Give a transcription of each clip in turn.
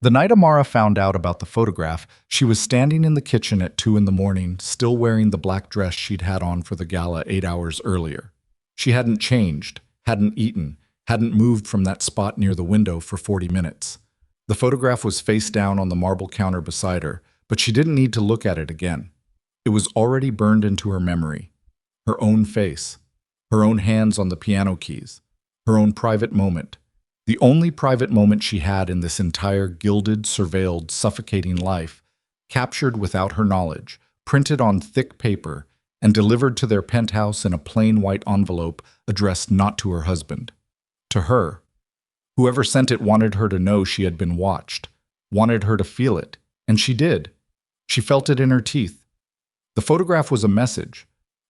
The night Amara found out about the photograph, she was standing in the kitchen at 2 in the morning, still wearing the black dress she'd had on for the gala 8 hours earlier. She hadn't changed, hadn't eaten, hadn't moved from that spot near the window for 40 minutes. The photograph was face down on the marble counter beside her, but she didn't need to look at it again. It was already burned into her memory. Her own face, her own hands on the piano keys, her own private moment. The only private moment she had in this entire gilded, surveilled, suffocating life, captured without her knowledge, printed on thick paper, and delivered to their penthouse in a plain white envelope addressed not to her husband. To her. Whoever sent it wanted her to know she had been watched, wanted her to feel it, and she did. She felt it in her teeth. The photograph was a message,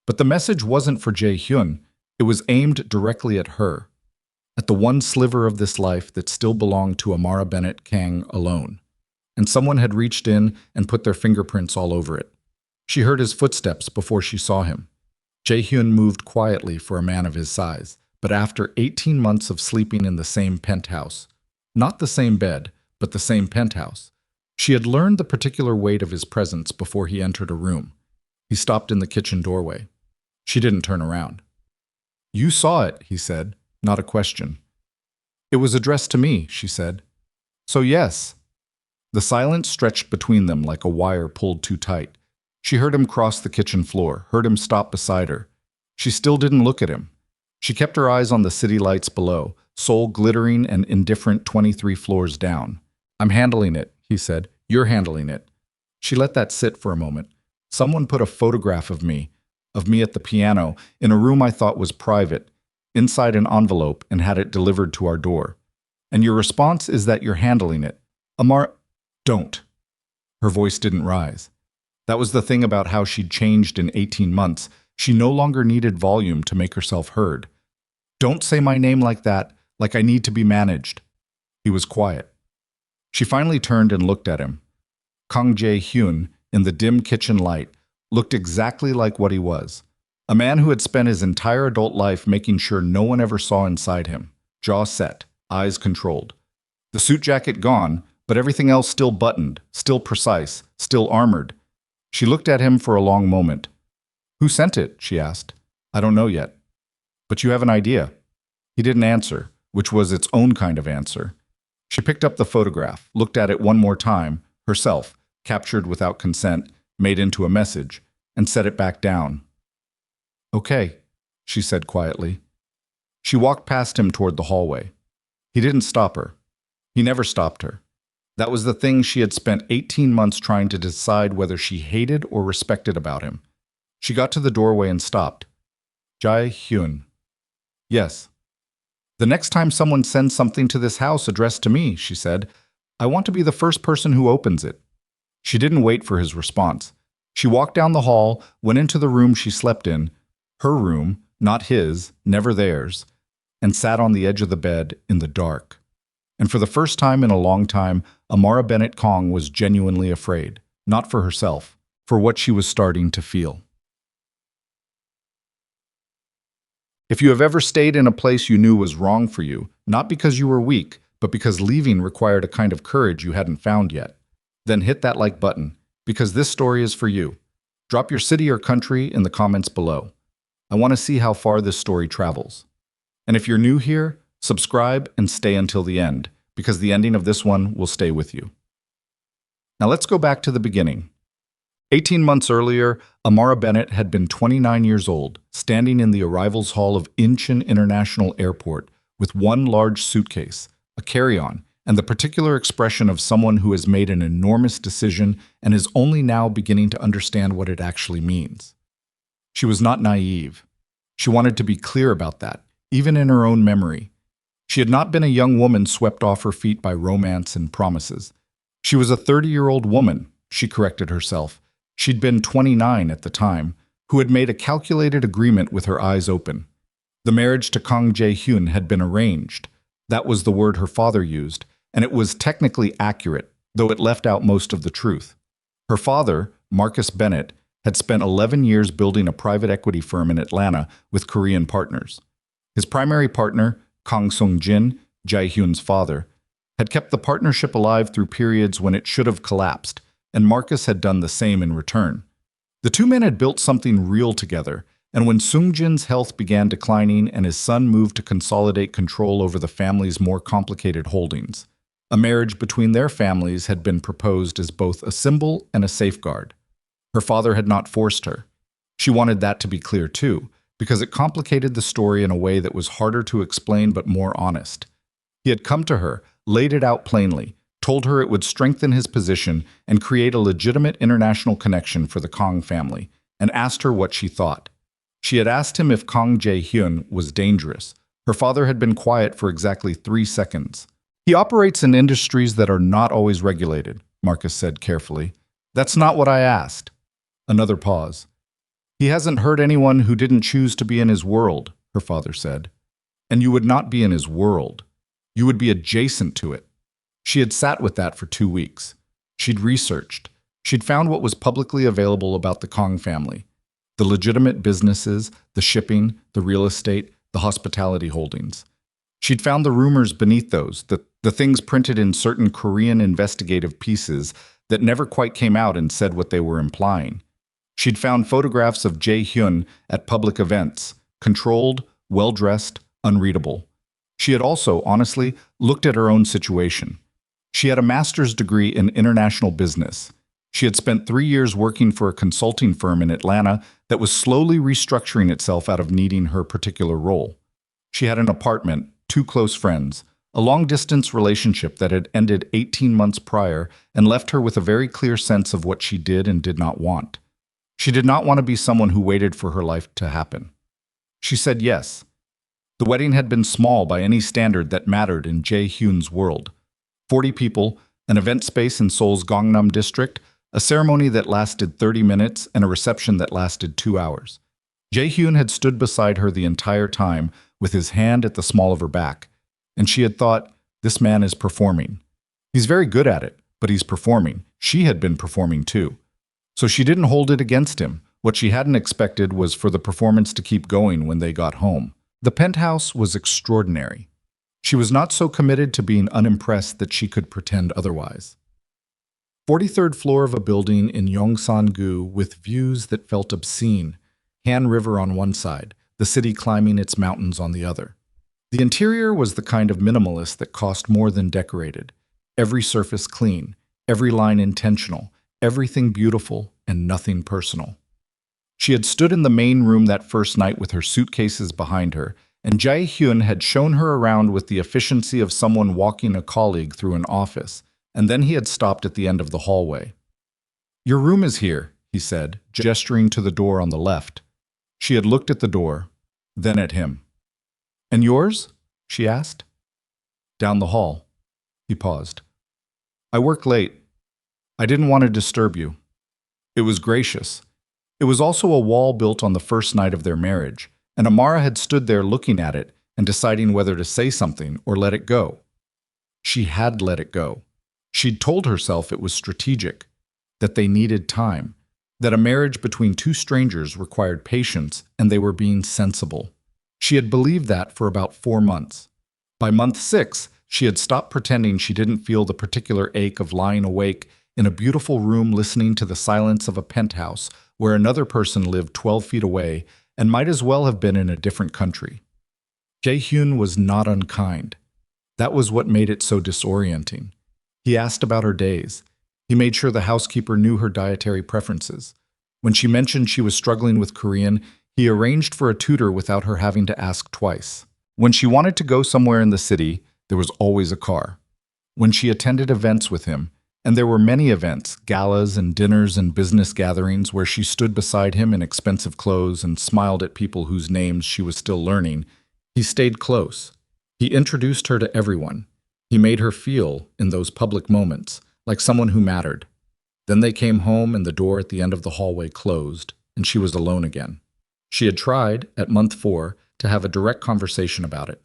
but the message wasn't for Jae-hyun. It was aimed directly at her, at the one sliver of this life that still belonged to Amara Bennett Kang alone. And someone had reached in and put their fingerprints all over it. She heard his footsteps before she saw him. Jae-hyun moved quietly for a man of his size, but after 18 months of sleeping in the same penthouse, not the same bed, but the same penthouse, she had learned the particular weight of his presence before he entered a room. He stopped in the kitchen doorway. She didn't turn around. "You saw it," he said, not a question. "It was addressed to me," she said. "So yes." The silence stretched between them like a wire pulled too tight. She heard him cross the kitchen floor, heard him stop beside her. She still didn't look at him. She kept her eyes on the city lights below, Seoul glittering and indifferent 23 floors down. "I'm handling it," he said. "You're handling it." She let that sit for a moment. "Someone put a photograph of me at the piano, in a room I thought was private, inside an envelope, and had it delivered to our door. And your response is that you're handling it. Amara, don't." Her voice didn't rise. That was the thing about how she'd changed in 18 months. She no longer needed volume to make herself heard. "Don't say my name like that, like I need to be managed." He was quiet. She finally turned and looked at him. Kang Jae-hyun, in the dim kitchen light, looked exactly like what he was. A man who had spent his entire adult life making sure no one ever saw inside him. Jaw set, eyes controlled. The suit jacket gone, but everything else still buttoned, still precise, still armored. She looked at him for a long moment. "Who sent it?" she asked. "I don't know yet." "But you have an idea." He didn't answer, which was its own kind of answer. She picked up the photograph, looked at it one more time, herself, captured without consent, made into a message, and set it back down. "Okay," she said quietly. She walked past him toward the hallway. He didn't stop her. He never stopped her. That was the thing she had spent 18 months trying to decide whether she hated or respected about him. She got to the doorway and stopped. "Jae-hyun." "Yes." "The next time someone sends something to this house addressed to me," she said, "I want to be the first person who opens it." She didn't wait for his response. She walked down the hall, went into the room she slept in, her room, not his, never theirs, and sat on the edge of the bed in the dark. And for the first time in a long time, Amara Bennett Kong was genuinely afraid, not for herself, for what she was starting to feel. If you have ever stayed in a place you knew was wrong for you, not because you were weak, but because leaving required a kind of courage you hadn't found yet, then hit that like button, because this story is for you. Drop your city or country in the comments below. I want to see how far this story travels. And if you're new here, subscribe and stay until the end, because the ending of this one will stay with you. Now let's go back to the beginning. 18 months earlier, Amara Bennett had been 29 years old, standing in the arrivals hall of Incheon International Airport with one large suitcase, a carry-on, and the particular expression of someone who has made an enormous decision and is only now beginning to understand what it actually means. She was not naive. She wanted to be clear about that, even in her own memory. She had not been a young woman swept off her feet by romance and promises. She was a 30-year-old woman, she corrected herself. She'd been 29 at the time, who had made a calculated agreement with her eyes open. The marriage to Kang Jae-hyun had been arranged. That was the word her father used, and it was technically accurate, though it left out most of the truth. Her father, Marcus Bennett, had spent 11 years building a private equity firm in Atlanta with Korean partners. His primary partner, Kang Sung-jin, Jae-hyun's father, had kept the partnership alive through periods when it should have collapsed, and Marcus had done the same in return. The two men had built something real together, and when Sungjin's health began declining and his son moved to consolidate control over the family's more complicated holdings, a marriage between their families had been proposed as both a symbol and a safeguard. Her father had not forced her. She wanted that to be clear too, because it complicated the story in a way that was harder to explain but more honest. He had come to her, laid it out plainly, told her it would strengthen his position and create a legitimate international connection for the Kang family, and asked her what she thought. She had asked him if Kang Jae-hyun was dangerous. Her father had been quiet for exactly 3 seconds. He operates in industries that are not always regulated, Marcus said carefully. That's not what I asked. Another pause. He hasn't hurt anyone who didn't choose to be in his world, her father said. And you would not be in his world. You would be adjacent to it. She had sat with that for 2 weeks. She'd researched. She'd found what was publicly available about the Kang family. The legitimate businesses, the shipping, the real estate, the hospitality holdings. She'd found the rumors beneath those, the things printed in certain Korean investigative pieces that never quite came out and said what they were implying. She'd found photographs of Jae-hyun at public events, controlled, well-dressed, unreadable. She had also, honestly, looked at her own situation. She had a master's degree in international business. She had spent 3 years working for a consulting firm in Atlanta that was slowly restructuring itself out of needing her particular role. She had an apartment, 2 close friends, a long-distance relationship that had ended 18 months prior and left her with a very clear sense of what she did and did not want. She did not want to be someone who waited for her life to happen. She said yes. The wedding had been small by any standard that mattered in Jae-hyun's world. 40 people, an event space in Seoul's Gangnam district, a ceremony that lasted 30 minutes, and a reception that lasted 2 hours. Jae-hyun had stood beside her the entire time, with his hand at the small of her back, and she had thought, this man is performing. He's very good at it, but he's performing. She had been performing too. So she didn't hold it against him. What she hadn't expected was for the performance to keep going when they got home. The penthouse was extraordinary. She was not so committed to being unimpressed that she could pretend otherwise. 43rd floor of a building in Yongsan-gu with views that felt obscene. Han River on one side, the city climbing its mountains on the other. The interior was the kind of minimalist that cost more than decorated. Every surface clean, every line intentional, everything beautiful and nothing personal. She had stood in the main room that first night with her suitcases behind her, and Jae-hyun had shown her around with the efficiency of someone walking a colleague through an office, and then he had stopped at the end of the hallway. "Your room is here," he said, gesturing to the door on the left. She had looked at the door, then at him. "And yours?" she asked. "Down the hall." He paused. "I work late. I didn't want to disturb you." It was gracious. It was also a wall built on the first night of their marriage, and Amara had stood there looking at it and deciding whether to say something or let it go. She had let it go. She'd told herself it was strategic, that they needed time, that a marriage between 2 strangers required patience and they were being sensible. She had believed that for about 4 months. By month 6, she had stopped pretending she didn't feel the particular ache of lying awake in a beautiful room listening to the silence of a penthouse where another person lived 12 feet away and might as well have been in a different country. Jae-hyun was not unkind. That was what made it so disorienting. He asked about her days. He made sure the housekeeper knew her dietary preferences. When she mentioned she was struggling with Korean, he arranged for a tutor without her having to ask twice. When she wanted to go somewhere in the city, there was always a car. When she attended events with him, and there were many events, galas and dinners and business gatherings where she stood beside him in expensive clothes and smiled at people whose names she was still learning, he stayed close. He introduced her to everyone. He made her feel, in those public moments, like someone who mattered. Then they came home and the door at the end of the hallway closed, and she was alone again. She had tried, at month 4, to have a direct conversation about it.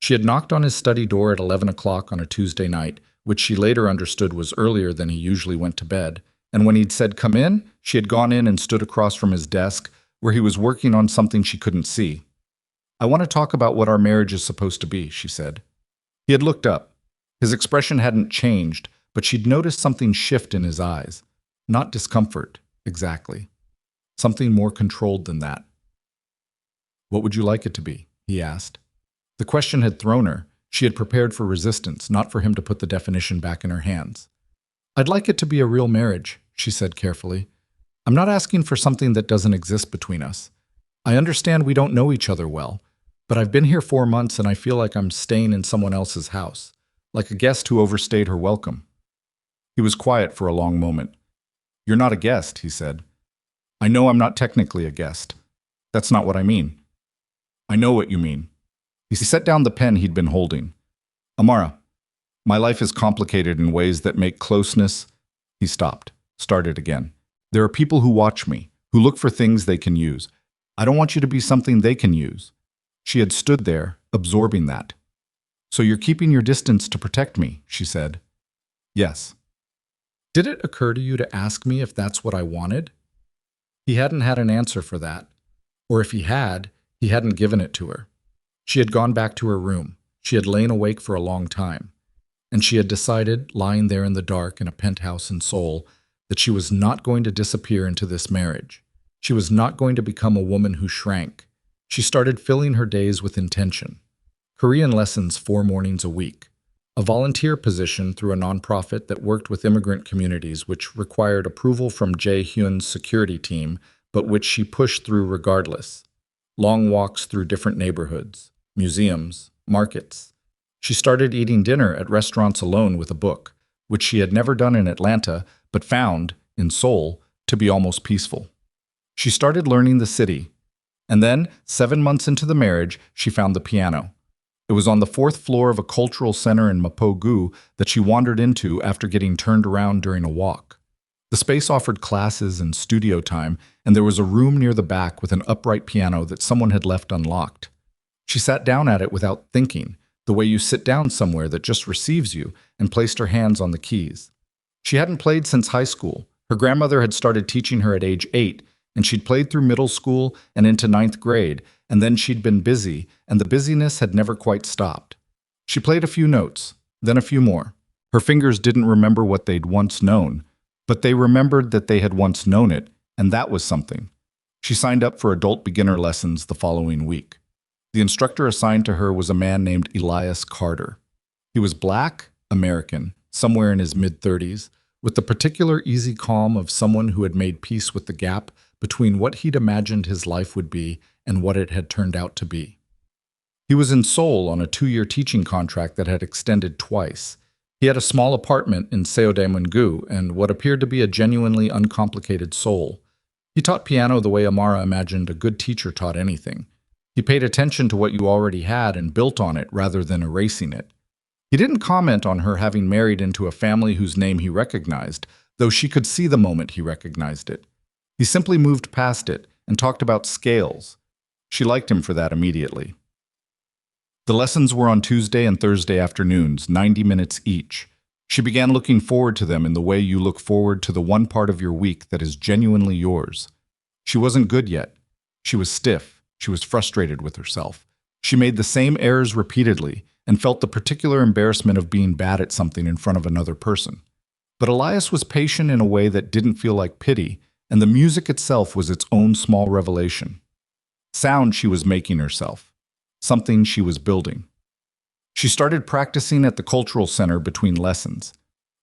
She had knocked on his study door at 11 o'clock on a Tuesday night, which she later understood was earlier than he usually went to bed, and when he'd said, "Come in," she had gone in and stood across from his desk, where he was working on something she couldn't see. "I want to talk about what our marriage is supposed to be," she said. He had looked up. His expression hadn't changed, but she'd noticed something shift in his eyes. Not discomfort, exactly. Something more controlled than that. "What would you like it to be?" he asked. The question had thrown her. She had prepared for resistance, not for him to put the definition back in her hands. "I'd like it to be a real marriage," she said carefully. "I'm not asking for something that doesn't exist between us. I understand we don't know each other well, but I've been here 4 months and I feel like I'm staying in someone else's house, like a guest who overstayed her welcome." He was quiet for a long moment. "You're not a guest," he said. "I know I'm not technically a guest. That's not what I mean." "I know what you mean." He set down the pen he'd been holding. "Amara, my life is complicated in ways that make closeness—" He stopped, started again. "There are people who watch me, who look for things they can use. I don't want you to be something they can use." She had stood there, absorbing that. "So you're keeping your distance to protect me," she said. "Yes." "Did it occur to you to ask me if that's what I wanted?" He hadn't had an answer for that. Or if he hadn't given it to her. She had gone back to her room. She had lain awake for a long time. And she had decided, lying there in the dark in a penthouse in Seoul, that she was not going to disappear into this marriage. She was not going to become a woman who shrank. She started filling her days with intention. Korean lessons 4 mornings a week. A volunteer position through a nonprofit that worked with immigrant communities, which required approval from Jae-hyun's security team, but which she pushed through regardless. Long walks through different neighborhoods, museums, markets. She started eating dinner at restaurants alone with a book, which she had never done in Atlanta, but found, in Seoul, to be almost peaceful. She started learning the city. And then, 7 months into the marriage, she found the piano. It was on the 4th floor of a cultural center in Mapo-gu that she wandered into after getting turned around during a walk. The space offered classes and studio time, and there was a room near the back with an upright piano that someone had left unlocked. She sat down at it without thinking, the way you sit down somewhere that just receives you, and placed her hands on the keys. She hadn't played since high school. Her grandmother had started teaching her at age 8, and she'd played through middle school and into 9th grade, and then she'd been busy, and the busyness had never quite stopped. She played a few notes, then a few more. Her fingers didn't remember what they'd once known, but they remembered that they had once known it, and that was something. She signed up for adult beginner lessons the following week. The instructor assigned to her was a man named Elias Carter. He was black, American, somewhere in his mid-30s, with the particular easy calm of someone who had made peace with the gap between what he'd imagined his life would be and what it had turned out to be. He was in Seoul on a 2-year teaching contract that had extended twice. He had a small apartment in Seodaemun-gu and what appeared to be a genuinely uncomplicated soul. He taught piano the way Amara imagined a good teacher taught anything. He paid attention to what you already had and built on it rather than erasing it. He didn't comment on her having married into a family whose name he recognized, though she could see the moment he recognized it. He simply moved past it and talked about scales. She liked him for that immediately. The lessons were on Tuesday and Thursday afternoons, 90 minutes each. She began looking forward to them in the way you look forward to the one part of your week that is genuinely yours. She wasn't good yet. She was stiff. She was frustrated with herself. She made the same errors repeatedly and felt the particular embarrassment of being bad at something in front of another person. But Elias was patient in a way that didn't feel like pity, and the music itself was its own small revelation. Sound she was making herself. Something she was building. She started practicing at the cultural center between lessons.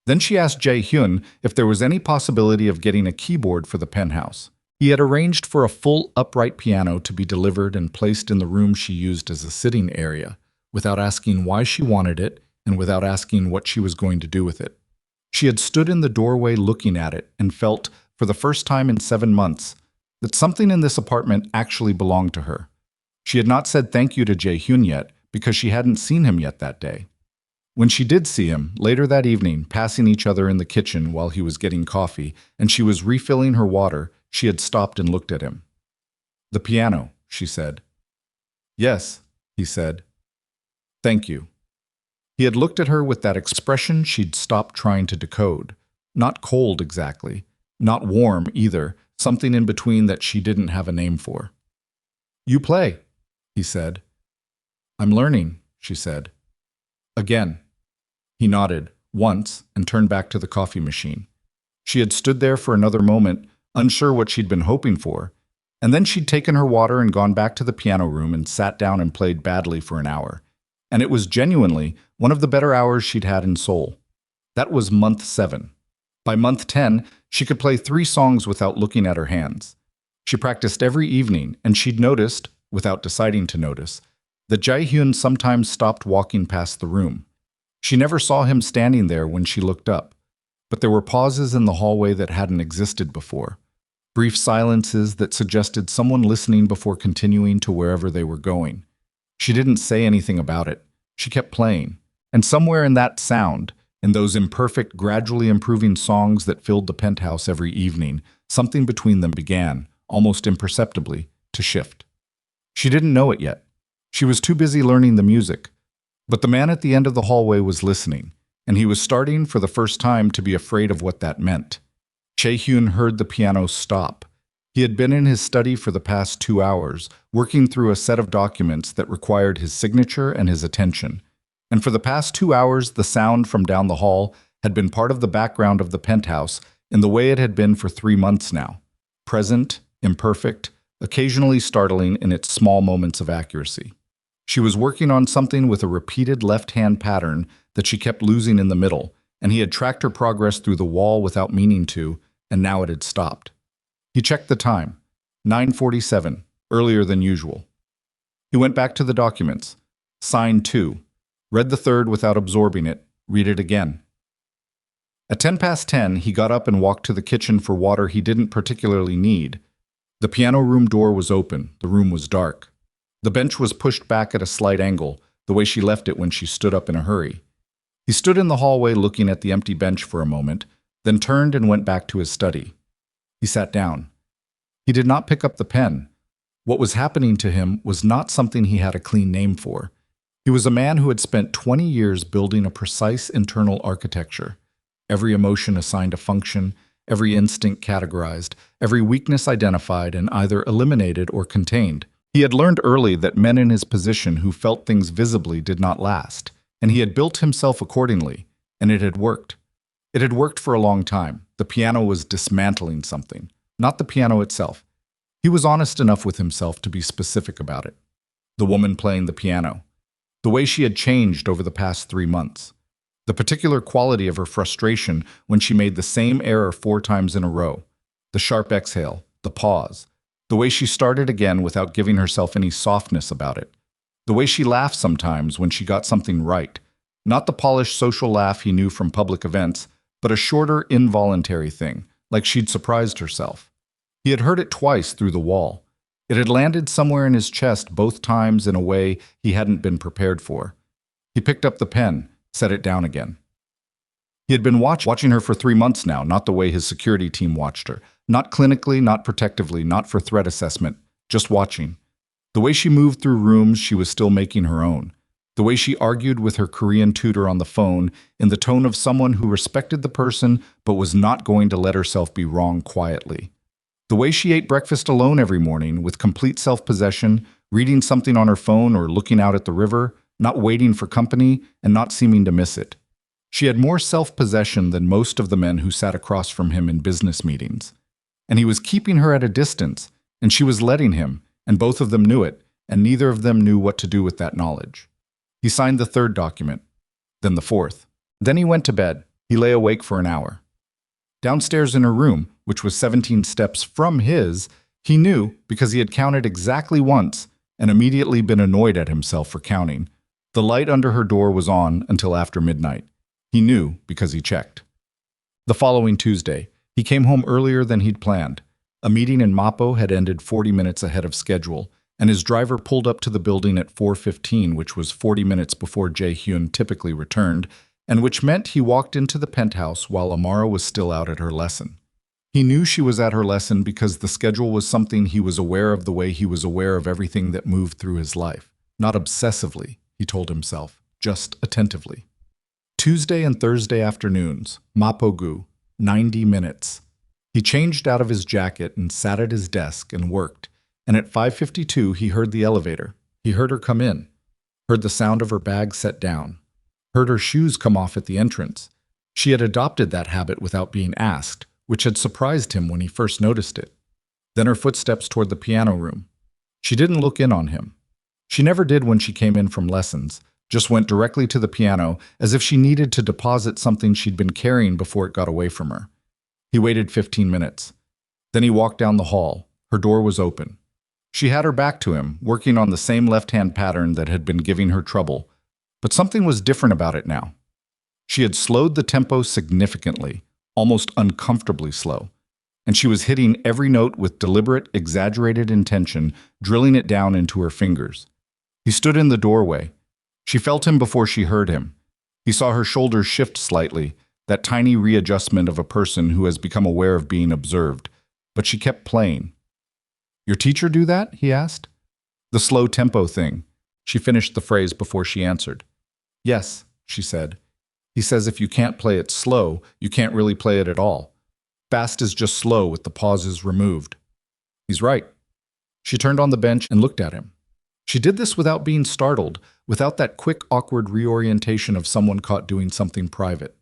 Then she asked Jae-hyun if there was any possibility of getting a keyboard for the penthouse. He had arranged for a full upright piano to be delivered and placed in the room she used as a sitting area, without asking why she wanted it and without asking what she was going to do with it. She had stood in the doorway looking at it and felt, for the first time in 7 months, that something in this apartment actually belonged to her. She had not said thank you to Jae-hyun yet because she hadn't seen him yet that day. When she did see him, later that evening, passing each other in the kitchen while he was getting coffee and she was refilling her water, she had stopped and looked at him. "The piano," she said. "Yes," he said. "Thank you." He had looked at her with that expression she'd stopped trying to decode. Not cold exactly, not warm either, something in between that she didn't have a name for. "You play," he said. "I'm learning," she said. Again. He nodded, once, and turned back to the coffee machine. She had stood there for another moment, unsure what she'd been hoping for, and then she'd taken her water and gone back to the piano room and sat down and played badly for an hour. And it was genuinely one of the better hours she'd had in Seoul. That was month 7. By month 10, she could play 3 songs without looking at her hands. She practiced every evening, and she'd noticed, without deciding to notice, that Jae-hyun sometimes stopped walking past the room. She never saw him standing there when she looked up, but there were pauses in the hallway that hadn't existed before. Brief silences that suggested someone listening before continuing to wherever they were going. She didn't say anything about it. She kept playing. And somewhere in that sound, in those imperfect, gradually improving songs that filled the penthouse every evening, something between them began, almost imperceptibly, to shift. She didn't know it yet. She was too busy learning the music. But the man at the end of the hallway was listening, and he was starting for the first time to be afraid of what that meant. Jae-hyun heard the piano stop. He had been in his study for the past 2 hours, working through a set of documents that required his signature and his attention. And for the past 2 hours, the sound from down the hall had been part of the background of the penthouse in the way it had been for 3 months now. Present, imperfect, occasionally startling in its small moments of accuracy. She was working on something with a repeated left-hand pattern that she kept losing in the middle, and he had tracked her progress through the wall without meaning to, and now it had stopped. He checked the time, 9:47, earlier than usual. He went back to the documents, signed 2, read the 3rd without absorbing it, read it again. At 10 past 10, he got up and walked to the kitchen for water he didn't particularly need. The piano room door was open, the room was dark. The bench was pushed back at a slight angle, the way she left it when she stood up in a hurry. He stood in the hallway looking at the empty bench for a moment, then turned and went back to his study. He sat down. He did not pick up the pen. What was happening to him was not something he had a clean name for. He was a man who had spent 20 years building a precise internal architecture. Every emotion assigned a function, every instinct categorized, every weakness identified and either eliminated or contained. He had learned early that men in his position who felt things visibly did not last, and he had built himself accordingly, and it had worked. It had worked for a long time. The piano was dismantling something, not the piano itself. He was honest enough with himself to be specific about it. The woman playing the piano. The way she had changed over the past 3 months. The particular quality of her frustration when she made the same error 4 times in a row. The sharp exhale, the pause. The way she started again without giving herself any softness about it. The way she laughed sometimes when she got something right. Not the polished social laugh he knew from public events, but a shorter, involuntary thing, like she'd surprised herself. He had heard it twice through the wall. It had landed somewhere in his chest both times in a way he hadn't been prepared for. He picked up the pen, set it down again. He had been watching her for 3 months now, not the way his security team watched her. Not clinically, not protectively, not for threat assessment, just watching. The way she moved through rooms she was still making her own. The way she argued with her Korean tutor on the phone in the tone of someone who respected the person but was not going to let herself be wrong quietly. The way she ate breakfast alone every morning with complete self-possession, reading something on her phone or looking out at the river, not waiting for company and not seeming to miss it. She had more self-possession than most of the men who sat across from him in business meetings. And he was keeping her at a distance, and she was letting him, and both of them knew it, and neither of them knew what to do with that knowledge. He signed the 3rd document, then the 4th. Then he went to bed. He lay awake for an hour. Downstairs in her room, which was 17 steps from his, he knew because he had counted exactly once and immediately been annoyed at himself for counting. The light under her door was on until after midnight. He knew because he checked. The following Tuesday, he came home earlier than he'd planned. A meeting in Mappo had ended 40 minutes ahead of schedule, and his driver pulled up to the building at 4:15, which was 40 minutes before Jae-hyun typically returned, and which meant he walked into the penthouse while Amara was still out at her lesson. He knew she was at her lesson because the schedule was something he was aware of the way he was aware of everything that moved through his life. Not obsessively, he told himself, just attentively. Tuesday and Thursday afternoons, Mappo-gu, 90 minutes. He changed out of his jacket and sat at his desk and worked, and at 5:52 he heard the elevator. He heard her come in, heard the sound of her bag set down, heard her shoes come off at the entrance. She had adopted that habit without being asked, which had surprised him when he first noticed it. Then her footsteps toward the piano room. She didn't look in on him. She never did when she came in from lessons, just went directly to the piano as if she needed to deposit something she'd been carrying before it got away from her. He waited 15 minutes. Then he walked down the hall. Her door was open. She had her back to him, working on the same left-hand pattern that had been giving her trouble, but something was different about it now. She had slowed the tempo significantly, almost uncomfortably slow, and she was hitting every note with deliberate, exaggerated intention, drilling it down into her fingers. He stood in the doorway. She felt him before she heard him. He saw her shoulders shift slightly, that tiny readjustment of a person who has become aware of being observed, but she kept playing. "Your teacher do that?" he asked. "The slow tempo thing." She finished the phrase before she answered. "Yes," she said. "He says if you can't play it slow, you can't really play it at all. Fast is just slow with the pauses removed." "He's right." She turned on the bench and looked at him. She did this without being startled, without that quick, awkward reorientation of someone caught doing something private.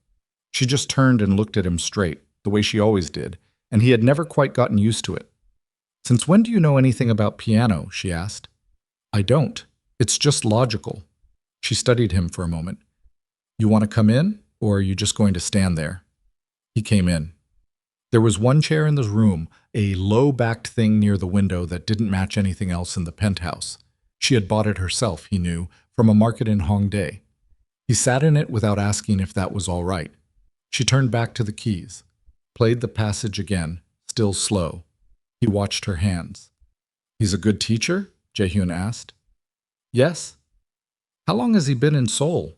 She just turned and looked at him straight, the way she always did, and he had never quite gotten used to it. "Since when do you know anything about piano?" she asked. "I don't. It's just logical." She studied him for a moment. "You want to come in, or are you just going to stand there?" He came in. There was one chair in the room, a low-backed thing near the window that didn't match anything else in the penthouse. She had bought it herself, he knew, from a market in Hongdae. He sat in it without asking if that was all right. She turned back to the keys, played the passage again, still slow. He watched her hands. "He's a good teacher?" Jae-hyun asked. "Yes." "How long has he been in Seoul?"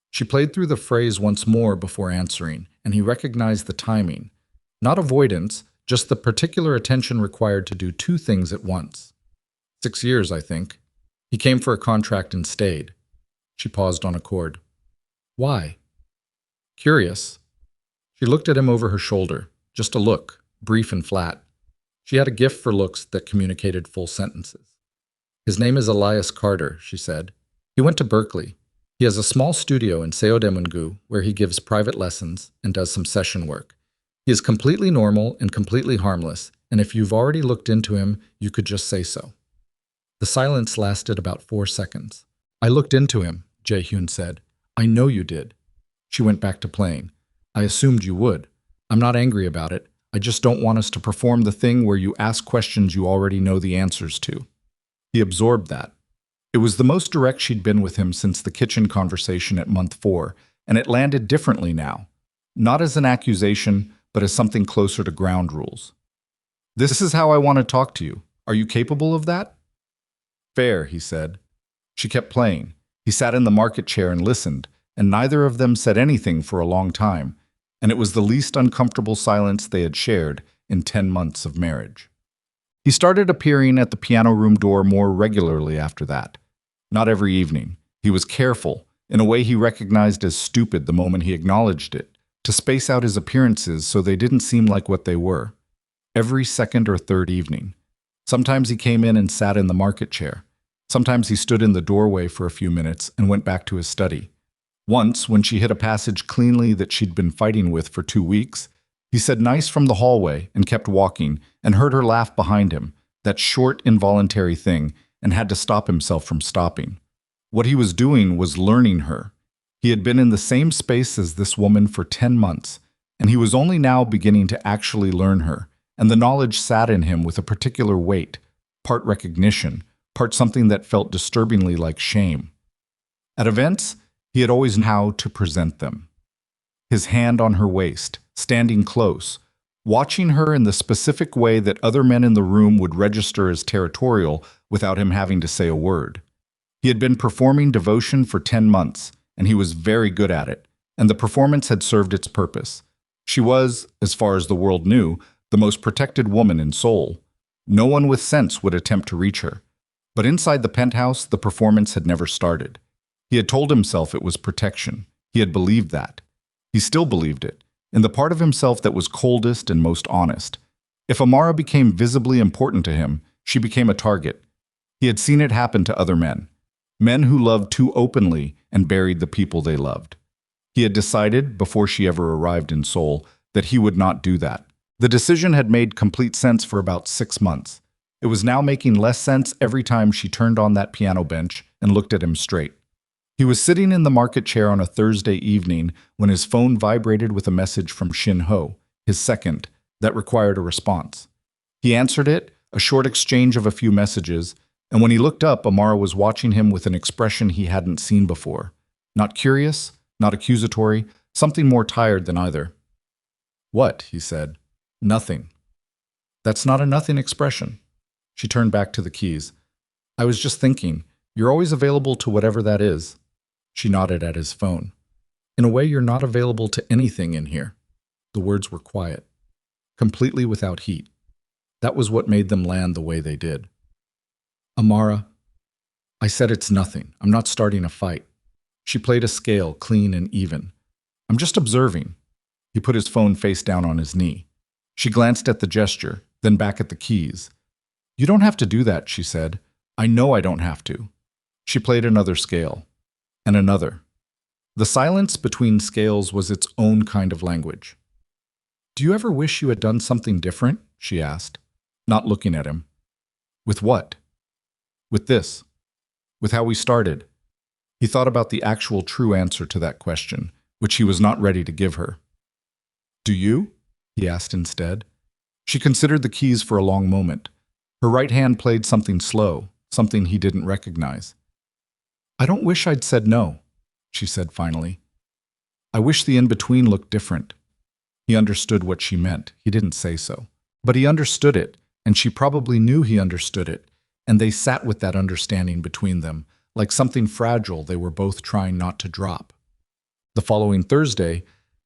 She played through the phrase once more before answering, and he recognized the timing. Not avoidance, just the particular attention required to do two things at once. 6 years, I think. He came for a contract and stayed. She paused on a chord. "Why?" "Curious." She looked at him over her shoulder. Just a look, brief and flat. She had a gift for looks that communicated full sentences. "His name is Elias Carter," she said. "He went to Berkeley. He has a small studio in Seodaemungu where he gives private lessons and does some session work. He is completely normal and completely harmless, and if you've already looked into him, you could just say so." The silence lasted about 4 seconds. "I looked into him," Jae-hyun said. "I know you did." She went back to playing. "I assumed you would. I'm not angry about it. I just don't want us to perform the thing where you ask questions you already know the answers to." He absorbed that. It was the most direct she'd been with him since the kitchen conversation at month 4, and it landed differently now. Not as an accusation, but as something closer to ground rules. "This is how I want to talk to you. Are you capable of that?" "Fair," he said. She kept playing. He sat in the market chair and listened, and neither of them said anything for a long time, and it was the least uncomfortable silence they had shared in 10 months of marriage. He started appearing at the piano room door more regularly after that. Not every evening. He was careful, in a way he recognized as stupid the moment he acknowledged it, to space out his appearances so they didn't seem like what they were. Every second or third evening. Sometimes he came in and sat in the market chair. Sometimes he stood in the doorway for a few minutes and went back to his study. Once, when she hit a passage cleanly that she'd been fighting with for 2 weeks, he said nice from the hallway and kept walking and heard her laugh behind him, that short, involuntary thing, and had to stop himself from stopping. What he was doing was learning her. He had been in the same space as this woman for 10 months, and he was only now beginning to actually learn her, and the knowledge sat in him with a particular weight, part recognition, part something that felt disturbingly like shame. At events, he had always known how to present them. His hand on her waist, standing close, watching her in the specific way that other men in the room would register as territorial without him having to say a word. He had been performing devotion for 10 months, and he was very good at it, and the performance had served its purpose. She was, as far as the world knew, the most protected woman in Seoul. No one with sense would attempt to reach her. But inside the penthouse, the performance had never started. He had told himself it was protection. He had believed that. He still believed it, in the part of himself that was coldest and most honest. If Amara became visibly important to him, she became a target. He had seen it happen to other men. Men who loved too openly and buried the people they loved. He had decided, before she ever arrived in Seoul, that he would not do that. The decision had made complete sense for about 6 months. It was now making less sense every time she turned on that piano bench and looked at him straight. He was sitting in the market chair on a Thursday evening when his phone vibrated with a message from Shin Ho, his second, that required a response. He answered it, a short exchange of a few messages, and when he looked up, Amara was watching him with an expression he hadn't seen before. Not curious, not accusatory, something more tired than either. "What?" he said. "Nothing." "That's not a nothing expression." She turned back to the keys. "I was just thinking, you're always available to whatever that is." She nodded at his phone. "In a way, you're not available to anything in here." The words were quiet, completely without heat. That was what made them land the way they did. "Amara, I said it's nothing. I'm not starting a fight." She played a scale, clean and even. "I'm just observing." He put his phone face down on his knee. She glanced at the gesture, then back at the keys. "You don't have to do that," she said. "I know I don't have to." She played another scale, and another. The silence between scales was its own kind of language. "Do you ever wish you had done something different?" she asked, not looking at him. "With what?" "With this. With how we started." He thought about the actual true answer to that question, which he was not ready to give her. "Do you?" he asked instead. She considered the keys for a long moment. Her right hand played something slow, something he didn't recognize. "I don't wish I'd said no," she said finally. "I wish the in-between looked different." He understood what she meant. He didn't say so. But he understood it, and she probably knew he understood it, and they sat with that understanding between them, like something fragile they were both trying not to drop. The following Thursday,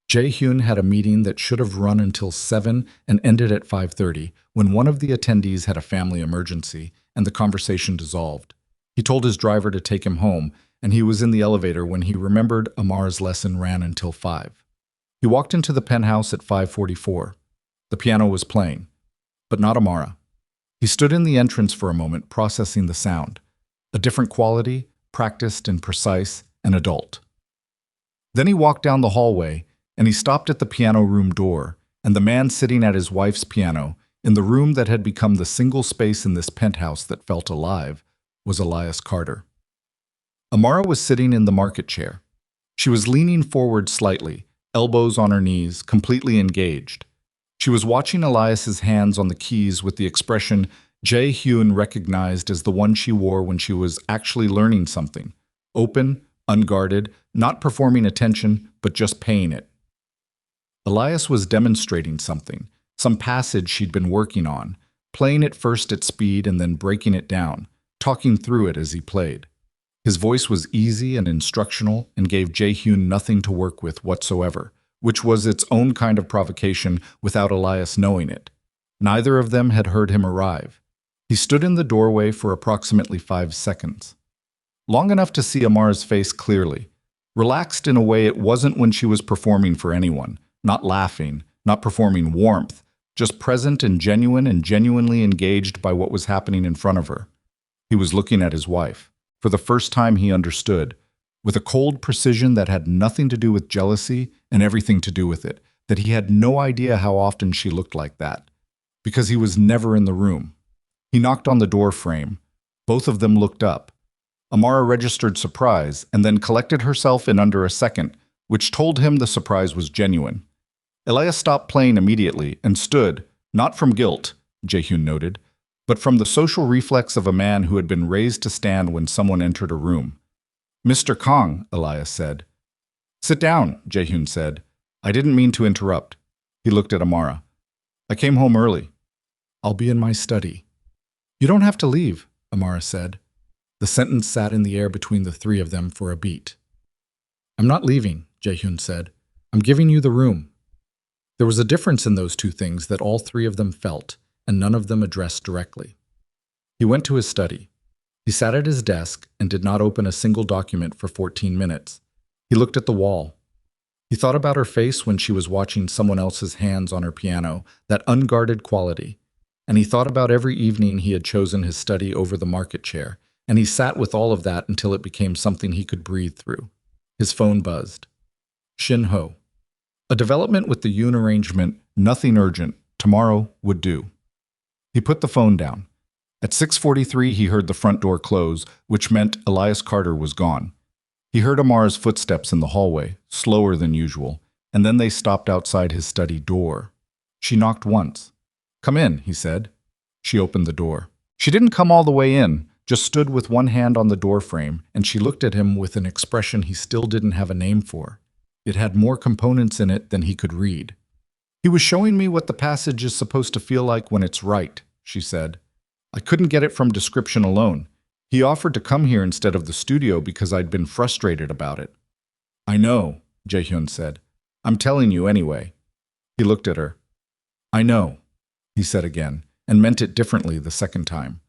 Jae-hyun had a meeting that should have run until 7 and ended at 5:30 when one of the attendees had a family emergency and the conversation dissolved. He told his driver to take him home, and he was in the elevator when he remembered Amara's lesson ran until 5. He walked into the penthouse at 5:44. The piano was playing, but not Amara. He stood in the entrance for a moment, processing the sound. A different quality, practiced and precise, and adult. Then he walked down the hallway, and he stopped at the piano room door, and the man sitting at his wife's piano, in the room that had become the single space in this penthouse that felt alive, was Elias Carter. Amara was sitting in the market chair. She was leaning forward slightly, elbows on her knees, completely engaged. She was watching Elias's hands on the keys with the expression Jae-hyun recognized as the one she wore when she was actually learning something. Open, unguarded, not performing attention, but just paying it. Elias was demonstrating something, some passage she'd been working on, playing it first at speed and then breaking it down, talking through it as he played. His voice was easy and instructional and gave Jae-hyun nothing to work with whatsoever, which was its own kind of provocation without Elias knowing it. Neither of them had heard him arrive. He stood in the doorway for approximately 5 seconds. Long enough to see Amara's face clearly, relaxed in a way it wasn't when she was performing for anyone, not laughing, not performing warmth, just present and genuinely engaged by what was happening in front of her. He was looking at his wife. For the first time he understood, with a cold precision that had nothing to do with jealousy and everything to do with it, that he had no idea how often she looked like that, because he was never in the room. He knocked on the door frame. Both of them looked up. Amara registered surprise and then collected herself in under a second, which told him the surprise was genuine. Elias stopped playing immediately and stood, not from guilt, Jae-hyun noted, but from the social reflex of a man who had been raised to stand when someone entered a room. "Mr. Kang," Elias said. "Sit down," Jae-hyun said. "I didn't mean to interrupt." He looked at Amara. "I came home early." "I'll be in my study." "You don't have to leave," Amara said. The sentence sat in the air between the three of them for a beat. "I'm not leaving," Jae-hyun said. "I'm giving you the room." There was a difference in those two things that all three of them felt, and none of them addressed directly. He went to his study. He sat at his desk and did not open a single document for 14 minutes. He looked at the wall. He thought about her face when she was watching someone else's hands on her piano, that unguarded quality. And he thought about every evening he had chosen his study over the market chair, and he sat with all of that until it became something he could breathe through. His phone buzzed. Shin-ho. A development with the Yoon arrangement, nothing urgent, tomorrow would do. He put the phone down. At 6:43 he heard the front door close, which meant Elias Carter was gone. He heard Amara's footsteps in the hallway, slower than usual, and then they stopped outside his study door. She knocked once. "Come in," he said. She opened the door. She didn't come all the way in, just stood with one hand on the doorframe, and she looked at him with an expression he still didn't have a name for. It had more components in it than he could read. "He was showing me what the passage is supposed to feel like when it's right," she said. "I couldn't get it from description alone. He offered to come here instead of the studio because I'd been frustrated about it." "I know," Jae-hyun said. "I'm telling you anyway." He looked at her. "I know," he said again, and meant it differently the second time.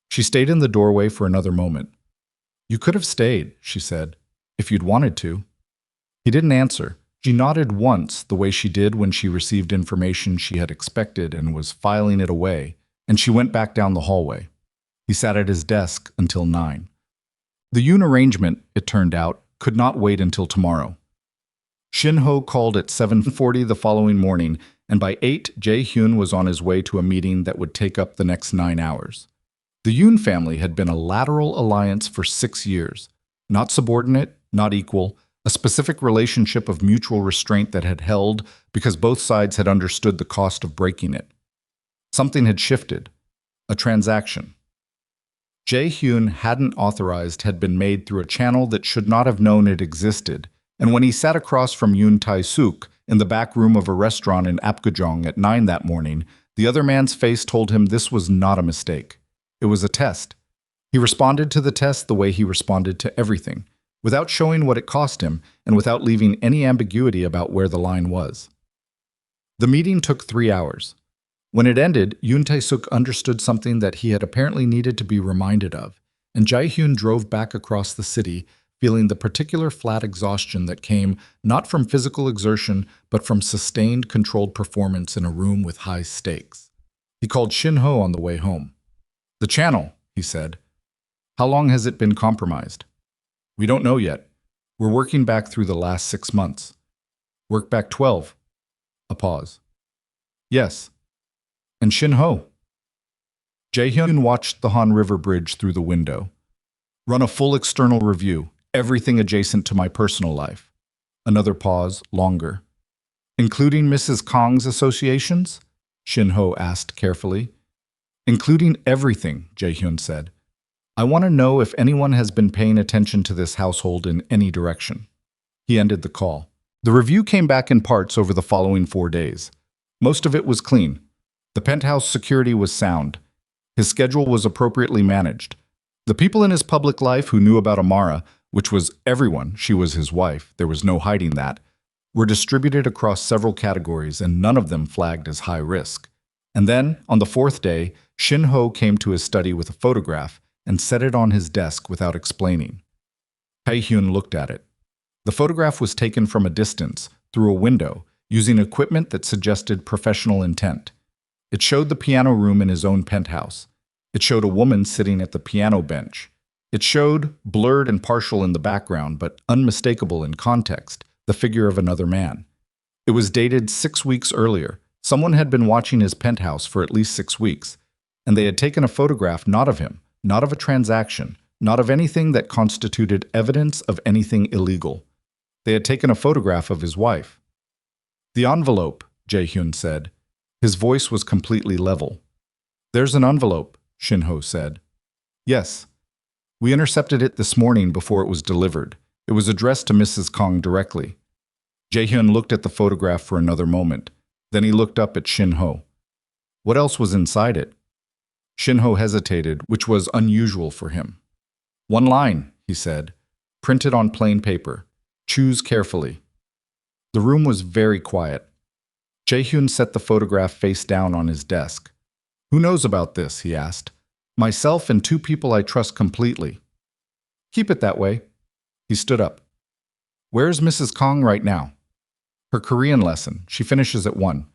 She stayed in the doorway for another moment. "You could have stayed," she said, "if you'd wanted to." He didn't answer. She nodded once, the way she did when she received information she had expected and was filing it away, and she went back down the hallway. He sat at his desk until 9. The Yoon arrangement, it turned out, could not wait until tomorrow. Shin-ho called at 7:40 the following morning, and by 8, Jae-hyun was on his way to a meeting that would take up the next 9 hours. The Yoon family had been a lateral alliance for 6 years. Not subordinate, not equal, a specific relationship of mutual restraint that had held because both sides had understood the cost of breaking it. Something had shifted. A transaction. Jae-hyun hadn't authorized had been made through a channel that should not have known it existed, and when he sat across from Yoon Tae-suk in the back room of a restaurant in Apgujeong at 9 that morning, the other man's face told him this was not a mistake. It was a test. He responded to the test the way he responded to everything, without showing what it cost him and without leaving any ambiguity about where the line was. The meeting took 3 hours. When it ended, Yoon Tae-suk understood something that he had apparently needed to be reminded of, and Jae-hyun drove back across the city, feeling the particular flat exhaustion that came not from physical exertion, but from sustained, controlled performance in a room with high stakes. He called Shin-ho on the way home. "The channel," he said. "How long has it been compromised?" "We don't know yet. We're working back through the last 6 months. Work back 12. A pause. "Yes. And Shin-ho?" Jae-hyun watched the Han River Bridge through the window. "Run a full external review, everything adjacent to my personal life." Another pause, longer. "Including Mrs. Kang's associations?" Shin-ho asked carefully. "Including everything," Jae-hyun said. "I want to know if anyone has been paying attention to this household in any direction." He ended the call. The review came back in parts over the following 4 days. Most of it was clean. The penthouse security was sound. His schedule was appropriately managed. The people in his public life who knew about Amara, which was everyone, she was his wife, there was no hiding that, were distributed across several categories and none of them flagged as high risk. And then, on the 4th day, Shin-ho came to his study with a photograph and set it on his desk without explaining. Jae-hyun looked at it. The photograph was taken from a distance, through a window, using equipment that suggested professional intent. It showed the piano room in his own penthouse. It showed a woman sitting at the piano bench. It showed, blurred and partial in the background, but unmistakable in context, the figure of another man. It was dated 6 weeks earlier. Someone had been watching his penthouse for at least 6 weeks, and they had taken a photograph not of him, not of a transaction, not of anything that constituted evidence of anything illegal. They had taken a photograph of his wife. "The envelope," Jae-hyun said. His voice was completely level. "There's an envelope," Shin-ho said. "Yes. We intercepted it this morning before it was delivered. It was addressed to Mrs. Kang directly." Jae-hyun looked at the photograph for another moment. Then he looked up at Shin-ho. "What else was inside it?" Shin-ho hesitated, which was unusual for him. "One line," he said, "printed on plain paper. Choose carefully." The room was very quiet. Jae-hyun set the photograph face down on his desk. "Who knows about this?" he asked. "Myself and 2 people I trust completely." "Keep it that way." He stood up. "Where's Mrs. Kang right now?" "Her Korean lesson. She finishes at 1.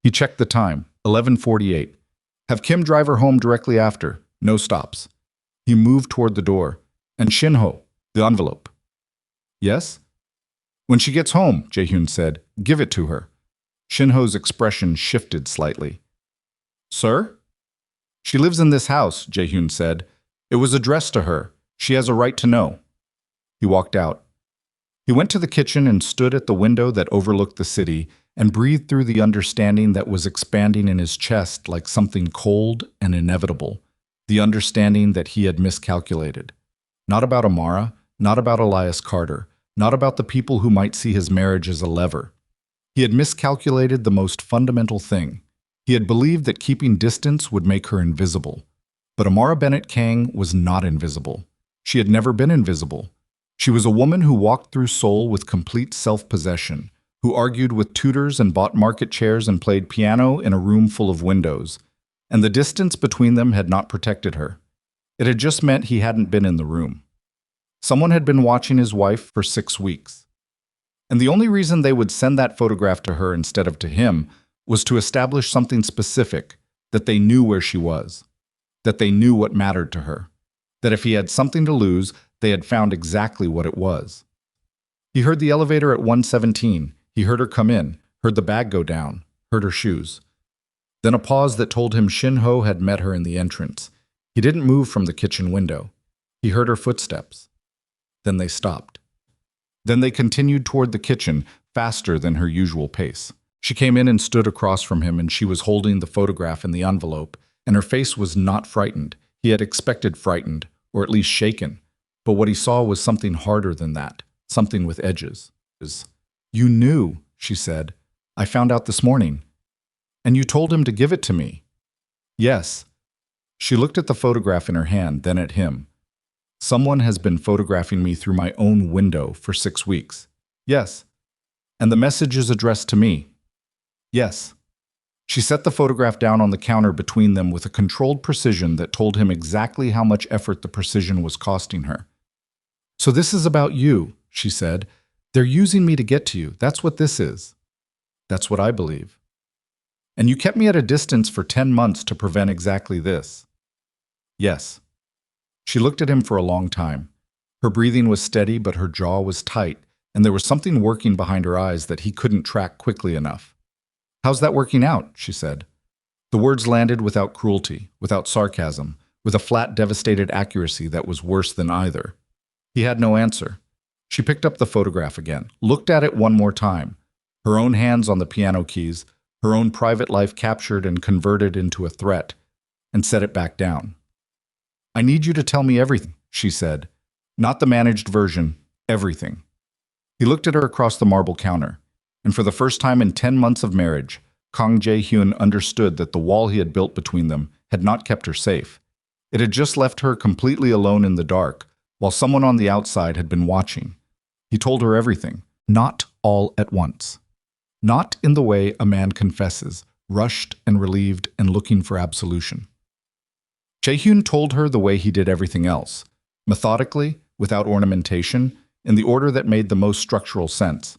He checked the time. 11:48. "Have Kim drive her home directly after. No stops." He moved toward the door. "And Shin-ho, the envelope." "Yes?" When she gets home, Jae-hyun said, give it to her. Shin-ho's expression shifted slightly. Sir? She lives in this house, Jae-hyun said. It was addressed to her. She has a right to know. He walked out. He went to the kitchen and stood at the window that overlooked the city and breathed through the understanding that was expanding in his chest like something cold and inevitable, the understanding that he had miscalculated. Not about Amara, not about Elias Carter, not about the people who might see his marriage as a lever. He had miscalculated the most fundamental thing. He had believed that keeping distance would make her invisible. But Amara Bennett Kang was not invisible. She had never been invisible. She was a woman who walked through Seoul with complete self-possession, who argued with tutors and bought market chairs and played piano in a room full of windows. And the distance between them had not protected her. It had just meant he hadn't been in the room. Someone had been watching his wife for 6 weeks. And the only reason they would send that photograph to her instead of to him was to establish something specific, that they knew where she was, that they knew what mattered to her, that if he had something to lose, they had found exactly what it was. He heard the elevator at 117. He heard her come in, heard the bag go down, heard her shoes. Then a pause that told him Shin-ho had met her in the entrance. He didn't move from the kitchen window. He heard her footsteps. Then they stopped. Then they continued toward the kitchen, faster than her usual pace. She came in and stood across from him, and she was holding the photograph in the envelope, and her face was not frightened. He had expected frightened, or at least shaken. But what he saw was something harder than that, something with edges. You knew, she said. I found out this morning. And you told him to give it to me. Yes. She looked at the photograph in her hand, then at him. Someone has been photographing me through my own window for 6 weeks. Yes. And the message is addressed to me. Yes. She set the photograph down on the counter between them with a controlled precision that told him exactly how much effort the precision was costing her. So this is about you, she said. They're using me to get to you. That's what this is. That's what I believe. And you kept me at a distance for 10 months to prevent exactly this. Yes. She looked at him for a long time. Her breathing was steady, but her jaw was tight, and there was something working behind her eyes that he couldn't track quickly enough. How's that working out? She said. The words landed without cruelty, without sarcasm, with a flat, devastated accuracy that was worse than either. He had no answer. She picked up the photograph again, looked at it one more time, her own hands on the piano keys, her own private life captured and converted into a threat, and set it back down. I need you to tell me everything, she said. Not the managed version, everything. He looked at her across the marble counter, and for the first time in 10 months of marriage, Kang Jae-hyun understood that the wall he had built between them had not kept her safe. It had just left her completely alone in the dark, while someone on the outside had been watching. He told her everything, not all at once. Not in the way a man confesses, rushed and relieved and looking for absolution. Jae-hyun told her the way he did everything else, methodically, without ornamentation, in the order that made the most structural sense.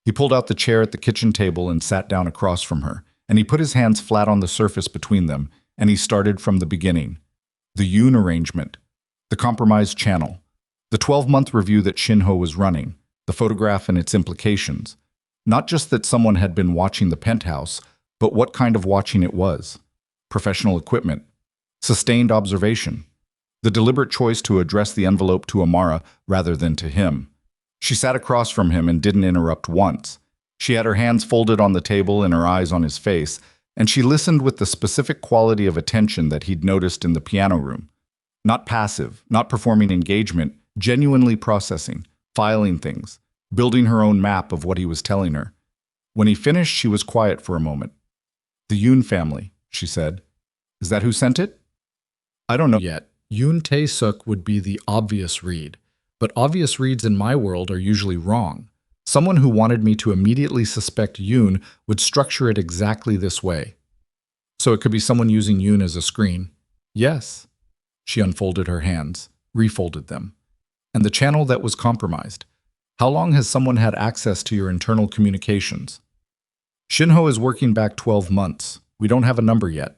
He pulled out the chair at the kitchen table and sat down across from her, and he put his hands flat on the surface between them, and he started from the beginning. The Yoon arrangement, the compromised channel, the 12-month review that Shin-ho was running, the photograph and its implications. Not just that someone had been watching the penthouse, but what kind of watching it was. Professional equipment, sustained observation, the deliberate choice to address the envelope to Amara rather than to him. She sat across from him and didn't interrupt once. She had her hands folded on the table and her eyes on his face, and she listened with the specific quality of attention that he'd noticed in the piano room. Not passive, not performing engagement, genuinely processing, filing things, building her own map of what he was telling her. When he finished, she was quiet for a moment. The Yoon family, she said. Is that who sent it? I don't know yet. Yoon Tae-suk would be the obvious read, but obvious reads in my world are usually wrong. Someone who wanted me to immediately suspect Yoon would structure it exactly this way. So it could be someone using Yoon as a screen. Yes. She unfolded her hands, refolded them. And the channel that was compromised. How long has someone had access to your internal communications? Shin-ho is working back 12 months. We don't have a number yet.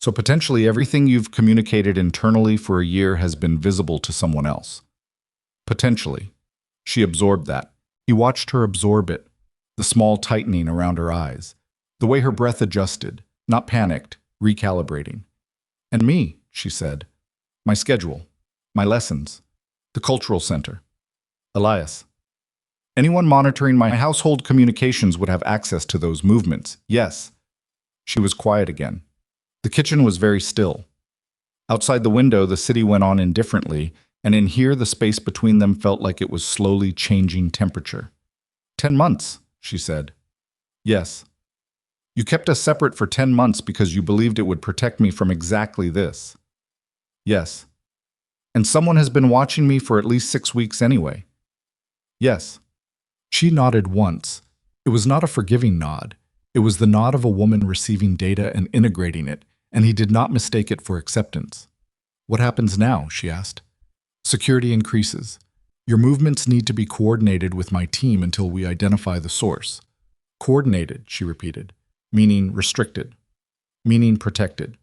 So potentially everything you've communicated internally for a year has been visible to someone else. Potentially. She absorbed that. He watched her absorb it, the small tightening around her eyes, the way her breath adjusted, not panicked, recalibrating. "And me," she said. "My schedule, my lessons, the cultural center. Elias. Anyone monitoring my household communications would have access to those movements, yes." She was quiet again. The kitchen was very still. Outside the window, the city went on indifferently, and in here the space between them felt like it was slowly changing temperature. 10 months, she said. "Yes. You kept us separate for 10 months because you believed it would protect me from exactly this." "Yes. And someone has been watching me for at least 6 weeks anyway." "Yes." She nodded once. It was not a forgiving nod. It was the nod of a woman receiving data and integrating it, and he did not mistake it for acceptance. "What happens now?" she asked. "Security increases. Your movements need to be coordinated with my team until we identify the source." "Coordinated," she repeated. "Meaning restricted. Meaning protected."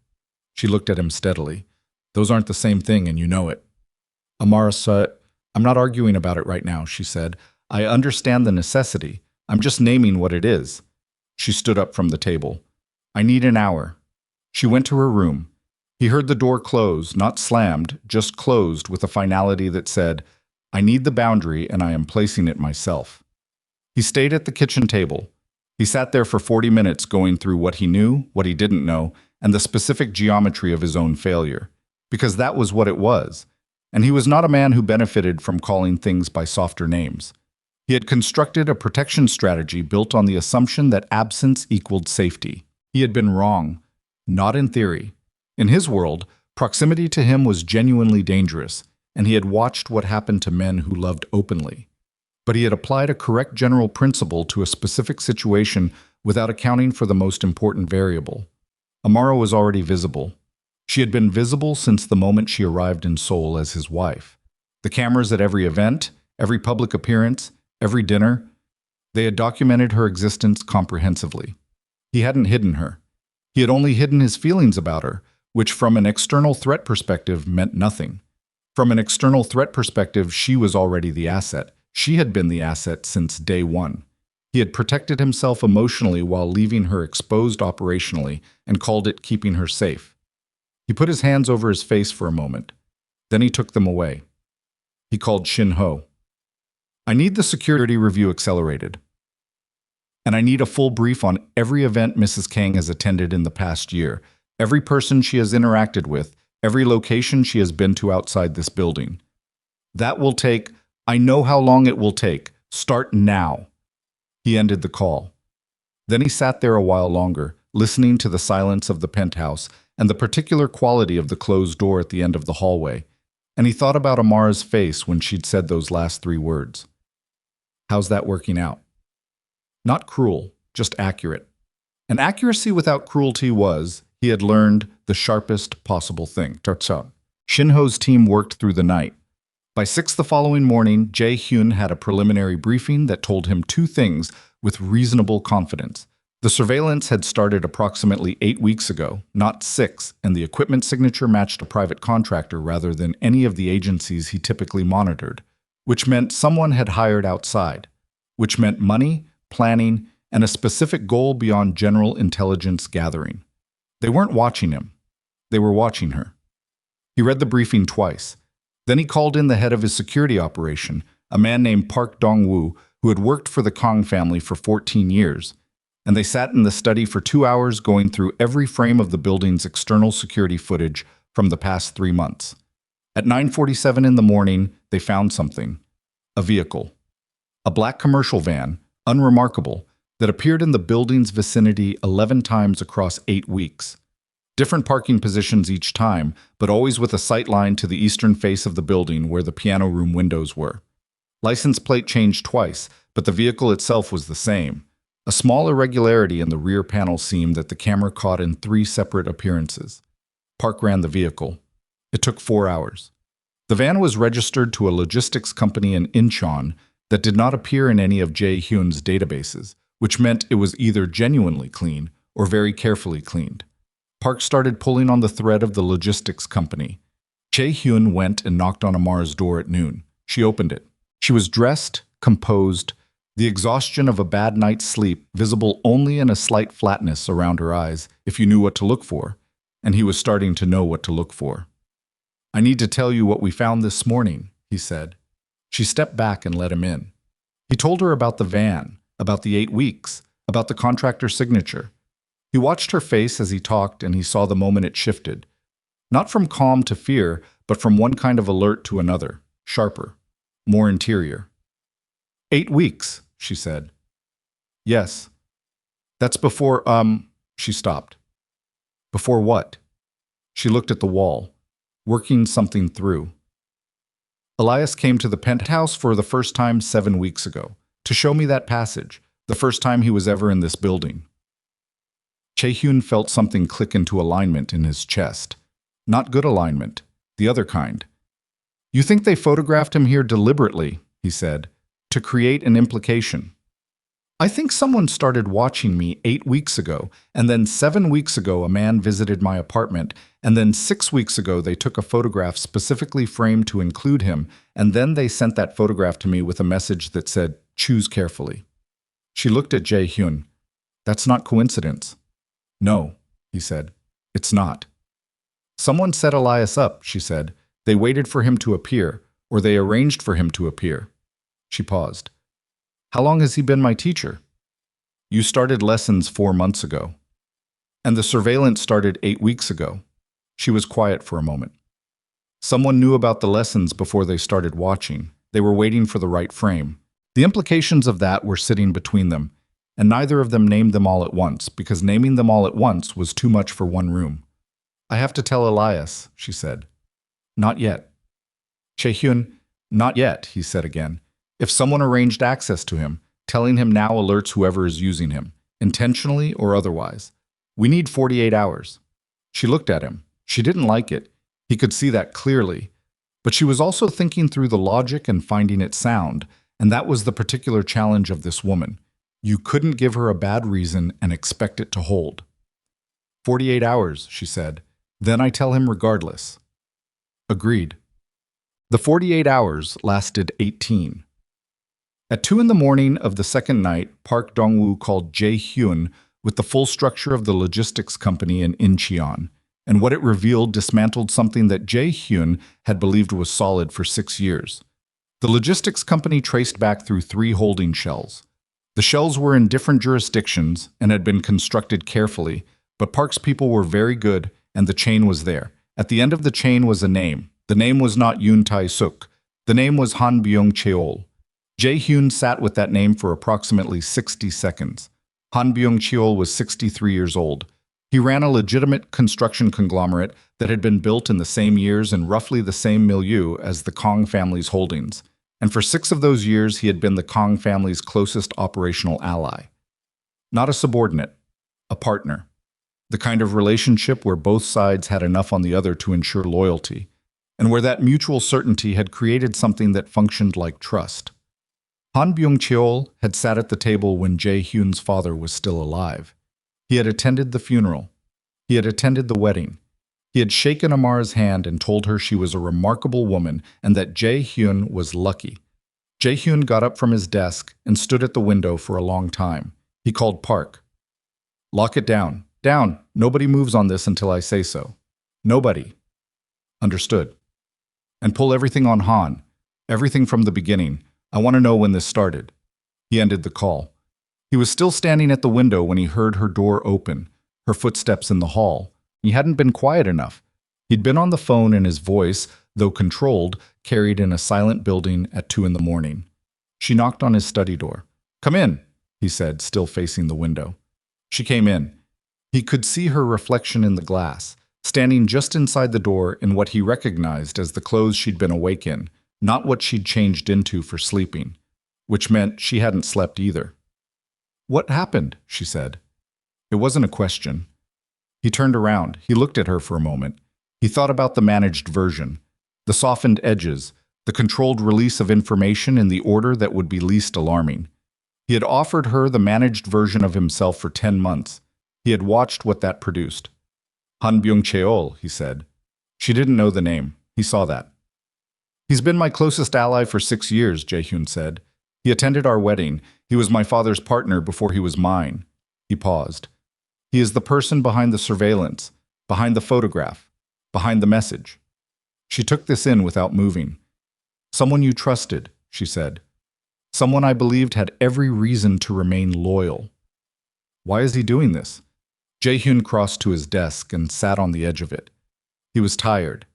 She looked at him steadily. "Those aren't the same thing, and you know it." Amara said, "I'm not arguing about it right now," she said. "I understand the necessity. I'm just naming what it is." She stood up from the table. "I need an hour." She went to her room. He heard the door close, not slammed, just closed with a finality that said, "I need the boundary and I am placing it myself." He stayed at the kitchen table. He sat there for 40 minutes going through what he knew, what he didn't know, and the specific geometry of his own failure. Because that was what it was. And he was not a man who benefited from calling things by softer names. He had constructed a protection strategy built on the assumption that absence equaled safety. He had been wrong, not in theory. In his world, proximity to him was genuinely dangerous, and he had watched what happened to men who loved openly. But he had applied a correct general principle to a specific situation without accounting for the most important variable. Amara was already visible. She had been visible since the moment she arrived in Seoul as his wife. The cameras at every event, every public appearance, every dinner, they had documented her existence comprehensively. He hadn't hidden her. He had only hidden his feelings about her, which from an external threat perspective meant nothing. From an external threat perspective, she was already the asset. She had been the asset since day one. He had protected himself emotionally while leaving her exposed operationally and called it keeping her safe. He put his hands over his face for a moment. Then he took them away. He called Shin Ho. "I need the security review accelerated. And I need a full brief on every event Mrs. Kang has attended in the past year, every person she has interacted with, every location she has been to outside this building. That will take, I know how long it will take. Start now." He ended the call. Then he sat there a while longer, listening to the silence of the penthouse and the particular quality of the closed door at the end of the hallway. And he thought about Amara's face when she'd said those last 3 words. How's that working out? Not cruel, just accurate. And accuracy without cruelty was, he had learned, the sharpest possible thing. Shin-ho's team worked through the night. By 6 the following morning, Jae-hyun had a preliminary briefing that told him 2 things with reasonable confidence. The surveillance had started approximately 8 weeks ago, not 6, and the equipment signature matched a private contractor rather than any of the agencies he typically monitored, which meant someone had hired outside, which meant money, planning, and a specific goal beyond general intelligence gathering. They weren't watching him. They were watching her. He read the briefing twice. Then he called in the head of his security operation, a man named Park Dong-woo, who had worked for the Kang family for 14 years. And they sat in the study for 2 hours going through every frame of the building's external security footage from the past 3 months. At 9:47 in the morning, they found something. A vehicle. A black commercial van, unremarkable, that appeared in the building's vicinity 11 times across 8 weeks. Different parking positions each time, but always with a sight line to the eastern face of the building where the piano room windows were. License plate changed twice, but the vehicle itself was the same. A small irregularity in the rear panel seemed that the camera caught in 3 separate appearances. Park ran the vehicle. It took 4 hours. The van was registered to a logistics company in Incheon that did not appear in any of Jae-hyun's databases, which meant it was either genuinely clean or very carefully cleaned. Park started pulling on the thread of the logistics company. Jae-hyun went and knocked on Amara's door at noon. She opened it. She was dressed, composed, The exhaustion of a bad night's sleep, visible only in a slight flatness around her eyes, if you knew what to look for, and he was starting to know what to look for. "I need to tell you what we found this morning," he said. She stepped back and let him in. He told her about the van, about the 8 weeks, about the contractor's signature. He watched her face as he talked, and he saw the moment it shifted. Not from calm to fear, but from one kind of alert to another, sharper, more interior. 8 weeks, she said. Yes. That's before, she stopped. Before what? She looked at the wall, working something through. Elias came to the penthouse for the first time 7 weeks ago, to show me that passage, the first time he was ever in this building. Jae-hyun felt something click into alignment in his chest. Not good alignment, the other kind. "You think they photographed him here deliberately," he said, "to create an implication. I think someone started watching me 8 weeks ago, and then 7 weeks ago a man visited my apartment, and then 6 weeks ago they took a photograph specifically framed to include him, and then they sent that photograph to me with a message that said, 'Choose carefully.'" She looked at Jae-hyun. "That's not coincidence." "No," he said. "It's not." "Someone set Elias up," she said. "They waited for him to appear, or they arranged for him to appear." She paused. "How long has he been my teacher?" "You started lessons 4 months ago." "And the surveillance started 8 weeks ago." She was quiet for a moment. "Someone knew about the lessons before they started watching. They were waiting for the right frame. The implications of that were sitting between them, and neither of them named them all at once, because naming them all at once was too much for one room." "I have to tell Elias," she said. "Not yet." "Jae-hyun, not yet," he said again. "If someone arranged access to him, telling him now alerts whoever is using him, intentionally or otherwise. We need 48 hours. She looked at him. She didn't like it. He could see that clearly. But she was also thinking through the logic and finding it sound, and that was the particular challenge of this woman. You couldn't give her a bad reason and expect it to hold. 48 hours, she said. Then I tell him regardless. Agreed. The 48 hours lasted 18. At 2 in the morning of the second night, Park Dong-woo called Jae-hyun with the full structure of the logistics company in Incheon, and what it revealed dismantled something that Jae-hyun had believed was solid for 6 years. The logistics company traced back through 3 holding shells. The shells were in different jurisdictions and had been constructed carefully, but Park's people were very good and the chain was there. At the end of the chain was a name. The name was not Yoon Tae-suk. The name was Han Byung-cheol. Jae-hyun sat with that name for approximately 60 seconds. Han Byung-cheol was 63 years old. He ran a legitimate construction conglomerate that had been built in the same years and roughly the same milieu as the Kang family's holdings. And for 6 of those years, he had been the Kang family's closest operational ally. Not a subordinate, a partner. The kind of relationship where both sides had enough on the other to ensure loyalty, and where that mutual certainty had created something that functioned like trust. Han Byung-cheol had sat at the table when Jae-hyun's father was still alive. He had attended the funeral. He had attended the wedding. He had shaken Amara's hand and told her she was a remarkable woman and that Jae-hyun was lucky. Jae-hyun got up from his desk and stood at the window for a long time. He called Park. "Lock it down. Down. Nobody moves on this until I say so. Nobody." "Understood." "And pull everything on Han. Everything from the beginning. I want to know when this started." He ended the call. He was still standing at the window when he heard her door open, her footsteps in the hall. He hadn't been quiet enough. He'd been on the phone and his voice, though controlled, carried in a silent building at 2 in the morning. She knocked on his study door. "Come in," he said, still facing the window. She came in. He could see her reflection in the glass, standing just inside the door in what he recognized as the clothes she'd been awake in, not what she'd changed into for sleeping, which meant she hadn't slept either. "What happened?" she said. It wasn't a question. He turned around. He looked at her for a moment. He thought about the managed version, the softened edges, the controlled release of information in the order that would be least alarming. He had offered her the managed version of himself for 10 months. He had watched what that produced. Han Byung-cheol, he said. She didn't know the name. He saw that. "He's been my closest ally for 6 years, Jae-hyun said. He attended our wedding. He was my father's partner before he was mine. He paused. He is the person behind the surveillance, behind the photograph, behind the message. She took this in without moving. Someone you trusted, she said. Someone I believed had every reason to remain loyal. Why is he doing this? Jae-hyun crossed to his desk and sat on the edge of it. He was tired.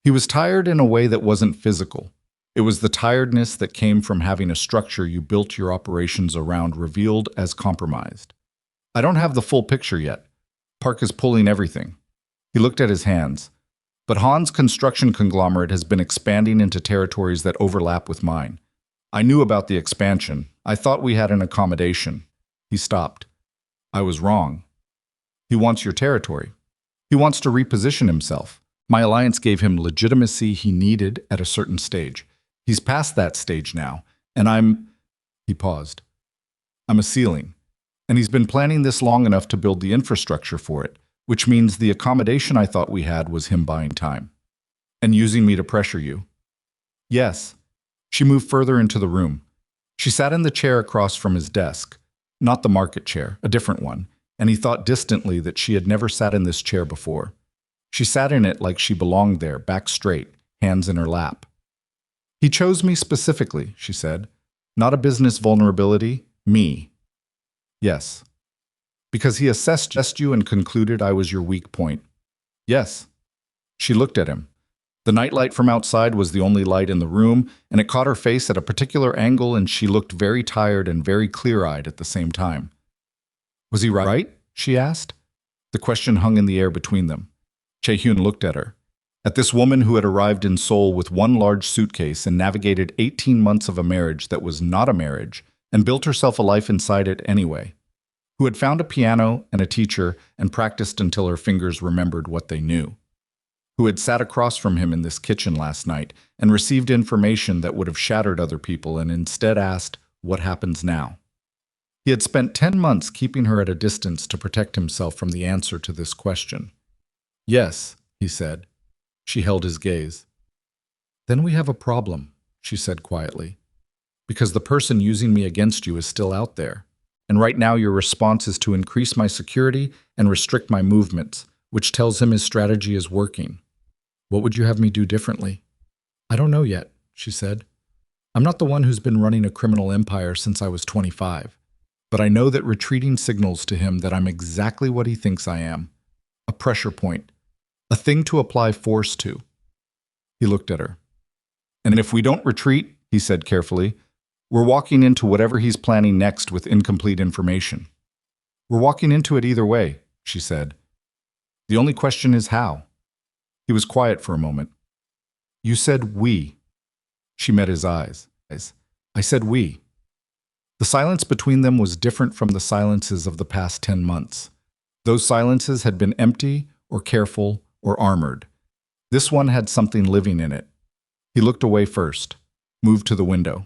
He was tired in a way that wasn't physical. It was the tiredness that came from having a structure you built your operations around revealed as compromised. I don't have the full picture yet. Park is pulling everything. He looked at his hands. But Han's construction conglomerate has been expanding into territories that overlap with mine. I knew about the expansion. I thought we had an accommodation. He stopped. I was wrong. He wants your territory. He wants to reposition himself. My alliance gave him legitimacy he needed at a certain stage. He's past that stage now, and He paused. I'm a ceiling. And he's been planning this long enough to build the infrastructure for it, which means the accommodation I thought we had was him buying time. And using me to pressure you. Yes. She moved further into the room. She sat in the chair across from his desk, not the market chair, a different one, and he thought distantly that she had never sat in this chair before. She sat in it like she belonged there, back straight, hands in her lap. He chose me specifically, she said. Not a business vulnerability, me. Yes. Because he assessed you and concluded I was your weak point. Yes. She looked at him. The nightlight from outside was the only light in the room, and it caught her face at a particular angle, and she looked very tired and very clear-eyed at the same time. Was he right? She asked. The question hung in the air between them. Jae-hyun looked at her. At this woman who had arrived in Seoul with one large suitcase and navigated 18 months of a marriage that was not a marriage, and built herself a life inside it anyway. Who had found a piano and a teacher and practiced until her fingers remembered what they knew. Who had sat across from him in this kitchen last night and received information that would have shattered other people and instead asked, what happens now? He had spent 10 months keeping her at a distance to protect himself from the answer to this question. Yes, he said. She held his gaze. Then we have a problem, she said quietly. Because the person using me against you is still out there. And right now your response is to increase my security and restrict my movements, which tells him his strategy is working. What would you have me do differently? I don't know yet, she said. I'm not the one who's been running a criminal empire since I was 25. But I know that retreating signals to him that I'm exactly what he thinks I am. A pressure point. A thing to apply force to. He looked at her. And if we don't retreat, he said carefully, we're walking into whatever he's planning next with incomplete information. We're walking into it either way, she said. The only question is how. He was quiet for a moment. You said we. She met his eyes. I said we. The silence between them was different from the silences of the past 10 months. Those silences had been empty or careful or armored. This one had something living in it. He looked away first, moved to the window.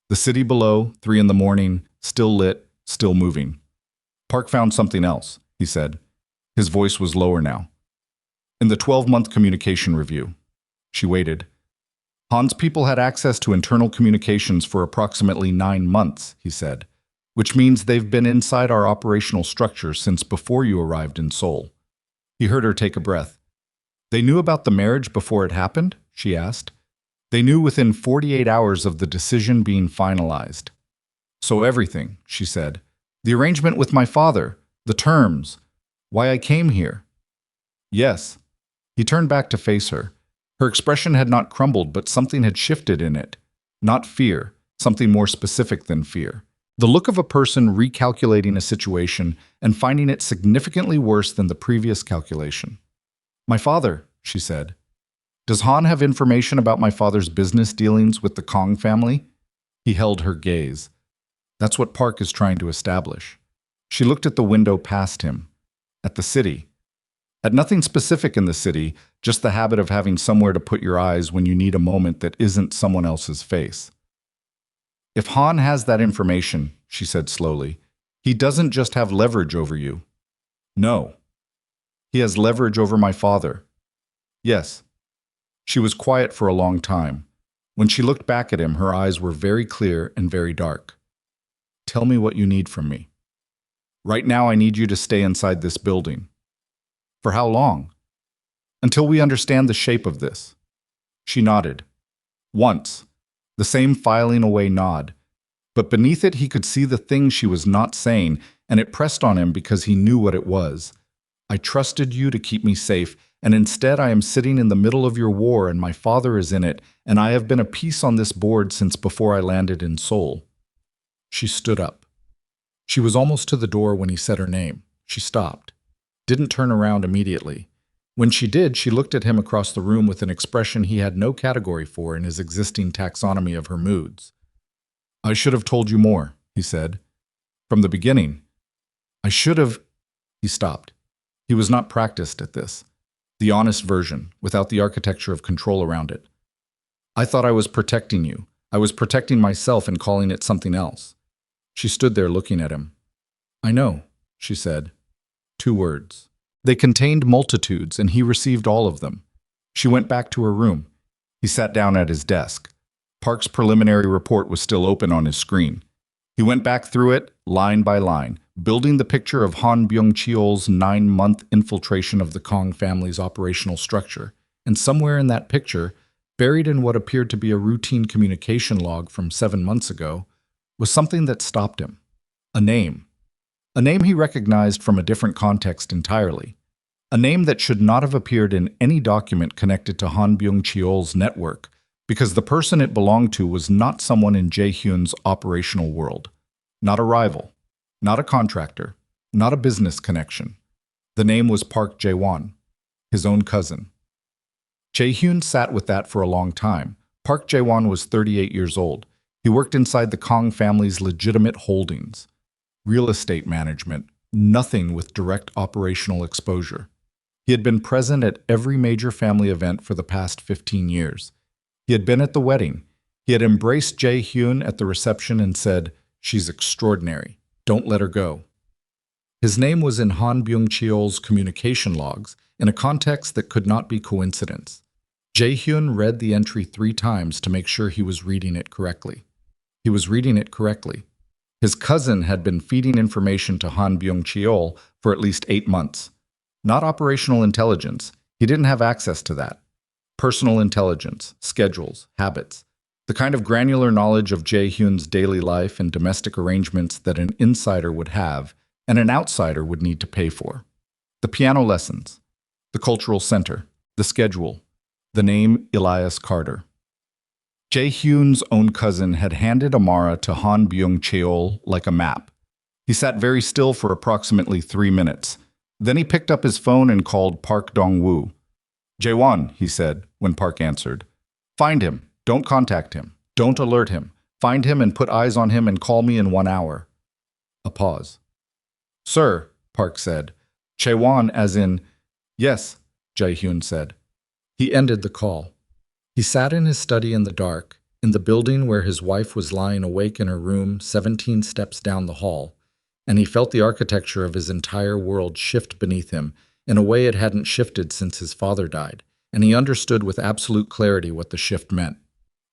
The city below, 3 in the morning, still lit, still moving. Park found something else, he said. His voice was lower now. In the 12-month communication review. She waited. Han's people had access to internal communications for approximately 9 months, he said, which means they've been inside our operational structure since before you arrived in Seoul. He heard her take a breath. They knew about the marriage before it happened? She asked. They knew within 48 hours of the decision being finalized. So everything, she said. The arrangement with my father, the terms, why I came here. Yes. He turned back to face her. Her expression had not crumbled, but something had shifted in it. Not fear, something more specific than fear. The look of a person recalculating a situation and finding it significantly worse than the previous calculation. My father, she said. Does Han have information about my father's business dealings with the Kang family? He held her gaze. That's what Park is trying to establish. She looked at the window past him. At the city. At nothing specific in the city, just the habit of having somewhere to put your eyes when you need a moment that isn't someone else's face. If Han has that information, she said slowly, he doesn't just have leverage over you. No. He has leverage over my father. Yes. She was quiet for a long time. When she looked back at him, her eyes were very clear and very dark. Tell me what you need from me. Right now, I need you to stay inside this building. For how long? Until we understand the shape of this. She nodded. Once. The same filing away nod. But beneath it, he could see the thing she was not saying, and it pressed on him because he knew what it was. I trusted you to keep me safe, and instead I am sitting in the middle of your war and my father is in it, and I have been a piece on this board since before I landed in Seoul. She stood up. She was almost to the door when he said her name. She stopped. Didn't turn around immediately. When she did, she looked at him across the room with an expression he had no category for in his existing taxonomy of her moods. I should have told you more, he said. From the beginning. I should have... He stopped. He was not practiced at this. The honest version, without the architecture of control around it. I thought I was protecting you. I was protecting myself and calling it something else. She stood there looking at him. I know, she said. 2 words. They contained multitudes, and he received all of them. She went back to her room. He sat down at his desk. Park's preliminary report was still open on his screen. He went back through it, line by line, building the picture of Han Byung-cheol's 9-month infiltration of the Kang family's operational structure, and somewhere in that picture, buried in what appeared to be a routine communication log from 7 months ago, was something that stopped him. A name. A name he recognized from a different context entirely. A name that should not have appeared in any document connected to Han Byung-cheol's network, because the person it belonged to was not someone in Jae-hyun's operational world. Not a rival. Not a contractor. Not a business connection. The name was Park Jae-won, his own cousin. Jae-hyun sat with that for a long time. Park Jae-won was 38 years old. He worked inside the Kang family's legitimate holdings. Real estate management, nothing with direct operational exposure. He had been present at every major family event for the past 15 years. He had been at the wedding. He had embraced Jae-hyun at the reception and said, "She's extraordinary. Don't let her go." His name was in Han Byung-cheol's communication logs, in a context that could not be coincidence. Jae-hyun read the entry 3 times to make sure he was reading it correctly. He was reading it correctly. His cousin had been feeding information to Han Byung-cheol for at least 8 months. Not operational intelligence. He didn't have access to that. Personal intelligence, schedules, habits. The kind of granular knowledge of Jae-hyun's daily life and domestic arrangements that an insider would have and an outsider would need to pay for. The piano lessons, the cultural center, the schedule, the name Elias Carter. Jae-hyun's own cousin had handed Amara to Han Byung-cheol like a map. He sat very still for approximately 3 minutes. Then he picked up his phone and called Park Dong-woo. "Jae-won," he said, when Park answered. "Find him. Don't contact him. Don't alert him. Find him and put eyes on him and call me in 1 hour." A pause. "Sir," Park said. "Jae-won as in..." "Yes," Jae-hyun said. He ended the call. He sat in his study in the dark, in the building where his wife was lying awake in her room 17 steps down the hall, and he felt the architecture of his entire world shift beneath him in a way it hadn't shifted since his father died, and he understood with absolute clarity what the shift meant.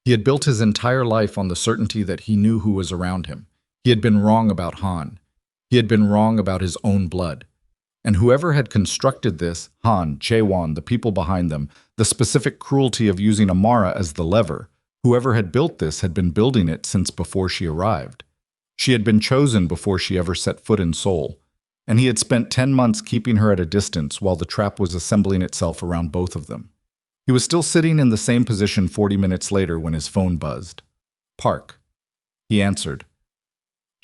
He had built his entire life on the certainty that he knew who was around him. He had been wrong about Han. He had been wrong about his own blood. And whoever had constructed this, Han, Jae-won, the people behind them, the specific cruelty of using Amara as the lever, whoever had built this had been building it since before she arrived. She had been chosen before she ever set foot in Seoul, and he had spent 10 months keeping her at a distance while the trap was assembling itself around both of them. He was still sitting in the same position 40 minutes later when his phone buzzed. "Park." He answered.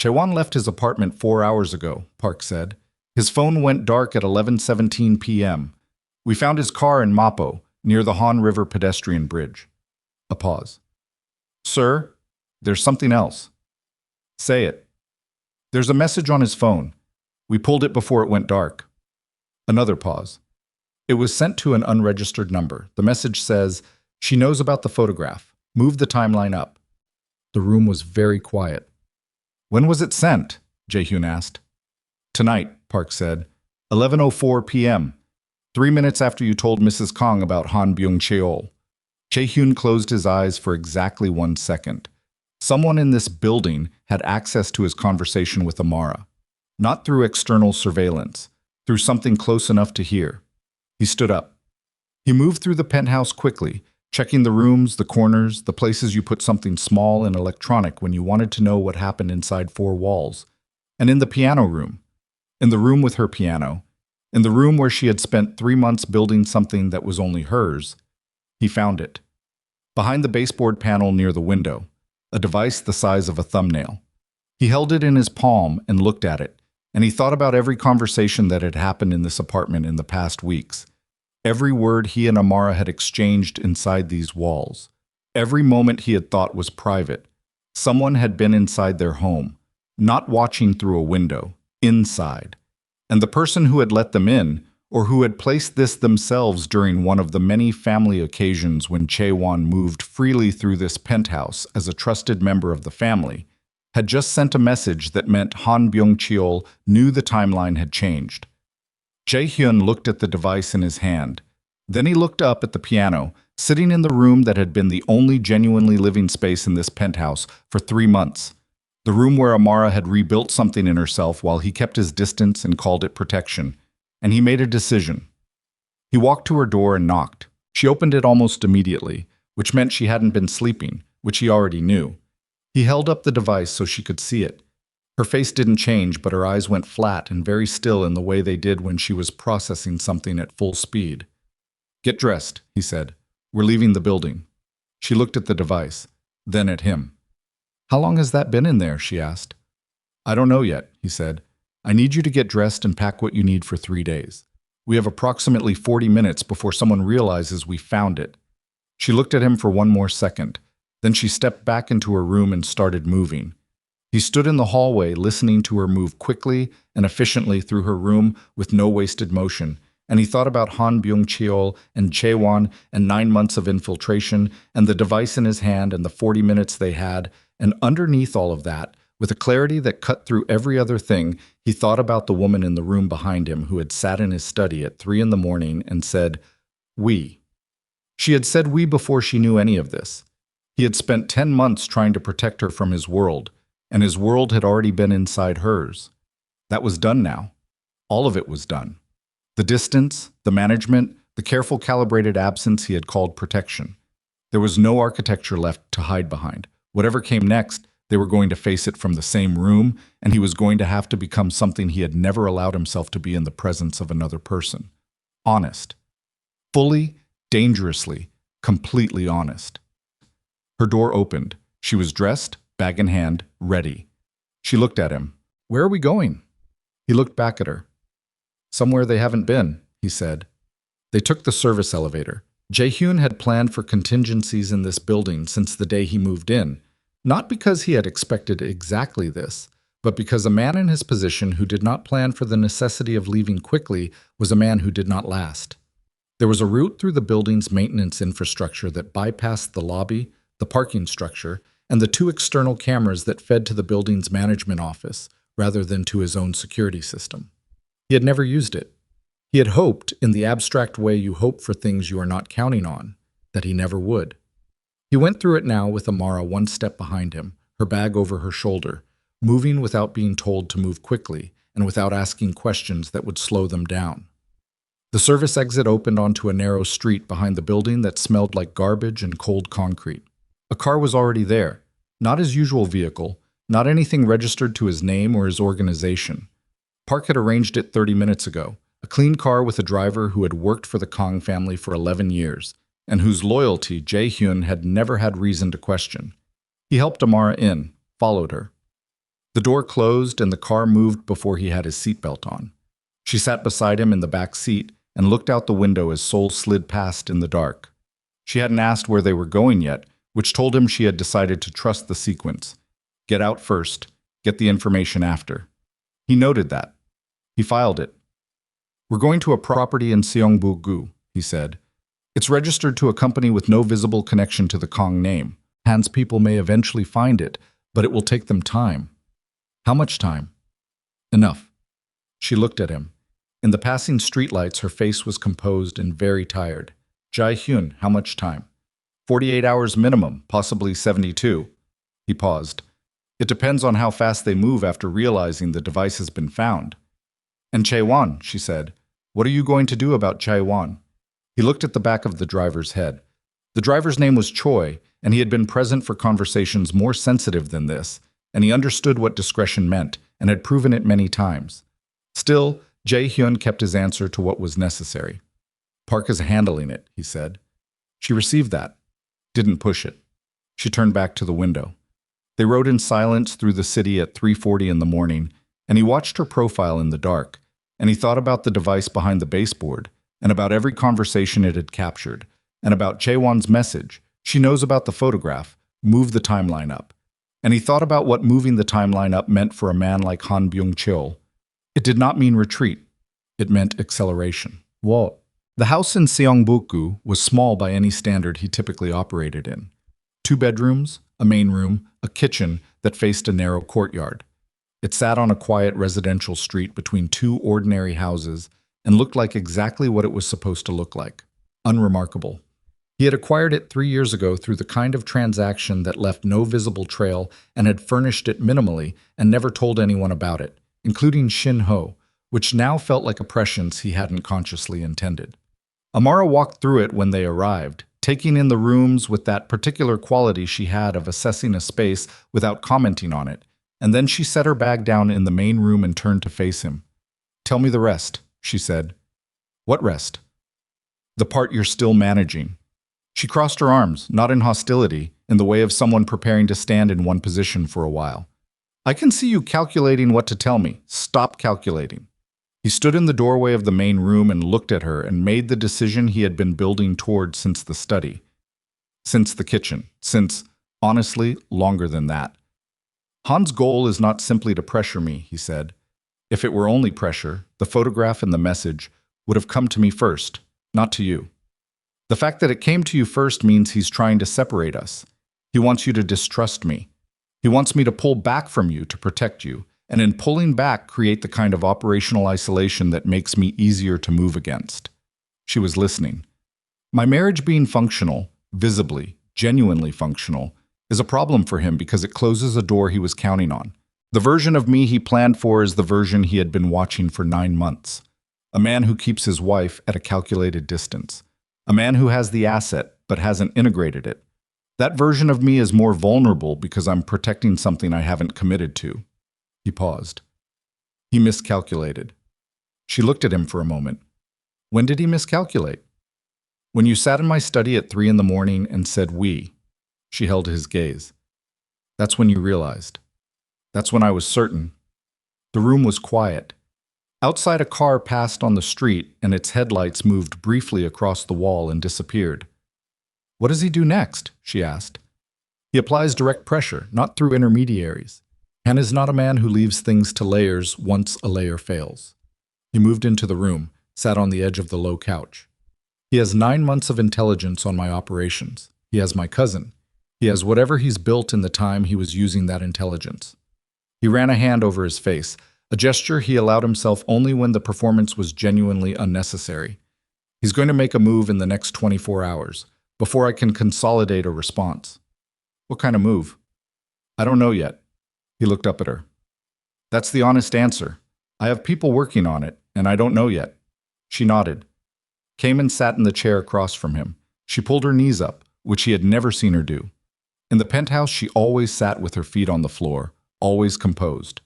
"Jae-won left his apartment 4 hours ago," Park said. "His phone went dark at 11:17 p.m. We found his car in Mapo, near the Han River pedestrian bridge." A pause. "Sir, there's something else." "Say it." "There's a message on his phone. We pulled it before it went dark." Another pause. "It was sent to an unregistered number. The message says, 'She knows about the photograph. Move the timeline up.'" The room was very quiet. "When was it sent?" Jae-hyun asked. "Tonight," Park said. 11:04 p.m. 3 minutes after you told Mrs. Kang about Han Byung-cheol." Jae-hyun closed his eyes for exactly 1 second. Someone in this building had access to his conversation with Amara. Not through external surveillance, through something close enough to hear. He stood up. He moved through the penthouse quickly, checking the rooms, the corners, the places you put something small and electronic when you wanted to know what happened inside four walls. And in the piano room, in the room with her piano, in the room where she had spent 3 months building something that was only hers, he found it. Behind the baseboard panel near the window, a device the size of a thumbnail. He held it in his palm and looked at it, and he thought about every conversation that had happened in this apartment in the past weeks. Every word he and Amara had exchanged inside these walls. Every moment he had thought was private. Someone had been inside their home, not watching through a window, inside. And the person who had let them in, or who had placed this themselves during one of the many family occasions when Jae-hyun moved freely through this penthouse as a trusted member of the family, had just sent a message that meant Han Byung-cheol knew the timeline had changed. Jae-hyun looked at the device in his hand. Then he looked up at the piano, sitting in the room that had been the only genuinely living space in this penthouse for 3 months. The room where Amara had rebuilt something in herself while he kept his distance and called it protection. And he made a decision. He walked to her door and knocked. She opened it almost immediately, which meant she hadn't been sleeping, which he already knew. He held up the device so she could see it. Her face didn't change, but her eyes went flat and very still in the way they did when she was processing something at full speed. "Get dressed," he said. "We're leaving the building." She looked at the device, then at him. "How long has that been in there?" she asked. "I don't know yet," he said. "I need you to get dressed and pack what you need for 3 days. We have approximately 40 minutes before someone realizes we found it." She looked at him for one more second. Then she stepped back into her room and started moving. He stood in the hallway listening to her move quickly and efficiently through her room with no wasted motion, and he thought about Han Byung-cheol and Jae-hyun and 9 months of infiltration and the device in his hand and the 40 minutes they had, and underneath all of that, with a clarity that cut through every other thing, he thought about the woman in the room behind him who had sat in his study at 3 in the morning and said, "We." She had said "we" before she knew any of this. He had spent 10 months trying to protect her from his world, and his world had already been inside hers. That was done now. All of it was done. The distance, the management, the careful calibrated absence he had called protection. There was no architecture left to hide behind. Whatever came next, they were going to face it from the same room, and he was going to have to become something he had never allowed himself to be in the presence of another person. Honest. Fully, dangerously, completely honest. Her door opened. She was dressed, bag in hand, ready. She looked at him. "Where are we going?" He looked back at her. "Somewhere they haven't been," he said. They took the service elevator. Jae-hyun had planned for contingencies in this building since the day he moved in, not because he had expected exactly this, but because a man in his position who did not plan for the necessity of leaving quickly was a man who did not last. There was a route through the building's maintenance infrastructure that bypassed the lobby, the parking structure, and the 2 external cameras that fed to the building's management office, rather than to his own security system. He had never used it. He had hoped, in the abstract way you hope for things you are not counting on, that he never would. He went through it now with Amara 1 step behind him, her bag over her shoulder, moving without being told to move quickly and without asking questions that would slow them down. The service exit opened onto a narrow street behind the building that smelled like garbage and cold concrete. A car was already there, not his usual vehicle, not anything registered to his name or his organization. Park had arranged it 30 minutes ago, a clean car with a driver who had worked for the Kang family for 11 years, and whose loyalty Jae-hyun had never had reason to question. He helped Amara in, followed her. The door closed and the car moved before he had his seatbelt on. She sat beside him in the back seat and looked out the window as Seoul slid past in the dark. She hadn't asked where they were going yet, which told him she had decided to trust the sequence. Get out first, get the information after. He noted that. He filed it. "We're going to a property in Seongbu-gu," he said. "It's registered to a company with no visible connection to the Kang name. Han's people may eventually find it, but it will take them time." "How much time?" "Enough." She looked at him. In the passing streetlights, her face was composed and very tired. "Jae-hyun, how much time?" 48 hours minimum, possibly 72. He paused. It depends on how fast they move after realizing the device has been found. And Chaewon, she said. What are you going to do about Chaewon? He looked at the back of the driver's head. The driver's name was Choi, and he had been present for conversations more sensitive than this, and he understood what discretion meant, and had proven it many times. Still, Jae-hyun kept his answer to what was necessary. Park is handling it, he said. She received that. Didn't push it. She turned back to the window. They rode in silence through the city at 3:40 in the morning, and he watched her profile in the dark, and he thought about the device behind the baseboard, and about every conversation it had captured, and about Chaewon's message. She knows about the photograph. Move the timeline up. And he thought about what moving the timeline up meant for a man like Han Byung-chul. It did not mean retreat. It meant acceleration. Whoa. The house in Seongbuk-gu was small by any standard he typically operated in. 2 bedrooms, a main room, a kitchen that faced a narrow courtyard. It sat on a quiet residential street between 2 ordinary houses and looked like exactly what it was supposed to look like. Unremarkable. He had acquired it 3 years ago through the kind of transaction that left no visible trail and had furnished it minimally and never told anyone about it, including Shin Ho, which now felt like a prescience he hadn't consciously intended. Amara walked through it when they arrived, taking in the rooms with that particular quality she had of assessing a space without commenting on it, and then she set her bag down in the main room and turned to face him. "Tell me the rest," she said. "What rest?" "The part you're still managing." She crossed her arms, not in hostility, in the way of someone preparing to stand in one position for a while. "I can see you calculating what to tell me. Stop calculating." He stood in the doorway of the main room and looked at her and made the decision he had been building toward since the study. Since the kitchen. Since, honestly, longer than that. "Han's goal is not simply to pressure me," he said. "If it were only pressure, the photograph and the message would have come to me first, not to you. The fact that it came to you first means he's trying to separate us. He wants you to distrust me. He wants me to pull back from you to protect you, and in pulling back create the kind of operational isolation that makes me easier to move against." She was listening. "My marriage being functional, visibly, genuinely functional, is a problem for him because it closes a door he was counting on. The version of me he planned for is the version he had been watching for 9 months. A man who keeps his wife at a calculated distance. A man who has the asset but hasn't integrated it. That version of me is more vulnerable because I'm protecting something I haven't committed to." He paused. He miscalculated. She looked at him for a moment. "When did he miscalculate?" "When you sat in my study at 3 in the morning and said we." She held his gaze. "That's when you realized. That's when I was certain." The room was quiet. Outside, a car passed on the street, and its headlights moved briefly across the wall and disappeared. "What does he do next?" she asked. "He applies direct pressure, not through intermediaries. Han is not a man who leaves things to layers once a layer fails." He moved into the room, sat on the edge of the low couch. "He has 9 months of intelligence on my operations. He has my cousin. He has whatever he's built in the time he was using that intelligence." He ran a hand over his face, a gesture he allowed himself only when the performance was genuinely unnecessary. "He's going to make a move in the next 24 hours, before I can consolidate a response." "What kind of move?" "I don't know yet." He looked up at her. "That's the honest answer. I have people working on it, and I don't know yet." She nodded. Came and sat in the chair across from him. She pulled her knees up, which he had never seen her do. In the penthouse, she always sat with her feet on the floor, always composed.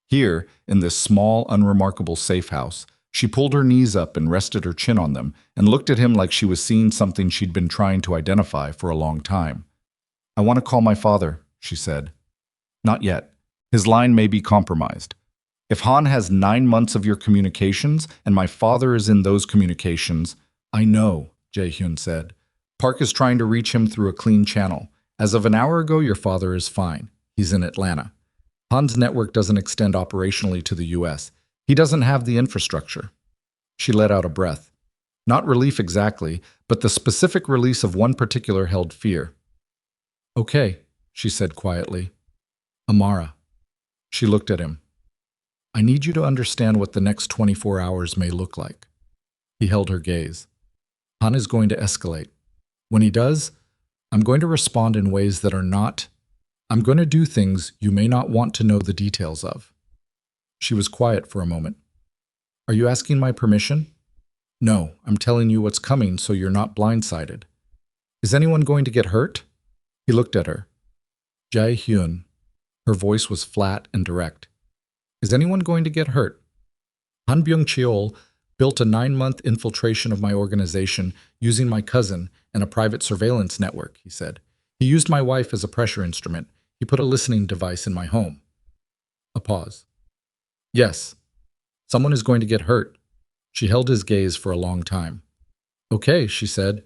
Here, in this small, unremarkable safe house, she pulled her knees up and rested her chin on them and looked at him like she was seeing something she'd been trying to identify for a long time. "I want to call my father," she said. "Not yet. His line may be compromised. If Han has 9 months of your communications and my father is in those communications—" "I know," Jae-hyun said. "Park is trying to reach him through a clean channel. As of an hour ago, your father is fine. He's in Atlanta. Han's network doesn't extend operationally to the US. He doesn't have the infrastructure." She let out a breath. Not relief exactly, but the specific release of one particular held fear. "Okay," she said quietly. "Amara." She looked at him. "I need you to understand what the next 24 hours may look like." He held her gaze. "Han is going to escalate. When he does, I'm going to respond in ways that are not... I'm going to do things you may not want to know the details of. She was quiet for a moment. Are you asking my permission? No, I'm telling you what's coming so you're not blindsided. Is anyone going to get hurt? He looked at her. Jae-hyun. Her voice was flat and direct. Is anyone going to get hurt? Han Byung-cheol built a 9-month infiltration of my organization using my cousin and a private surveillance network, he said. He used my wife as a pressure instrument. He put a listening device in my home. A pause. Yes, someone is going to get hurt. She held his gaze for a long time. Okay, she said.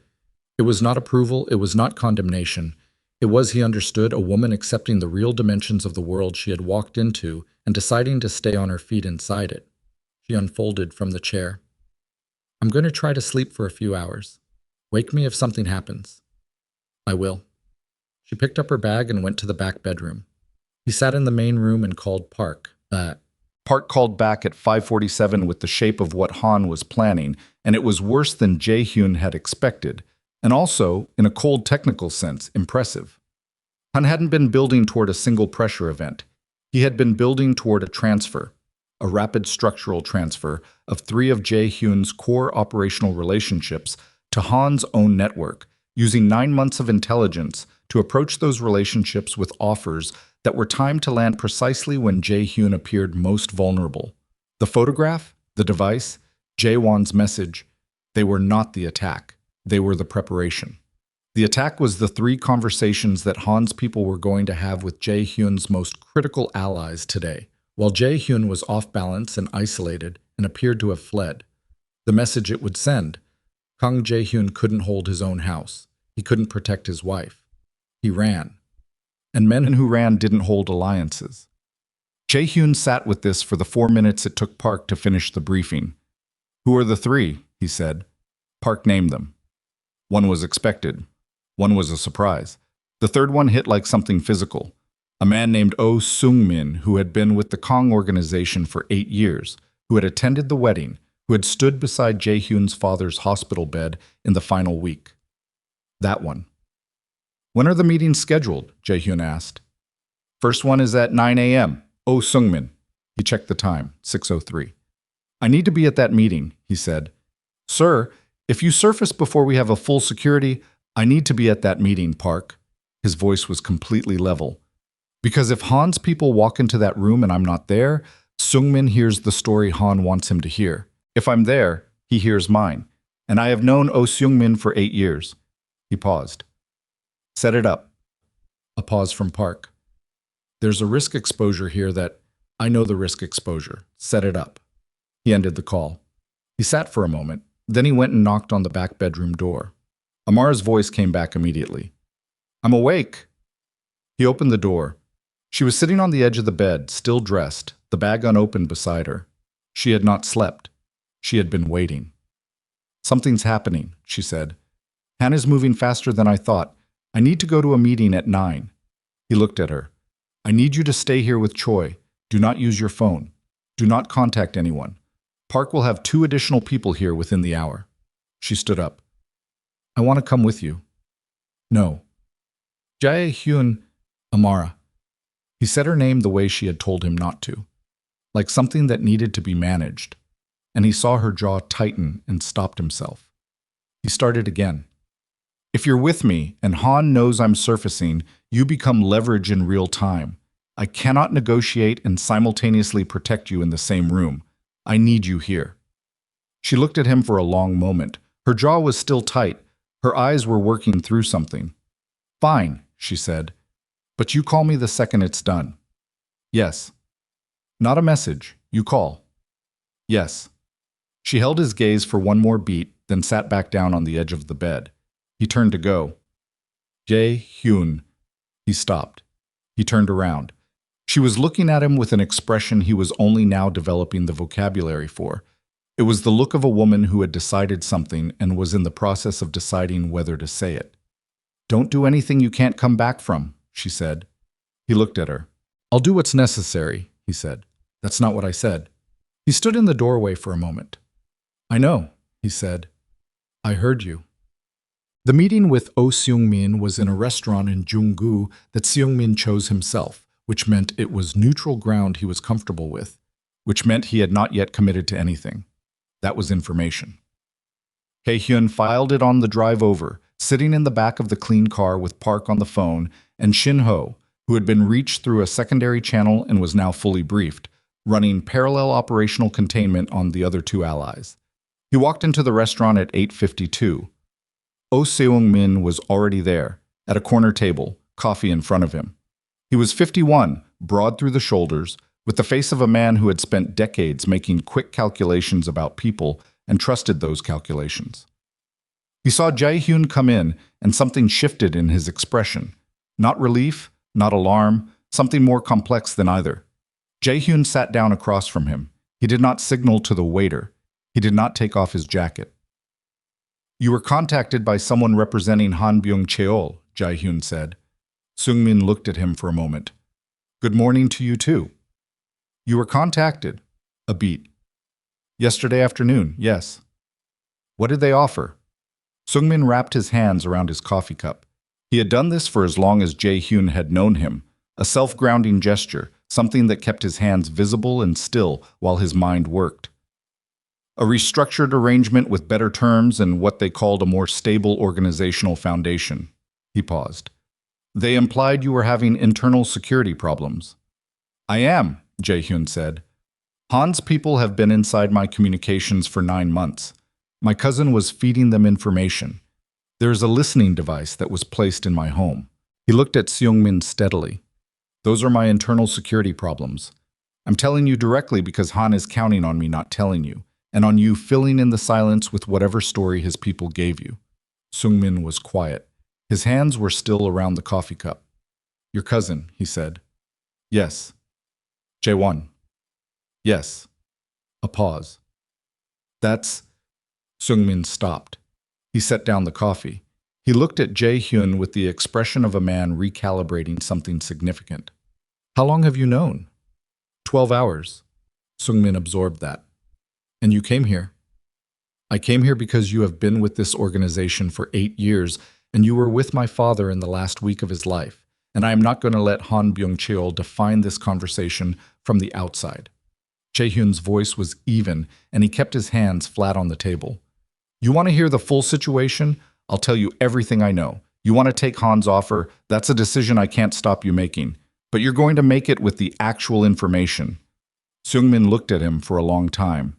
It was not approval, it was not condemnation. It was, he understood, a woman accepting the real dimensions of the world she had walked into and deciding to stay on her feet inside it. She unfolded from the chair. I'm going to try to sleep for a few hours. Wake me if something happens. I will. She picked up her bag and went to the back bedroom. He sat in the main room and called Park. Park called back at 5:47 with the shape of what Han was planning, and it was worse than Jae-hyun had expected, and also, in a cold technical sense, impressive. Han hadn't been building toward a single pressure event. He had been building toward a transfer, a rapid structural transfer of 3 of Jae-hyun's core operational relationships to Han's own network, using 9 months of intelligence to approach those relationships with offers that were timed to land precisely when Jae-hyun appeared most vulnerable. The photograph, the device, Jae-won's message, they were not the attack. They were the preparation. The attack was the 3 conversations that Han's people were going to have with Jae-hyun's most critical allies today. While Jae-hyun was off balance and isolated and appeared to have fled, the message it would send, Kang Jae-hyun couldn't hold his own house. He couldn't protect his wife. He ran. And men who ran didn't hold alliances. Jae-hyun sat with this for the 4 minutes it took Park to finish the briefing. Who are the 3? He said. Park named them. One was expected. One was a surprise. The third one hit like something physical. A man named Oh Sung-min, who had been with the Kang organization for 8 years, who had attended the wedding, who had stood beside Jae-hyun's father's hospital bed in the final week. That one. When are the meetings scheduled? Jae-hyun asked. First one is at 9 a.m. Oh Sung-min. He checked the time, 6:03. I need to be at that meeting, he said. Sir, if you surface before we have a full security, I need to be at that meeting, Park. His voice was completely level. Because if Han's people walk into that room and I'm not there, Sung-min hears the story Han wants him to hear. If I'm there, he hears mine. And I have known Oh Sung-min for 8 years. He paused. Set it up. A pause from Park. There's a risk exposure here that I know the risk exposure. Set it up. He ended the call. He sat for a moment. Then he went and knocked on the back bedroom door. Amara's voice came back immediately. I'm awake. He opened the door. She was sitting on the edge of the bed, still dressed, the bag unopened beside her. She had not slept. She had been waiting. Something's happening, she said. Hannah's moving faster than I thought. I need to go to a meeting at 9. He looked at her. I need you to stay here with Choi. Do not use your phone. Do not contact anyone. Park will have 2 additional people here within the hour. She stood up. I want to come with you. No. Jae-hyun, Amara. He said her name the way she had told him not to, like something that needed to be managed, and he saw her jaw tighten and stopped himself. He started again. If you're with me and Han knows I'm surfacing, you become leverage in real time. I cannot negotiate and simultaneously protect you in the same room. I need you here. She looked at him for a long moment. Her jaw was still tight. Her eyes were working through something. Fine, she said. But you call me the second it's done. Yes. Not a message. You call. Yes. She held his gaze for one more beat, then sat back down on the edge of the bed. He turned to go. Jae-hyun. He stopped. He turned around. She was looking at him with an expression he was only now developing the vocabulary for. It was the look of a woman who had decided something and was in the process of deciding whether to say it. Don't do anything you can't come back from, she said. He looked at her. I'll do what's necessary, he said. That's not what I said. He stood in the doorway for a moment. I know, he said. I heard you. The meeting with Oh Seung-min was in a restaurant in Junggu that Seung-min chose himself, which meant it was neutral ground he was comfortable with, which meant he had not yet committed to anything. That was information. Jae-hyun filed it on the drive over, sitting in the back of the clean car with Park on the phone, and Shin-ho, who had been reached through a secondary channel and was now fully briefed, running parallel operational containment on the other two allies. He walked into the restaurant at 8:52. Oh Seung-min was already there, at a corner table, coffee in front of him. He was 51, broad through the shoulders, with the face of a man who had spent decades making quick calculations about people and trusted those calculations. He saw Jae-hyun come in, and something shifted in his expression. Not relief, not alarm, something more complex than either. Jae-hyun sat down across from him. He did not signal to the waiter. He did not take off his jacket. "You were contacted by someone representing Han Byung-cheol," Jae-hyun said. Seung-min looked at him for a moment. "Good morning to you too." "You were contacted?" A beat. "Yesterday afternoon, yes." "What did they offer?" Seung-min wrapped his hands around his coffee cup. He had done this for as long as Jae-hyun had known him, a self-grounding gesture, something that kept his hands visible and still while his mind worked. "A restructured arrangement with better terms and what they called a more stable organizational foundation." He paused. "They implied you were having internal security problems." "I am," Jae-hyun said. "Han's people have been inside my communications for 9 months. My cousin was feeding them information. There is a listening device that was placed in my home." He looked at Seung-min steadily. "Those are my internal security problems. I'm telling you directly because Han is counting on me not telling you, and on you filling in the silence with whatever story his people gave you." Seung-min was quiet. His hands were still around the coffee cup. "Your cousin," he said. "Yes." "Jae-won." "Yes." A pause. "That's—" Seung-min stopped. He set down the coffee. He looked at Jae-hyun with the expression of a man recalibrating something significant. "How long have you known?" 12 hours. Seung-min absorbed that. "And you came here?" "I came here because you have been with this organization for 8 years, and you were with my father in the last week of his life, and I am not going to let Han Byung-cheol define this conversation from the outside." Jae-hyun's voice was even, and he kept his hands flat on the table. "You want to hear the full situation? I'll tell you everything I know. You want to take Han's offer? That's a decision I can't stop you making. But you're going to make it with the actual information." Seung-min looked at him for a long time.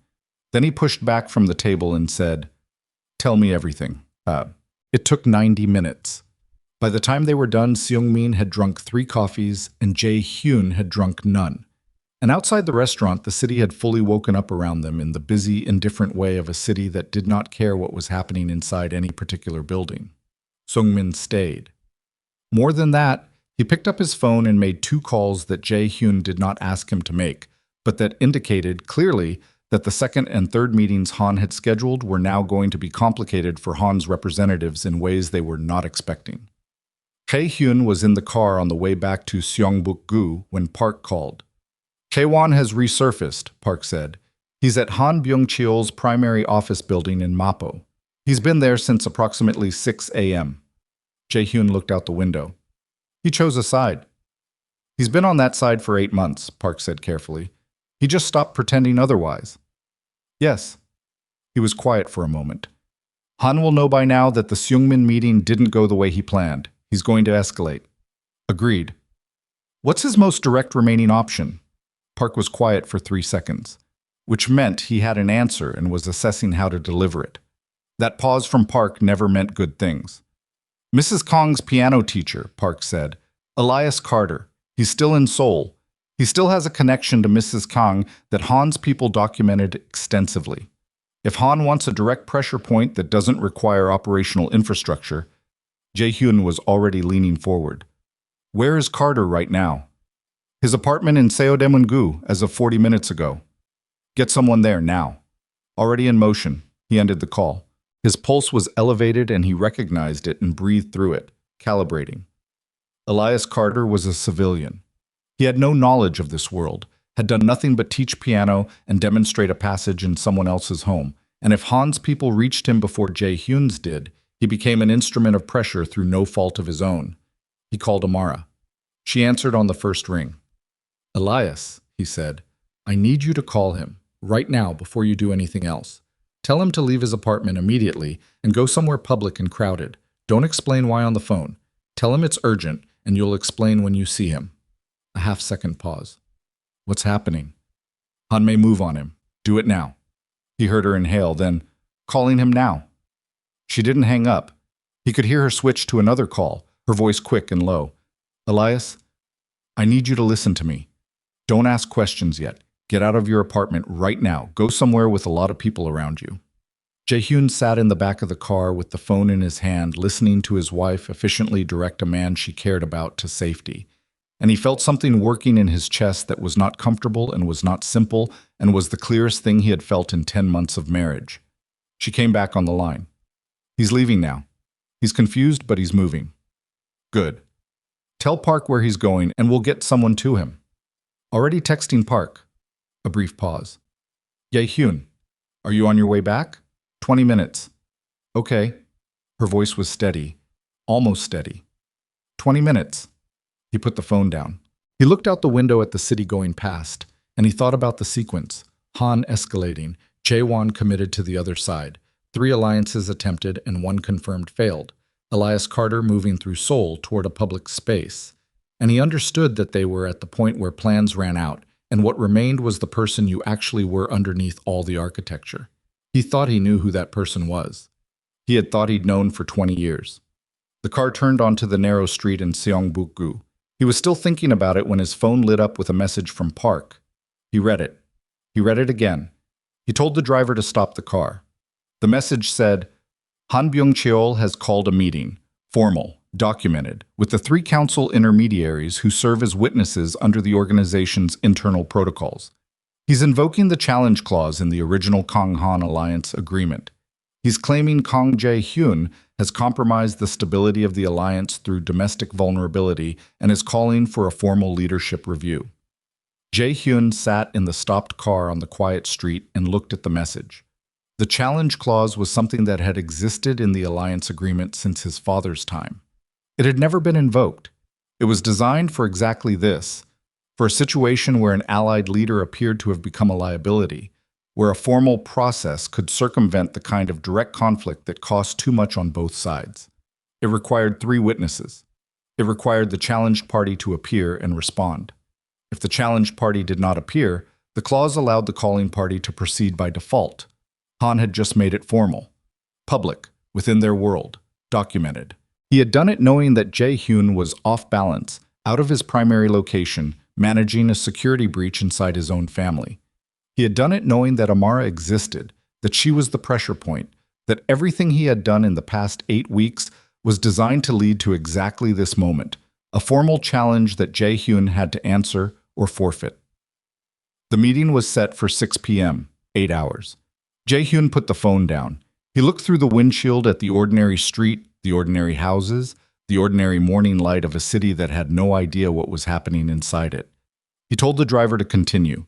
Then he pushed back from the table and said, "Tell me everything." It took 90 minutes. By the time they were done, Seung-min had drunk 3 coffees and Jae-hyun had drunk none. And outside the restaurant, the city had fully woken up around them in the busy, indifferent way of a city that did not care what was happening inside any particular building. Seung-min stayed. More than that, he picked up his phone and made 2 calls that Jae-hyun did not ask him to make, but that indicated clearly that the second and third meetings Han had scheduled were now going to be complicated for Han's representatives in ways they were not expecting. Jae-hyun was in the car on the way back to Seongbuk-gu when Park called. "Jae-won has resurfaced," Park said. "He's at Han Byung-cheol's primary office building in Mapo. He's been there since approximately 6 a.m. Jae-hyun looked out the window. "He chose a side." "He's been on that side for 8 months," Park said carefully. "He just stopped pretending otherwise." "Yes." He was quiet for a moment. "Han will know by now that the Seung-min meeting didn't go the way he planned. He's going to escalate." "Agreed." "What's his most direct remaining option?" Park was quiet for 3 seconds, which meant he had an answer and was assessing how to deliver it. That pause from Park never meant good things. "Mrs. Kang's piano teacher," Park said. "Elias Carter. He's still in Seoul. He still has a connection to Mrs. Kang that Han's people documented extensively. If Han wants a direct pressure point that doesn't require operational infrastructure..." Jae-hyun was already leaning forward. "Where is Carter right now?" "His apartment in Seodaemun-gu as of 40 minutes ago." "Get someone there now." "Already in motion." He ended the call. His pulse was elevated and he recognized it and breathed through it, calibrating. Elias Carter was a civilian. He had no knowledge of this world, had done nothing but teach piano and demonstrate a passage in someone else's home, and if Han's people reached him before Jae-hyun's did, He became an instrument of pressure through no fault of his own. He called Amara. She answered on the first ring. "Elias," he said, "I need you to call him, right now before you do anything else. Tell him to leave his apartment immediately and go somewhere public and crowded. Don't explain why on the phone. Tell him it's urgent, and you'll explain when you see him." A half-second pause. "What's happening?" "Han may move on him. Do it now." He heard her inhale, then, "Calling him now." She didn't hang up. He could hear her switch to another call, her voice quick and low. "Elias, I need you to listen to me. Don't ask questions yet. Get out of your apartment right now. Go somewhere with a lot of people around you." Jae-hyun sat in the back of the car with the phone in his hand, listening to his wife efficiently direct a man she cared about to safety. And he felt something working in his chest that was not comfortable and was not simple and was the clearest thing he had felt in 10 months of marriage. She came back on the line. "He's leaving now. He's confused, but he's moving." "Good. Tell Park where he's going, and we'll get someone to him." "Already texting Park." A brief pause. "Jae-hyun, are you on your way back?" 20 minutes. "Okay." Her voice was steady, almost steady. 20 minutes. He put the phone down. He looked out the window at the city going past, and he thought about the sequence. Han escalating, Jae-won committed to the other side. 3 alliances attempted and 1 confirmed failed. Elias Carter moving through Seoul toward a public space. And he understood that they were at the point where plans ran out, and what remained was the person you actually were underneath all the architecture. He thought he knew who that person was. He had thought he'd known for 20 years. The car turned onto the narrow street in Seongbuk-gu. He was still thinking about it when his phone lit up with a message from Park. He read it. He read it again. He told the driver to stop the car. The message said, "Han Byung-cheol has called a meeting, formal, documented, with the 3 council intermediaries who serve as witnesses under the organization's internal protocols. He's invoking the challenge clause in the original Kang-Han alliance agreement. He's claiming Kang Jae-hyun has compromised the stability of the alliance through domestic vulnerability and is calling for a formal leadership review." Jae-hyun sat in the stopped car on the quiet street and looked at the message. The challenge clause was something that had existed in the alliance agreement since his father's time. It had never been invoked. It was designed for exactly this, for a situation where an allied leader appeared to have become a liability, where a formal process could circumvent the kind of direct conflict that cost too much on both sides. It required 3 witnesses. It required the challenged party to appear and respond. If the challenged party did not appear, the clause allowed the calling party to proceed by default. Han had just made it formal, public, within their world, documented. He had done it knowing that Jae-hyun was off balance, out of his primary location, managing a security breach inside his own family. He had done it knowing that Amara existed, that she was the pressure point, that everything he had done in the past 8 weeks was designed to lead to exactly this moment, a formal challenge that Jae-hyun had to answer or forfeit. The meeting was set for 6 p.m., 8 hours. Jae-hyun put the phone down. He looked through the windshield at the ordinary street, the ordinary houses, the ordinary morning light of a city that had no idea what was happening inside it. He told the driver to continue.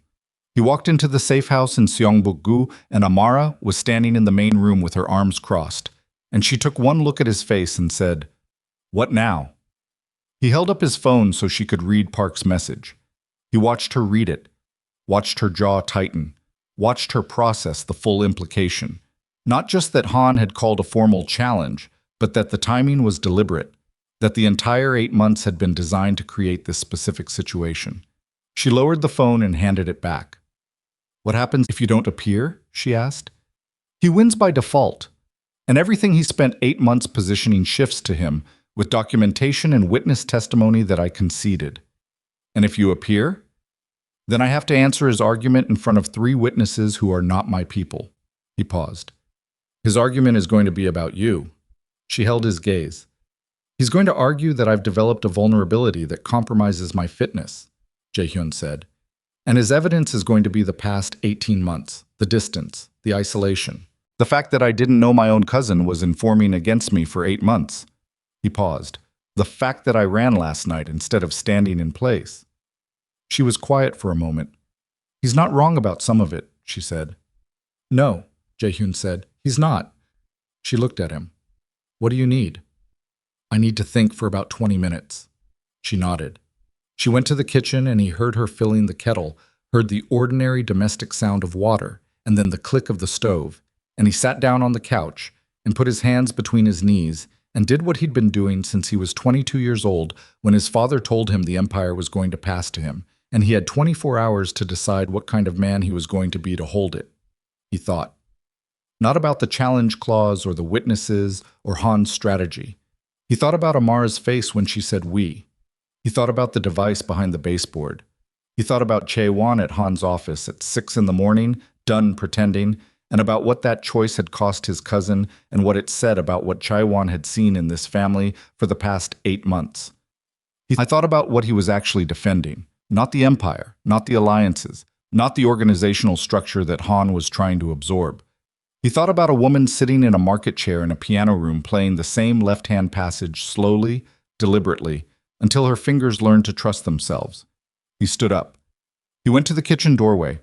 He walked into the safe house in Seongbuk-gu, and Amara was standing in the main room with her arms crossed, and she took one look at his face and said, "What now?" He held up his phone so she could read Park's message. He watched her read it, watched her jaw tighten, watched her process the full implication. Not just that Han had called a formal challenge, but that the timing was deliberate, that the entire 8 months had been designed to create this specific situation. She lowered the phone and handed it back. "What happens if you don't appear?" she asked. "He wins by default, and everything he spent 8 months positioning shifts to him, with documentation and witness testimony that I conceded. And if you appear, then I have to answer his argument in front of 3 witnesses who are not my people." He paused. "His argument is going to be about you." She held his gaze. "He's going to argue that I've developed a vulnerability that compromises my fitness," Jae-hyun said. "And his evidence is going to be the past 18 months, the distance, the isolation. The fact that I didn't know my own cousin was informing against me for 8 months. He paused. "The fact that I ran last night instead of standing in place." She was quiet for a moment. "He's not wrong about some of it," she said. "No," Jae-hyun said. "He's not." She looked at him. What do you need? I need to think for about 20 minutes. She nodded. She went to the kitchen and he heard her filling the kettle, heard the ordinary domestic sound of water, and then the click of the stove, and he sat down on the couch and put his hands between his knees and did what he'd been doing since he was 22 years old when his father told him the empire was going to pass to him, and he had 24 hours to decide what kind of man he was going to be to hold it. He thought. Not about the challenge clause or the witnesses or Han's strategy. He thought about Amara's face when she said we. He thought about the device behind the baseboard. He thought about Jae-hyun at Han's office at 6 in the morning, done pretending, and about what that choice had cost his cousin and what it said about what Jae-hyun had seen in this family for the past 8 months. I thought about what he was actually defending, not the empire, not the alliances, not the organizational structure that Han was trying to absorb. He thought about a woman sitting in a market chair in a piano room playing the same left-hand passage slowly, deliberately, until her fingers learned to trust themselves. He stood up. He went to the kitchen doorway.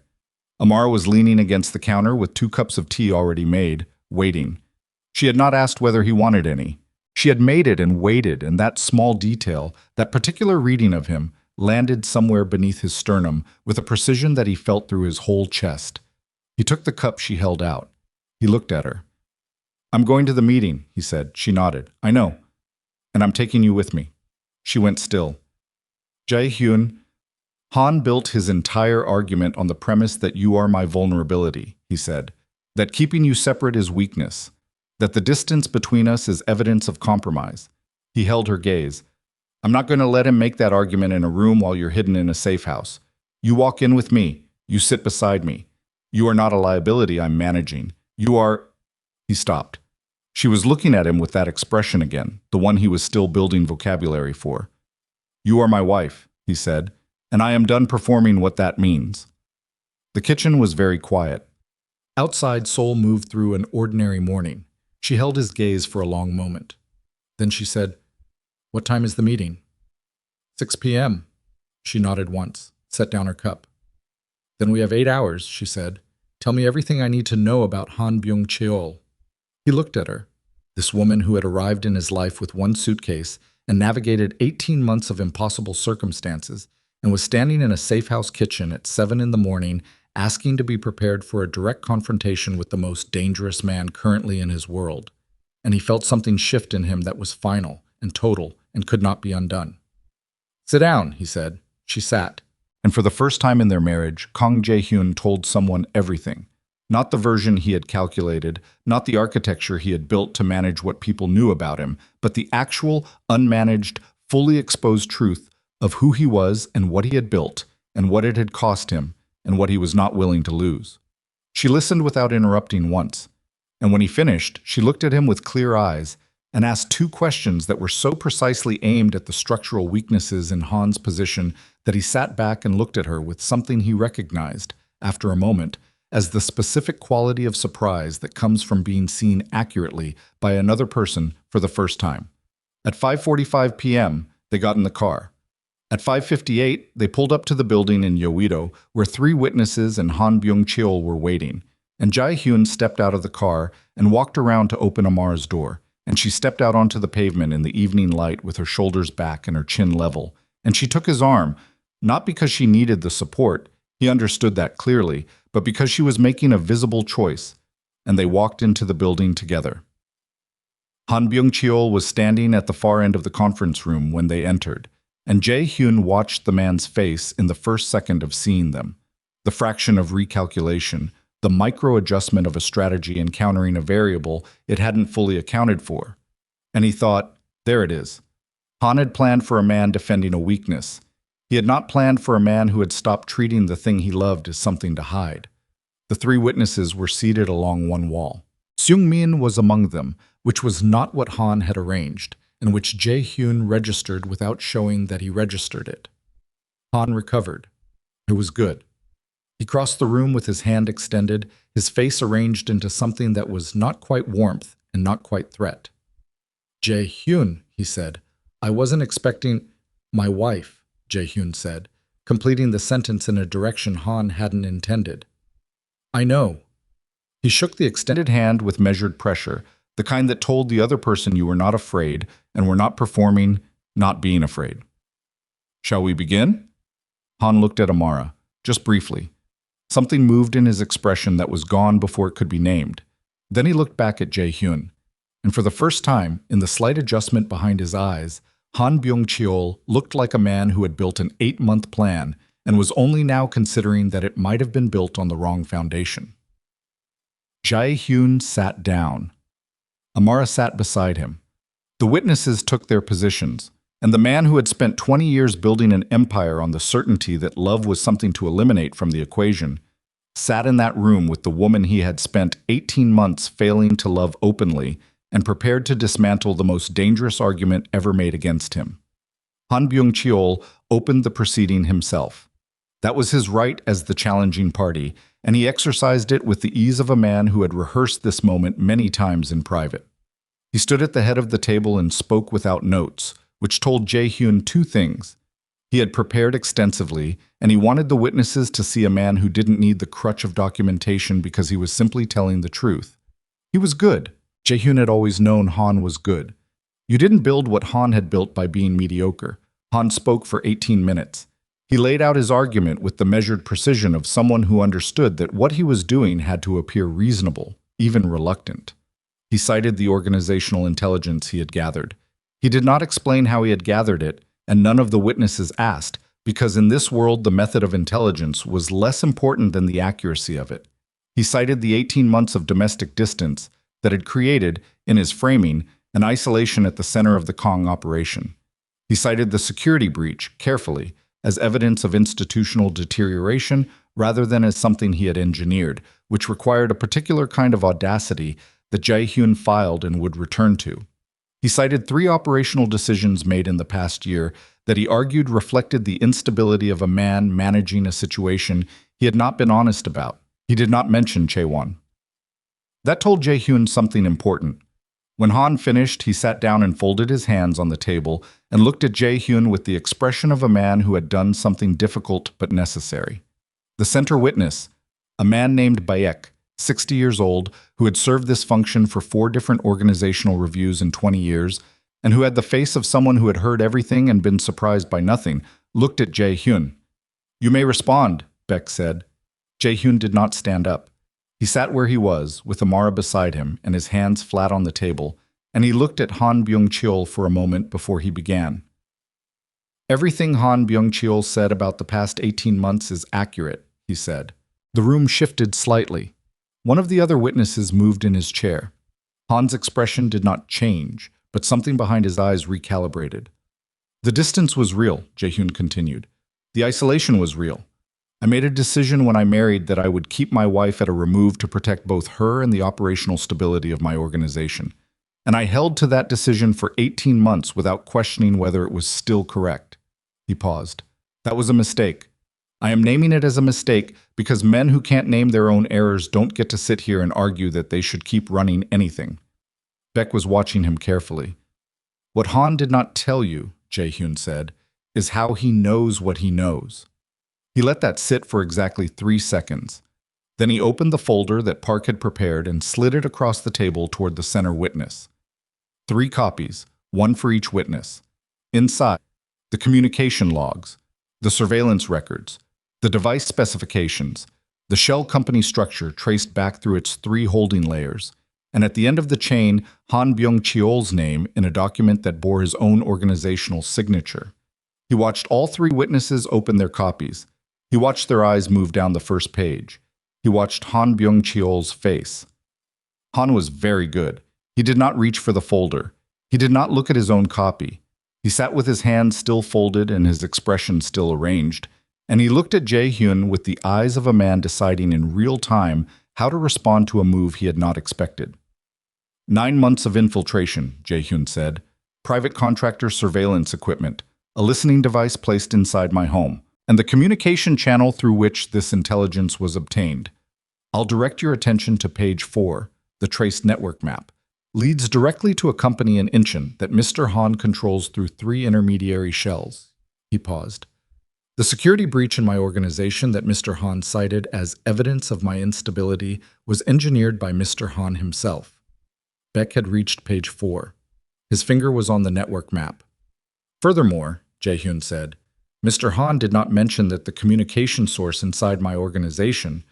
Amara was leaning against the counter with 2 cups of tea already made, waiting. She had not asked whether he wanted any. She had made it and waited, and that small detail, that particular reading of him, landed somewhere beneath his sternum with a precision that he felt through his whole chest. He took the cup she held out. He looked at her. "I'm going to the meeting," he said. She nodded. "I know. And I'm taking you with me." She went still. Jae-hyun, Han built his entire argument on the premise that you are my vulnerability, he said. That keeping you separate is weakness. That the distance between us is evidence of compromise. He held her gaze. "I'm not going to let him make that argument in a room while you're hidden in a safe house. You walk in with me. You sit beside me. You are not a liability I'm managing. You are—" He stopped. She was looking at him with that expression again, the one he was still building vocabulary for. "You are my wife," he said, "and I am done performing what that means." The kitchen was very quiet. Outside, Seoul moved through an ordinary morning. She held his gaze for a long moment. Then she said, "What time is the meeting?" 6 p.m. She nodded once, set down her cup. "Then we have 8 hours," she said. "Tell me everything I need to know about Han Byung-cheol." He looked at her, this woman who had arrived in his life with 1 suitcase and navigated 18 months of impossible circumstances and was standing in a safe house kitchen at 7 in the morning asking to be prepared for a direct confrontation with the most dangerous man currently in his world. And he felt something shift in him that was final and total and could not be undone. "Sit down," he said. She sat. And for the first time in their marriage, Kang Jae-hyun told someone everything. Not the version he had calculated, not the architecture he had built to manage what people knew about him, but the actual, unmanaged, fully exposed truth of who he was and what he had built, and what it had cost him, and what he was not willing to lose. She listened without interrupting once, and when he finished, she looked at him with clear eyes and asked 2 questions that were so precisely aimed at the structural weaknesses in Han's position that he sat back and looked at her with something he recognized, after a moment, as the specific quality of surprise that comes from being seen accurately by another person for the first time. At 5:45 p.m., they got in the car. At 5:58, they pulled up to the building in Yeouido, where 3 witnesses and Han Byung-cheol were waiting, and Jae-hyun stepped out of the car and walked around to open Amara's door, and she stepped out onto the pavement in the evening light with her shoulders back and her chin level, and she took his arm, not because she needed the support, he understood that clearly, but because she was making a visible choice, and they walked into the building together. Han Byung-cheol was standing at the far end of the conference room when they entered, and Jae-hyun watched the man's face in the first second of seeing them. The fraction of recalculation, the micro-adjustment of a strategy encountering a variable it hadn't fully accounted for. And he thought, there it is. Han had planned for a man defending a weakness. He had not planned for a man who had stopped treating the thing he loved as something to hide. The 3 witnesses were seated along one wall. Seung-min was among them, which was not what Han had arranged, and which Jae-hyun registered without showing that he registered it. Han recovered. It was good. He crossed the room with his hand extended, his face arranged into something that was not quite warmth and not quite threat. "Jae-hyun," he said, "I wasn't expecting—" "My wife," Jae-hyun said, completing the sentence in a direction Han hadn't intended. "I know." He shook the extended hand with measured pressure, The kind that told the other person you were not afraid and were not performing, not being afraid. Shall we begin? Han looked at Amara, just briefly. Something moved in his expression that was gone before it could be named. Then he looked back at Jae-hyun, and for the first time, in the slight adjustment behind his eyes, Han Byung-cheol looked like a man who had built an 8-month plan and was only now considering that it might have been built on the wrong foundation. Jae-hyun sat down. Amara sat beside him. The witnesses took their positions, and the man who had spent 20 years building an empire on the certainty that love was something to eliminate from the equation, sat in that room with the woman he had spent 18 months failing to love openly and prepared to dismantle the most dangerous argument ever made against him. Han Byung-cheol opened the proceeding himself. That was his right as the challenging party, and he exercised it with the ease of a man who had rehearsed this moment many times in private. He stood at the head of the table and spoke without notes, which told Jae-hyun two things. He had prepared extensively, and he wanted the witnesses to see a man who didn't need the crutch of documentation because he was simply telling the truth. He was good. Jae-hyun had always known Han was good. You didn't build what Han had built by being mediocre. Han spoke for 18 minutes. He laid out his argument with the measured precision of someone who understood that what he was doing had to appear reasonable, even reluctant. He cited the organizational intelligence he had gathered. He did not explain how he had gathered it, and none of the witnesses asked, because in this world the method of intelligence was less important than the accuracy of it. He cited the 18 months of domestic distance that had created, in his framing, an isolation at the center of the Kang operation. He cited the security breach, carefully, as evidence of institutional deterioration rather than as something he had engineered, which required a particular kind of audacity that Jae-hyun filed and would return to. He cited 3 operational decisions made in the past year that he argued reflected the instability of a man managing a situation he had not been honest about. He did not mention Chaewon. That told Jae-hyun something important. When Han finished, he sat down and folded his hands on the table and looked at Jae-hyun with the expression of a man who had done something difficult but necessary. The center witness, a man named Baek, 60 years old, who had served this function for 4 different organizational reviews in 20 years, and who had the face of someone who had heard everything and been surprised by nothing, looked at Jae-hyun. "You may respond," Baek said. Jae-hyun did not stand up. He sat where he was, with Amara beside him and his hands flat on the table, and he looked at Han Byung-cheol for a moment before he began. "Everything Han Byung-cheol said about the past 18 months is accurate," he said. The room shifted slightly. One of the other witnesses moved in his chair. Han's expression did not change, but something behind his eyes recalibrated. "The distance was real," Jae-hyun continued. "The isolation was real. I made a decision when I married that I would keep my wife at a remove to protect both her and the operational stability of my organization. And I held to that decision for 18 months without questioning whether it was still correct." He paused. "That was a mistake. I am naming it as a mistake because men who can't name their own errors don't get to sit here and argue that they should keep running anything." Baek was watching him carefully. "What Han did not tell you," Jae-hyun said, "is how he knows what he knows." He let that sit for exactly 3 seconds. Then he opened the folder that Park had prepared and slid it across the table toward the center witness. 3 copies, 1 for each witness. Inside, the communication logs, the surveillance records, the device specifications, the shell company structure traced back through its 3 holding layers, and at the end of the chain, Han Byung-cheol's name in a document that bore his own organizational signature. He watched all 3 witnesses open their copies. He watched their eyes move down the first page. He watched Han Byung-cheol's face. Han was very good. He did not reach for the folder. He did not look at his own copy. He sat with his hands still folded and his expression still arranged, and he looked at Jae-hyun with the eyes of a man deciding in real time how to respond to a move he had not expected. 9 months of infiltration, Jae-hyun said. Private contractor surveillance equipment, a listening device placed inside my home, and the communication channel through which this intelligence was obtained. I'll direct your attention to page 4, the traced network map. Leads directly to a company in Incheon that Mr. Han controls through 3 intermediary shells. He paused. The security breach in my organization that Mr. Han cited as evidence of my instability was engineered by Mr. Han himself. Beck had reached page 4. His finger was on the network map. Furthermore, Jae-hyun said, Mr. Han did not mention that the communication source inside my organization,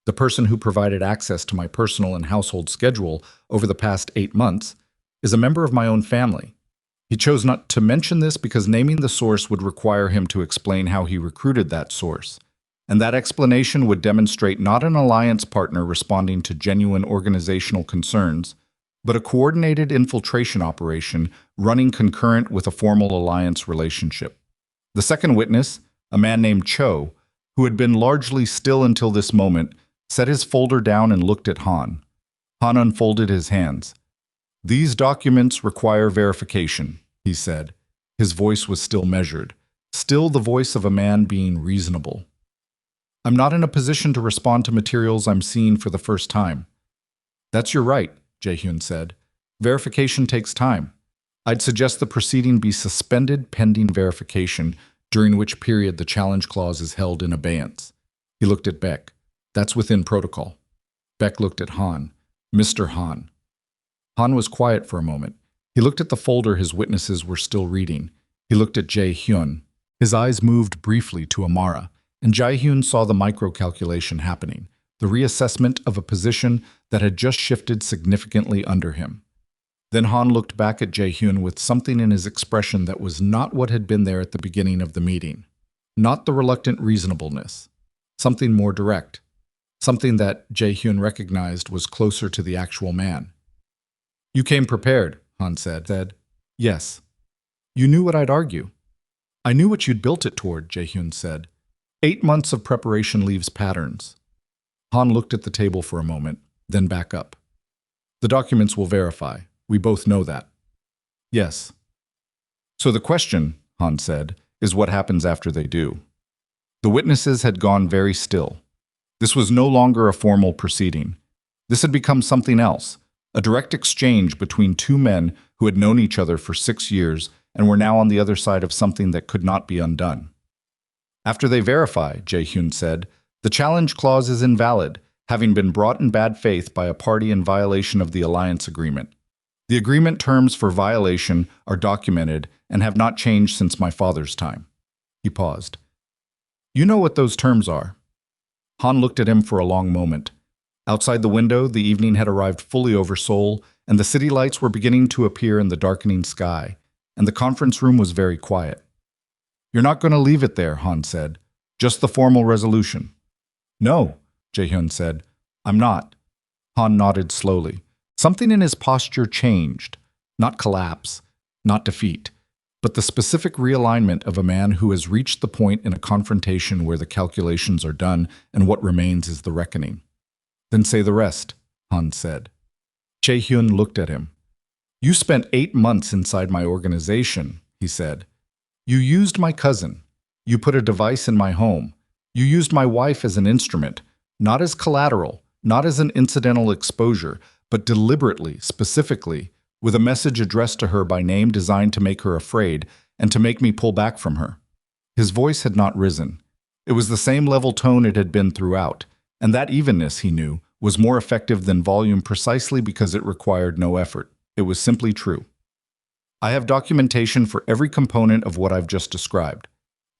the person who provided access to my personal and household schedule over the past 8 months, is a member of my own family. He chose not to mention this because naming the source would require him to explain how he recruited that source. And that explanation would demonstrate not an alliance partner responding to genuine organizational concerns, but a coordinated infiltration operation running concurrent with a formal alliance relationship. The second witness, a man named Cho, who had been largely still until this moment, set his folder down and looked at Han. Han unfolded his hands. These documents require verification, he said. His voice was still measured, still the voice of a man being reasonable. I'm not in a position to respond to materials I'm seeing for the first time. That's your right, Jae-hyun said. Verification takes time. I'd suggest the proceeding be suspended pending verification, during which period the challenge clause is held in abeyance. He looked at Beck. That's within protocol. Beck looked at Han. Mr. Han. Han was quiet for a moment. He looked at the folder his witnesses were still reading. He looked at Jae-hyun. His eyes moved briefly to Amara, and Jae-hyun saw the microcalculation happening, the reassessment of a position that had just shifted significantly under him. Then Han looked back at Jae-hyun with something in his expression that was not what had been there at the beginning of the meeting. Not the reluctant reasonableness. Something more direct. Something that Jae-hyun recognized was closer to the actual man. You came prepared, Han said. Yes. You knew what I'd argue. I knew what you'd built it toward, Jae-hyun said. 8 months of preparation leaves patterns. Han looked at the table for a moment, then back up. The documents will verify. We both know that. Yes. So the question, Han said, is what happens after they do. The witnesses had gone very still. This was no longer a formal proceeding. This had become something else, a direct exchange between two men who had known each other for 6 years and were now on the other side of something that could not be undone. After they verify, Jae-hyun said, the challenge clause is invalid, having been brought in bad faith by a party in violation of the alliance agreement. The agreement terms for violation are documented and have not changed since my father's time. He paused. You know what those terms are. Han looked at him for a long moment. Outside the window, the evening had arrived fully over Seoul, and the city lights were beginning to appear in the darkening sky, and the conference room was very quiet. You're not going to leave it there, Han said. Just the formal resolution. No, Jae-hyun said. I'm not. Han nodded slowly. Something in his posture changed. Not collapse, not defeat, but the specific realignment of a man who has reached the point in a confrontation where the calculations are done and what remains is the reckoning. Then say the rest, Han said. Jae-hyun looked at him. You spent 8 months inside my organization, he said. You used my cousin. You put a device in my home. You used my wife as an instrument, not as collateral, not as an incidental exposure, but deliberately, specifically, with a message addressed to her by name designed to make her afraid and to make me pull back from her. His voice had not risen. It was the same level tone it had been throughout, and that evenness, he knew, was more effective than volume precisely because it required no effort. It was simply true. I have documentation for every component of what I've just described.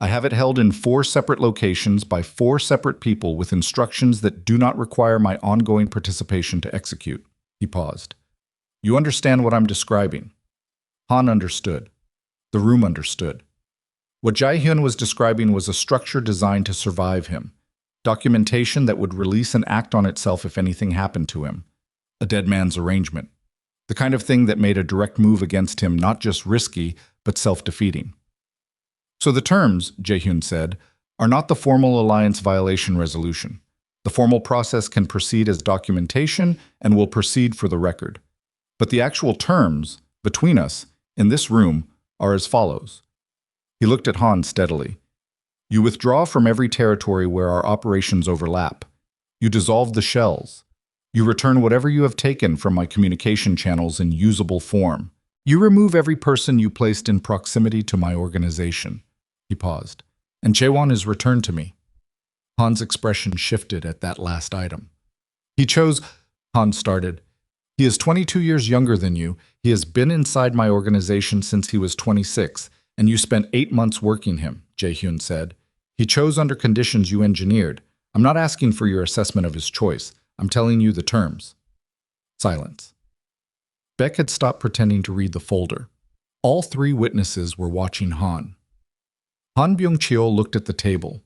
I have it held in 4 separate locations by 4 separate people with instructions that do not require my ongoing participation to execute. He paused. You understand what I'm describing? Han understood. The room understood. What Jae-hyun was describing was a structure designed to survive him. Documentation that would release and act on itself if anything happened to him. A dead man's arrangement. The kind of thing that made a direct move against him not just risky, but self-defeating. So the terms, Jae-hyun said, are not the formal alliance violation resolution. The formal process can proceed as documentation and will proceed for the record. But the actual terms, between us, in this room, are as follows. He looked at Han steadily. You withdraw from every territory where our operations overlap. You dissolve the shells. You return whatever you have taken from my communication channels in usable form. You remove every person you placed in proximity to my organization. He paused. And Jae-won is returned to me. Han's expression shifted at that last item. He chose, Han started. He is 22 years younger than you. He has been inside my organization since he was 26, and you spent 8 months working him, Jae-hyun said. He chose under conditions you engineered. I'm not asking for your assessment of his choice. I'm telling you the terms. Silence. Beck had stopped pretending to read the folder. All three witnesses were watching Han. Han Byung-cheol looked at the table.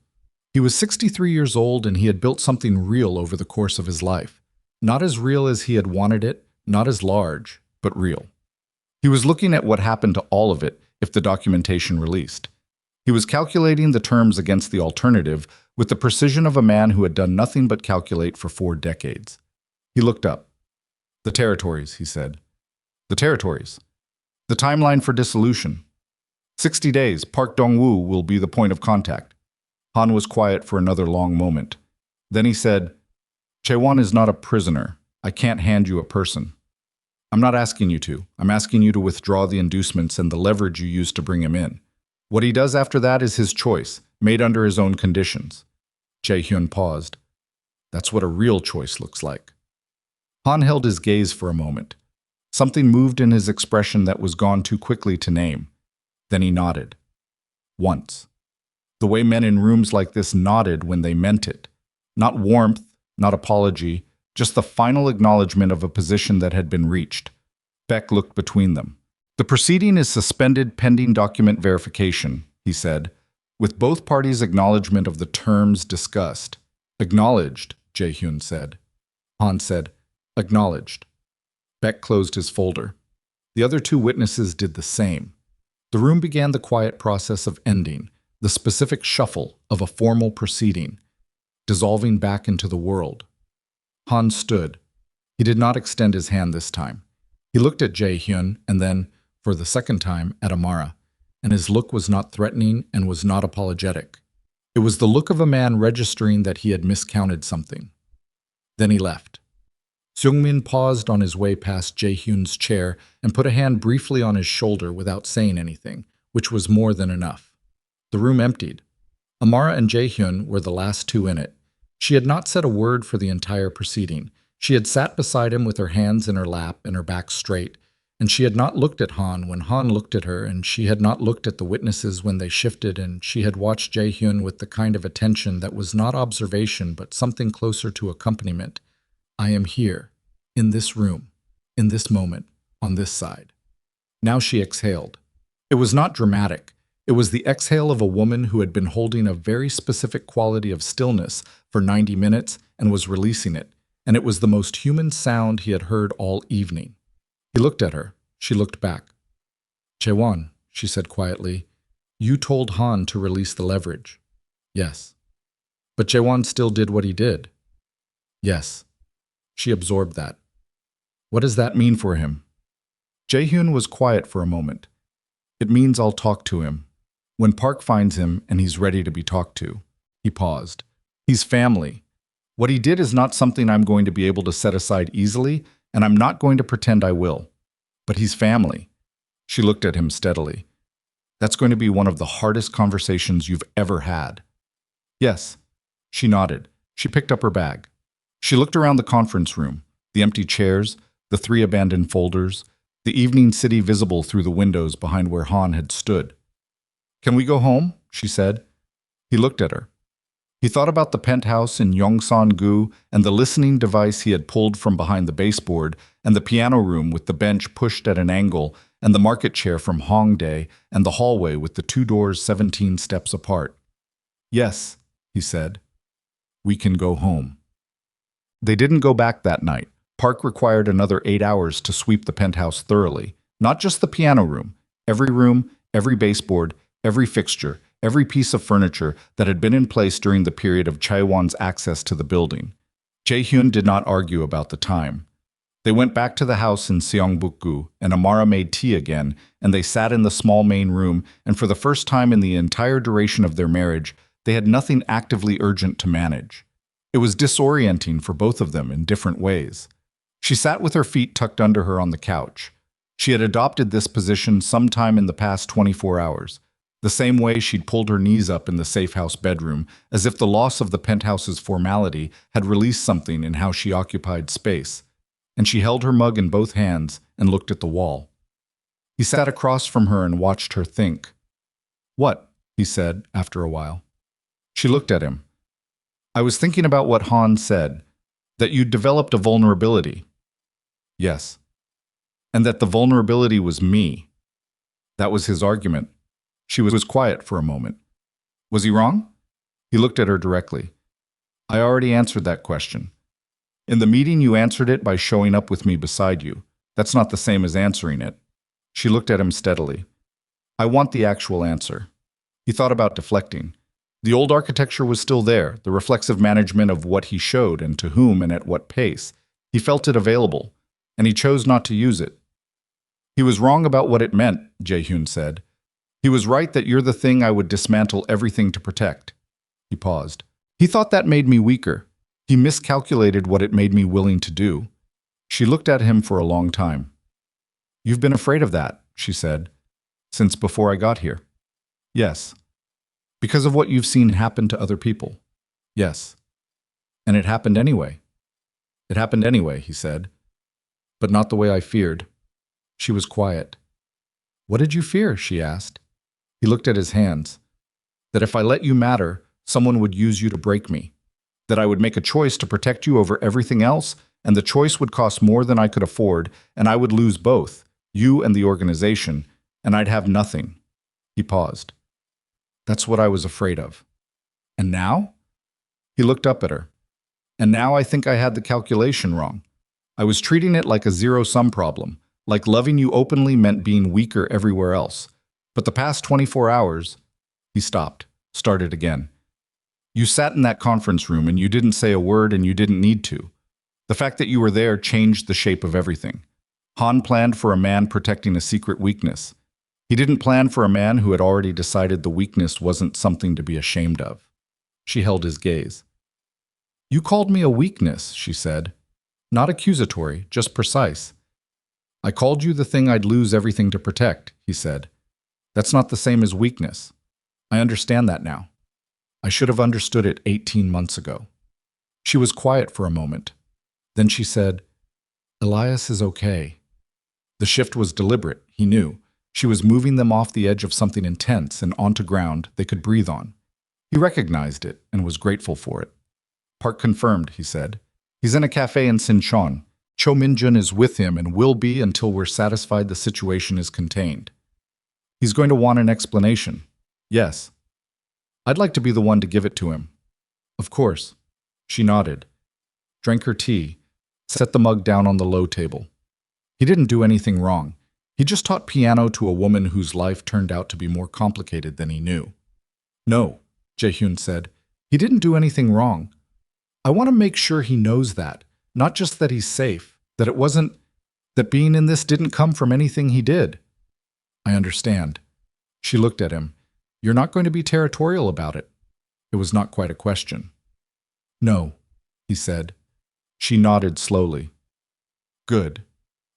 He was 63 years old and he had built something real over the course of his life. Not as real as he had wanted it, not as large, but real. He was looking at what happened to all of it if the documentation released. He was calculating the terms against the alternative with the precision of a man who had done nothing but calculate for 4 decades. He looked up. The territories, he said. The territories. The timeline for dissolution. 60 days, Park Dong-woo will be the point of contact. Han was quiet for another long moment. Then he said, Chaewon is not a prisoner. I can't hand you a person. I'm not asking you to. I'm asking you to withdraw the inducements and the leverage you used to bring him in. What he does after that is his choice, made under his own conditions. Jae-hyun paused. That's what a real choice looks like. Han held his gaze for a moment. Something moved in his expression that was gone too quickly to name. Then he nodded. Once. The way men in rooms like this nodded when they meant it. Not warmth, not apology, just the final acknowledgement of a position that had been reached. Beck looked between them. The proceeding is suspended pending document verification, he said, with both parties' acknowledgement of the terms discussed. Acknowledged, Jae-hyun said. Han said, acknowledged. Beck closed his folder. The other 2 witnesses did the same. The room began the quiet process of ending, the specific shuffle of a formal proceeding, dissolving back into the world. Han stood. He did not extend his hand this time. He looked at Jae-hyun and then, for the second time, at Amara, and his look was not threatening and was not apologetic. It was the look of a man registering that he had miscounted something. Then he left. Seung-min paused on his way past Jae-hyun's chair and put a hand briefly on his shoulder without saying anything, which was more than enough. The room emptied. Amara and Jae-hyun were the last 2 in it. She had not said a word for the entire proceeding. She had sat beside him with her hands in her lap and her back straight, and she had not looked at Han when Han looked at her, and she had not looked at the witnesses when they shifted, and she had watched Jae-hyun with the kind of attention that was not observation but something closer to accompaniment. I am here, in this room, in this moment, on this side. Now she exhaled. It was not dramatic. It was the exhale of a woman who had been holding a very specific quality of stillness for 90 minutes and was releasing it, and it was the most human sound he had heard all evening. He looked at her. She looked back. Chaewon, she said quietly, you told Han to release the leverage. Yes. But Chaewon still did what he did. Yes. She absorbed that. What does that mean for him? Jae-hyun was quiet for a moment. It means I'll talk to him. When Park finds him and he's ready to be talked to. He paused. He's family. What he did is not something I'm going to be able to set aside easily, and I'm not going to pretend I will. But he's family. She looked at him steadily. That's going to be one of the hardest conversations you've ever had. Yes. She nodded. She picked up her bag. She looked around the conference room, the empty chairs, the 3 abandoned folders, the evening city visible through the windows behind where Han had stood. Can we go home? She said. He looked at her. He thought about the penthouse in Yongsan-gu and the listening device he had pulled from behind the baseboard and the piano room with the bench pushed at an angle and the market chair from Hongdae and the hallway with the 2 doors 17 steps apart. Yes, he said. We can go home. They didn't go back that night. Park required another 8 hours to sweep the penthouse thoroughly. Not just the piano room, every baseboard, every fixture, every piece of furniture that had been in place during the period of Chaewon's access to the building. Jae-hyun did not argue about the time. They went back to the house in Seongbuk-gu, and Amara made tea again, and they sat in the small main room, and for the first time in the entire duration of their marriage, they had nothing actively urgent to manage. It was disorienting for both of them in different ways. She sat with her feet tucked under her on the couch. She had adopted this position sometime in the past 24 hours, the same way she'd pulled her knees up in the safe house bedroom, as if the loss of the penthouse's formality had released something in how she occupied space. and she held her mug in both hands and looked at the wall. He sat across from her and watched her think. "What?" he said after a while. She looked at him. "I was thinking about what Han said, that you'd developed a vulnerability." "Yes." "And that the vulnerability was me." That was his argument. She was quiet for a moment. "Was he wrong?" He looked at her directly. "I already answered that question. In the meeting you answered it by showing up with me beside you. That's not the same as answering it." She looked at him steadily. "I want the actual answer." He thought about deflecting. The old architecture was still there, the reflexive management of what he showed and to whom and at what pace. He felt it available, and he chose not to use it. "He was wrong about what it meant," Jae-hyun said. "He was right that you're the thing I would dismantle everything to protect." He paused. "He thought that made me weaker. He miscalculated what it made me willing to do." She looked at him for a long time. "You've been afraid of that," she said, "since before I got here." "Yes." "Because of what you've seen happen to other people." "Yes." "And it happened anyway." "It happened anyway," he said. "But not the way I feared." She was quiet. "What did you fear?" she asked. He looked at his hands. "That if I let you matter, someone would use you to break me. That I would make a choice to protect you over everything else, and the choice would cost more than I could afford, and I would lose both, you and the organization, and I'd have nothing." He paused. "That's what I was afraid of." "And now?" He looked up at her. "And now I think I had the calculation wrong. I was treating it like a zero-sum problem, like loving you openly meant being weaker everywhere else. But the past 24 hours..." He stopped, started again. "You sat in that conference room and you didn't say a word and you didn't need to. The fact that you were there changed the shape of everything. Han planned for a man protecting a secret weakness. He didn't plan for a man who had already decided the weakness wasn't something to be ashamed of." She held his gaze. "You called me a weakness," she said. "Not accusatory, just precise." "I called you the thing I'd lose everything to protect," he said. "That's not the same as weakness. I understand that now. I should have understood it 18 months ago." She was quiet for a moment. Then she said, "Elias is okay." The shift was deliberate, he knew. She was moving them off the edge of something intense and onto ground they could breathe on. He recognized it and was grateful for it. "Park confirmed," he said. "He's in a cafe in Sinchon. Cho Min-jun is with him and will be until we're satisfied the situation is contained." "He's going to want an explanation." "Yes." "I'd like to be the one to give it to him." "Of course." She nodded, drank her tea, set the mug down on the low table. He didn't do anything wrong. He just taught piano to a woman whose life turned out to be more complicated than he knew. "No," Jae-hyun said. "He didn't do anything wrong. I want to make sure he knows that, not just that he's safe, that it wasn't, that being in this didn't come from anything he did." "I understand." She looked at him. "You're not going to be territorial about it." It was not quite a question. "No," he said. She nodded slowly. "Good."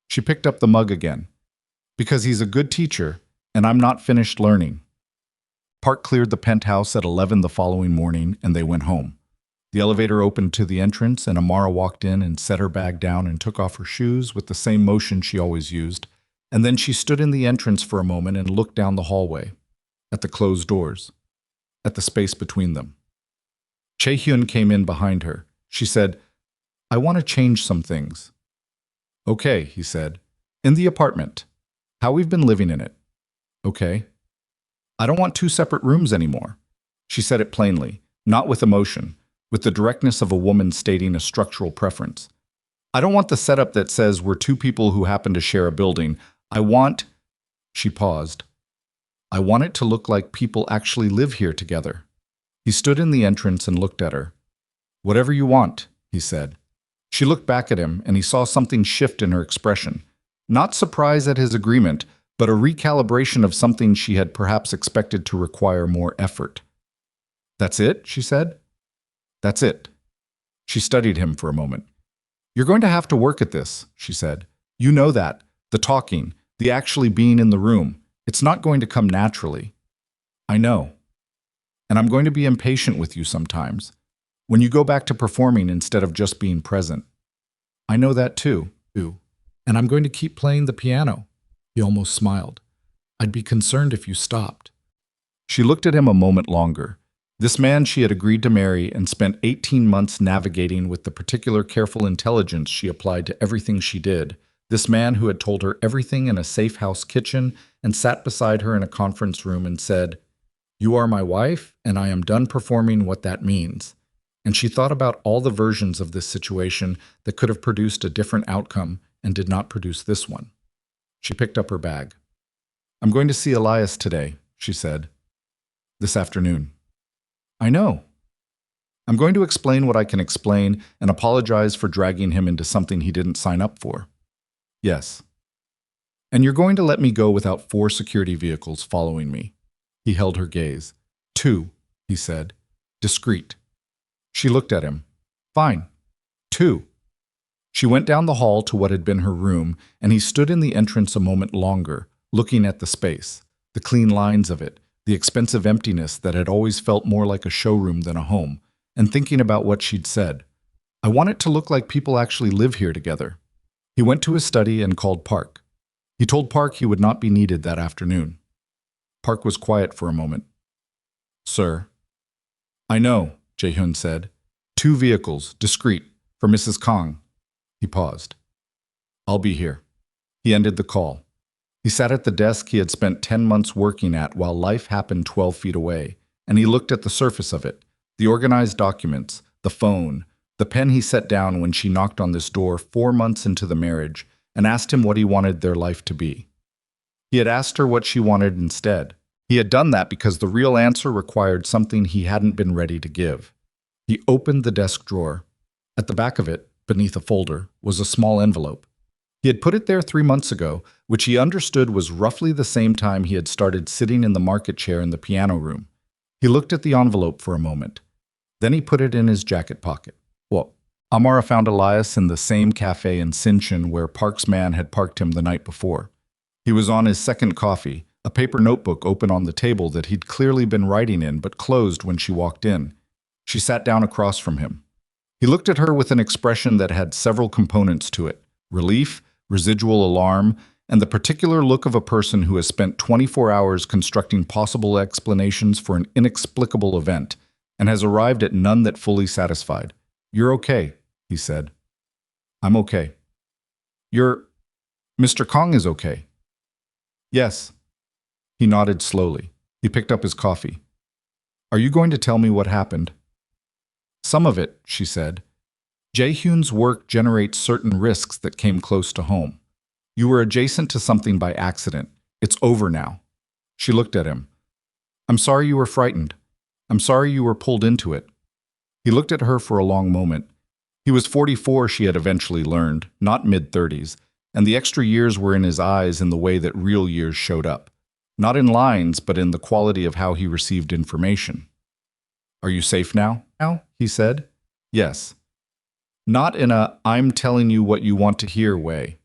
She picked up the mug again. "Because he's a good teacher, and I'm not finished learning." Park cleared the penthouse at 11 the following morning, and they went home. The elevator opened to the entrance, and Amara walked in and set her bag down and took off her shoes with the same motion she always used, and then she stood in the entrance for a moment and looked down the hallway, at the closed doors, at the space between them. Jae-hyun came in behind her. She said, "I want to change some things." "Okay," he said. "In the apartment. How we've been living in it." "Okay." "I don't want 2 separate rooms anymore." She said it plainly, not with emotion, with the directness of a woman stating a structural preference. "I don't want the setup that says we're 2 people who happen to share a building. I want..." She paused. "I want it to look like people actually live here together." He stood in the entrance and looked at her. "Whatever you want," he said. She looked back at him, and he saw something shift in her expression. Not surprise at his agreement, but a recalibration of something she had perhaps expected to require more effort. "That's it?" she said. "That's it." She studied him for a moment. "You're going to have to work at this," she said. "You know that. The talking, the actually being in the room. It's not going to come naturally." "I know. And I'm going to be impatient with you sometimes. When you go back to performing instead of just being present." "I know that too. too. And I'm going to keep playing the piano. He almost smiled. I'd be concerned if you stopped. She looked at him a moment longer. This man she had agreed to marry and spent 18 months navigating with the particular careful intelligence she applied to everything she did. This man who had told her everything in a safe house kitchen and sat beside her in a conference room and said, "You are my wife, and I am done performing what that means." And she thought about all the versions of this situation that could have produced a different outcome and did not produce this one. She picked up her bag. "I'm going to see Elias today," she said. "This afternoon." "I know." "I'm going to explain what I can explain and apologize for dragging him into something he didn't sign up for." "Yes." "And you're going to let me go without 4 security vehicles following me." He held her gaze. 2, he said. "Discreet." She looked at him. "Fine. 2." She went down the hall to what had been her room, and he stood in the entrance a moment longer, looking at the space, the clean lines of it, the expensive emptiness that had always felt more like a showroom than a home, and thinking about what she'd said. "I want it to look like people actually live here together." He went to his study and called Park. He told Park he would not be needed that afternoon. Park was quiet for a moment. "Sir." "I know," Jae-hyun said. 2 vehicles, discreet, for Mrs. Kang." He paused. "I'll be here." He ended the call. He sat at the desk he had spent 10 months working at while life happened 12 feet away, and he looked at the surface of it, the organized documents, the phone, the pen he set down when she knocked on this door 4 months into the marriage and asked him what he wanted their life to be. He had asked her what she wanted instead. He had done that because the real answer required something he hadn't been ready to give. He opened the desk drawer. At the back of it, beneath a folder, was a small envelope. He had put it there 3 months ago, which he understood was roughly the same time he had started sitting in the market chair in the piano room. He looked at the envelope for a moment. Then he put it in his jacket pocket. Well, Amara found Elias in the same cafe in Sinchon where Park's man had parked him the night before. He was on his second coffee, a paper notebook open on the table that he'd clearly been writing in but closed when she walked in. She sat down across from him. He looked at her with an expression that had several components to it: relief, residual alarm, and the particular look of a person who has spent 24 hours constructing possible explanations for an inexplicable event and has arrived at none that fully satisfied. "You're okay," he said. "I'm okay." Mr. Kang is okay." "Yes." He nodded slowly. He picked up his coffee. "Are you going to tell me what happened?" "Some of it," she said. "Jae-hyun's work generates certain risks that came close to home. You were adjacent to something by accident. It's over now." She looked at him. "I'm sorry you were frightened. I'm sorry you were pulled into it." He looked at her for a long moment. He was 44, she had eventually learned, not mid-30s, and the extra years were in his eyes in the way that real years showed up. Not in lines, but in the quality of how he received information. "Are you safe now?" he said. "Yes." Not in a "I'm telling you what you want to hear" way.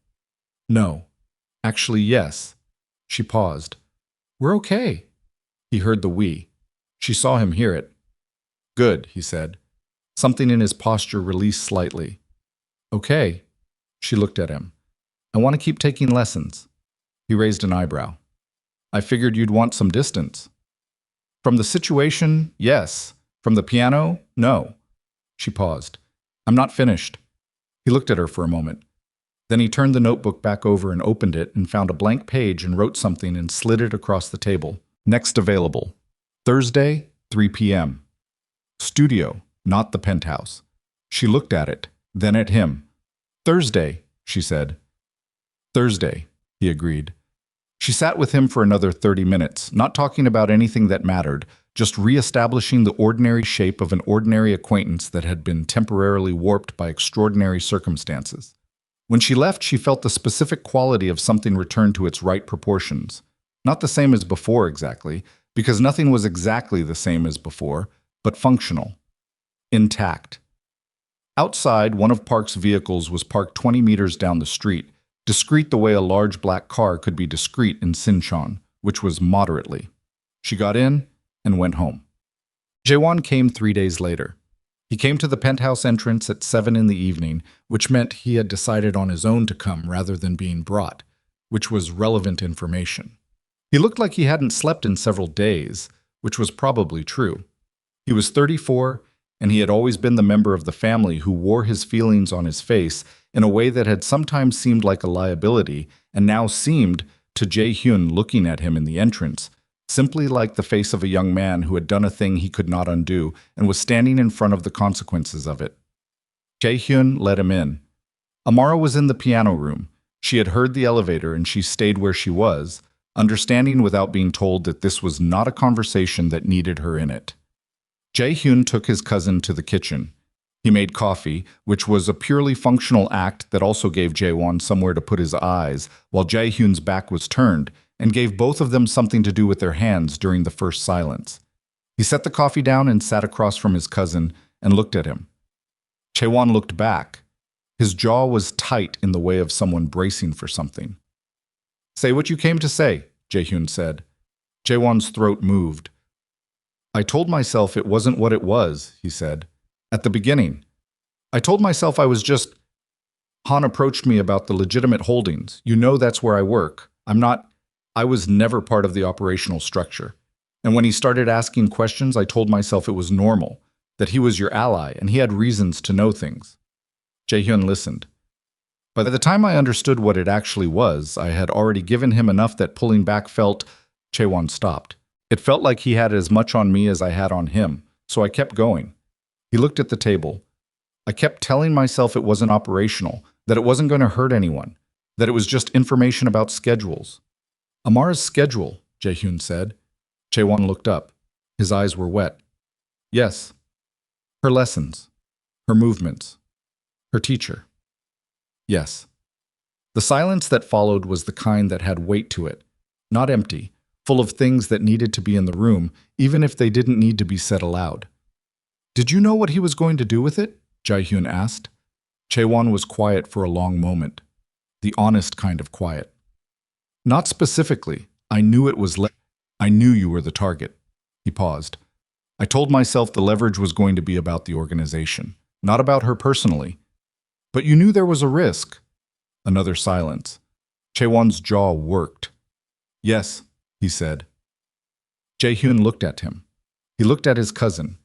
"No. Actually, yes." She paused. "We're okay." He heard the we. She saw him hear it. "Good," he said. Something in his posture released slightly. "Okay." She looked at him. "I want to keep taking lessons." He raised an eyebrow. "I figured you'd want some distance." "From the situation, yes. From the piano, no." She paused. "I'm not finished." He looked at her for a moment. Then he turned the notebook back over and opened it and found a blank page and wrote something and slid it across the table. "Next available. Thursday, 3 p.m. Studio, not the penthouse." She looked at it, then at him. "Thursday," she said. "Thursday," he agreed. She sat with him for another 30 minutes, not talking about anything that mattered, just re-establishing the ordinary shape of an ordinary acquaintance that had been temporarily warped by extraordinary circumstances. When she left, she felt the specific quality of something return to its right proportions. Not the same as before exactly, because nothing was exactly the same as before, but functional. Intact. Outside, one of Park's vehicles was parked 20 meters down the street, discreet the way a large black car could be discreet in Sinchon, which was moderately. She got in and went home. Jae-hyun came 3 days later. He came to the penthouse entrance at 7 in the evening, which meant he had decided on his own to come rather than being brought, which was relevant information. He looked like he hadn't slept in several days, which was probably true. He was 34, and he had always been the member of the family who wore his feelings on his face in a way that had sometimes seemed like a liability and now seemed, to Jae-hyun looking at him in the entrance, simply like the face of a young man who had done a thing he could not undo and was standing in front of the consequences of it. Jae-hyun let him in. Amara was in the piano room. She had heard the elevator and she stayed where she was, understanding without being told that this was not a conversation that needed her in it. Jae-hyun took his cousin to the kitchen. He made coffee, which was a purely functional act that also gave Jae-won somewhere to put his eyes, while Jae-hyun's back was turned, and gave both of them something to do with their hands during the first silence. He set the coffee down and sat across from his cousin and looked at him. Jae-won looked back. His jaw was tight in the way of someone bracing for something. "Say what you came to say," Jae-hyun said. Jae-won's throat moved. "I told myself it wasn't what it was," he said. "At the beginning. I told myself I was just... Han approached me about the legitimate holdings. You know that's where I work. I was never part of the operational structure. And when he started asking questions, I told myself it was normal, that he was your ally and he had reasons to know things." Jae-hyun listened. By the time I understood what it actually was, I had already given him enough that pulling back felt... Jae-won stopped. It felt like he had as much on me as I had on him, so I kept going. He looked at the table. I kept telling myself it wasn't operational, that it wasn't going to hurt anyone, that it was just information about schedules. "Amara's schedule," Jae-hyun said. Jae-won looked up. His eyes were wet. "Yes. Her lessons. Her movements. Her teacher. Yes." The silence that followed was the kind that had weight to it, not empty, full of things that needed to be in the room, even if they didn't need to be said aloud. "Did you know what he was going to do with it?" Jae-hyun asked. Jae-won was quiet for a long moment. The honest kind of quiet. "Not specifically. I knew it was I knew you were the target." He paused. "I told myself the leverage was going to be about the organization, not about her personally. But you knew there was a risk." Another silence. Jae-won's jaw worked. "Yes," he said. Jae-hyun looked at him. He looked at his cousin.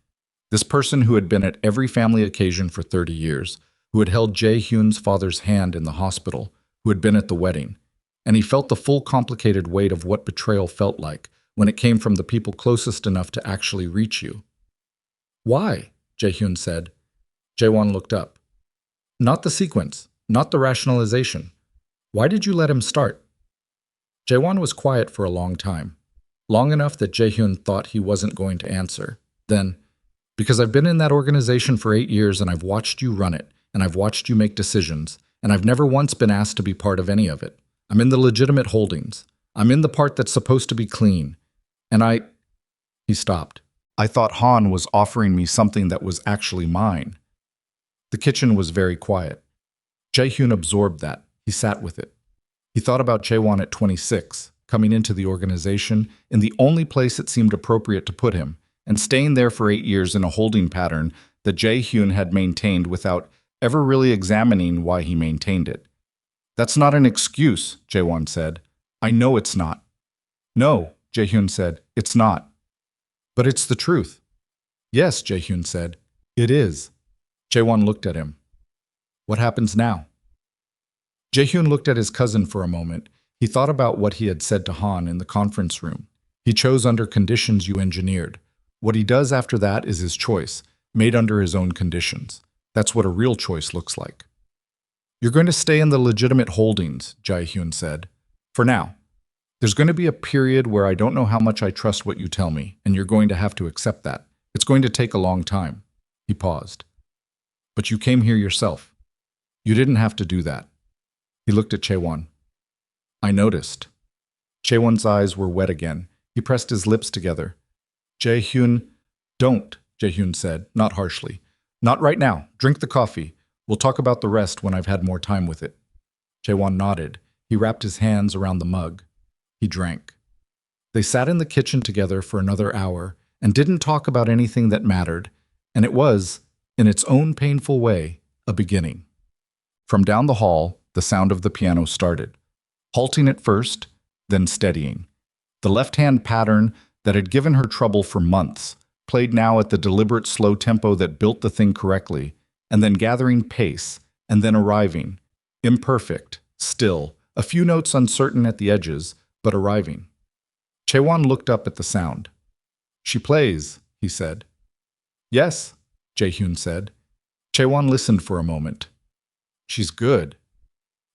This person who had been at every family occasion for 30 years, who had held Jae-hyun's father's hand in the hospital, who had been at the wedding. And he felt the full complicated weight of what betrayal felt like when it came from the people closest enough to actually reach you. "Why?" Jae-hyun said. Jae-won looked up. "Not the sequence, not the rationalization. Why did you let him start?" Jae-won was quiet for a long time, long enough that Jae-hyun thought he wasn't going to answer. Then, "Because I've been in that organization for 8 years and I've watched you run it, and I've watched you make decisions, and I've never once been asked to be part of any of it. I'm in the legitimate holdings. I'm in the part that's supposed to be clean. And He stopped. "I thought Han was offering me something that was actually mine." The kitchen was very quiet. Jae-hyun absorbed that. He sat with it. He thought about Jae-won at 26, coming into the organization in the only place it seemed appropriate to put him, and staying there for 8 years in a holding pattern that Jae-hyun had maintained without ever really examining why he maintained it. "That's not an excuse," Jae-won said. "I know it's not." "No," Jae-hyun said, "it's not." "But it's the truth." "Yes," Jae-hyun said, "it is." Jae-won looked at him. "What happens now?" Jae-hyun looked at his cousin for a moment. He thought about what he had said to Han in the conference room. He chose under conditions you engineered. What he does after that is his choice, made under his own conditions. That's what a real choice looks like. "You're going to stay in the legitimate holdings," Jae-hyun said. "For now. There's going to be a period where I don't know how much I trust what you tell me, and you're going to have to accept that. It's going to take a long time." He paused. "But you came here yourself. You didn't have to do that." He looked at Jae-won. "I noticed." Jae-won's eyes were wet again. He pressed his lips together. "Jae-hyun, don't," Jae-hyun said, not harshly. "Not right now. Drink the coffee. We'll talk about the rest when I've had more time with it." Jae-won nodded. He wrapped his hands around the mug. He drank. They sat in the kitchen together for another hour and didn't talk about anything that mattered, and it was, in its own painful way, a beginning. From down the hall, the sound of the piano started, halting at first, then steadying. The left-hand pattern that had given her trouble for months played now at the deliberate slow tempo that built the thing correctly, and then gathering pace, and then arriving, imperfect, still, a few notes uncertain at the edges, but arriving. Chaewon looked up at the sound. "She plays," he said. "Yes," Jae-hyun said. Chaewon listened for a moment. "She's good."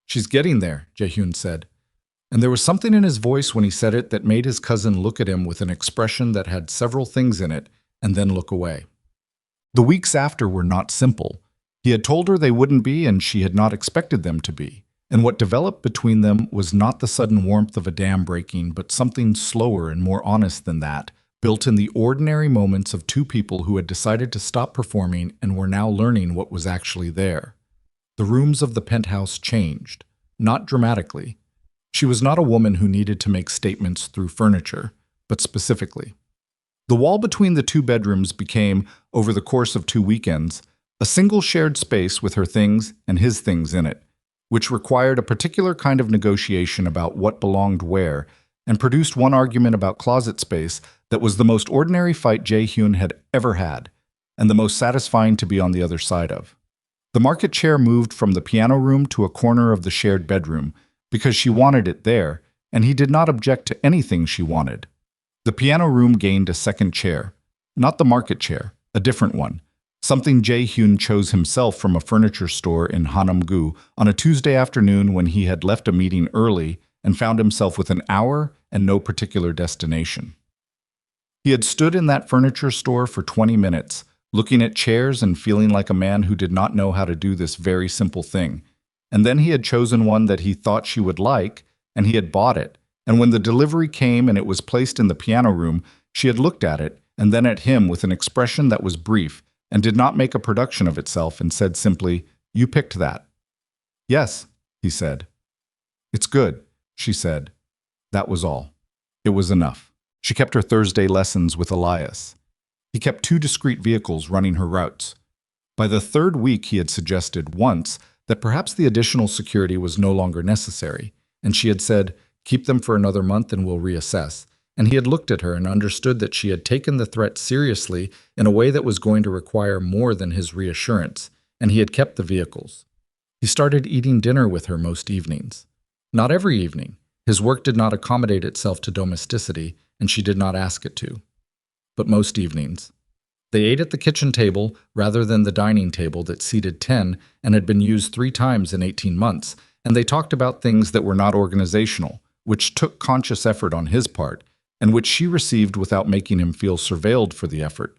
"She's getting there," Jae-hyun said. And there was something in his voice when he said it that made his cousin look at him with an expression that had several things in it, and then look away. The weeks after were not simple. He had told her they wouldn't be, and she had not expected them to be. And what developed between them was not the sudden warmth of a dam breaking, but something slower and more honest than that, built in the ordinary moments of two people who had decided to stop performing and were now learning what was actually there. The rooms of the penthouse changed, not dramatically. She was not a woman who needed to make statements through furniture, but specifically. The wall between the two bedrooms became, over the course of 2 weekends, a single shared space with her things and his things in it, which required a particular kind of negotiation about what belonged where, and produced one argument about closet space that was the most ordinary fight Jae-hyun had ever had, and the most satisfying to be on the other side of. The market chair moved from the piano room to a corner of the shared bedroom, because she wanted it there, and he did not object to anything she wanted. The piano room gained a second chair, not the market chair, a different one, something Jae-hyun chose himself from a furniture store in Hanam-gu on a Tuesday afternoon when he had left a meeting early and found himself with an hour and no particular destination. He had stood in that furniture store for 20 minutes, looking at chairs and feeling like a man who did not know how to do this very simple thing. And then he had chosen one that he thought she would like, and he had bought it. And when the delivery came and it was placed in the piano room, she had looked at it and then at him with an expression that was brief and did not make a production of itself and said simply, "You picked that." "Yes," he said. "It's good," she said. That was all. It was enough. She kept her Thursday lessons with Elias. He kept 2 discrete vehicles running her routes. By the 3rd week he had suggested once that perhaps the additional security was no longer necessary, and she had said, "Keep them for another month and we'll reassess." And he had looked at her and understood that she had taken the threat seriously in a way that was going to require more than his reassurance, and he had kept the vehicles. He started eating dinner with her most evenings. Not every evening. His work did not accommodate itself to domesticity, and she did not ask it to. But most evenings. They ate at the kitchen table rather than the dining table that seated 10 and had been used 3 times in 18 months, and they talked about things that were not organizational, which took conscious effort on his part, and which she received without making him feel surveilled for the effort.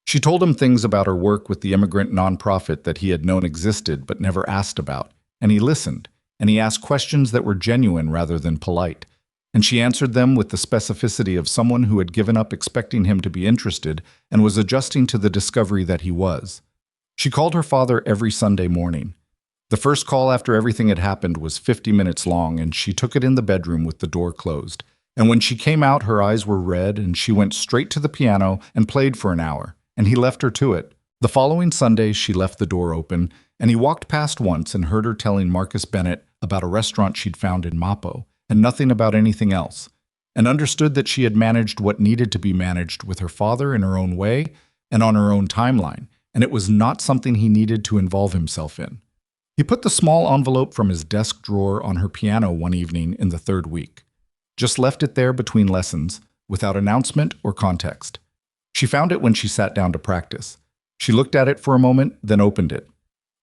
She told him things about her work with the immigrant nonprofit that he had known existed but never asked about, and he listened, and he asked questions that were genuine rather than polite, and she answered them with the specificity of someone who had given up expecting him to be interested and was adjusting to the discovery that he was. She called her father every Sunday morning. The first call after everything had happened was 50 minutes long, and she took it in the bedroom with the door closed. And when she came out, her eyes were red, and she went straight to the piano and played for an hour, and he left her to it. The following Sunday, she left the door open, and he walked past once and heard her telling Marcus Bennett about a restaurant she'd found in Mapo, and nothing about anything else, and understood that she had managed what needed to be managed with her father in her own way and on her own timeline, and it was not something he needed to involve himself in. He put the small envelope from his desk drawer on her piano one evening in the 3rd week. Just left it there between lessons, without announcement or context. She found it when she sat down to practice. She looked at it for a moment, then opened it.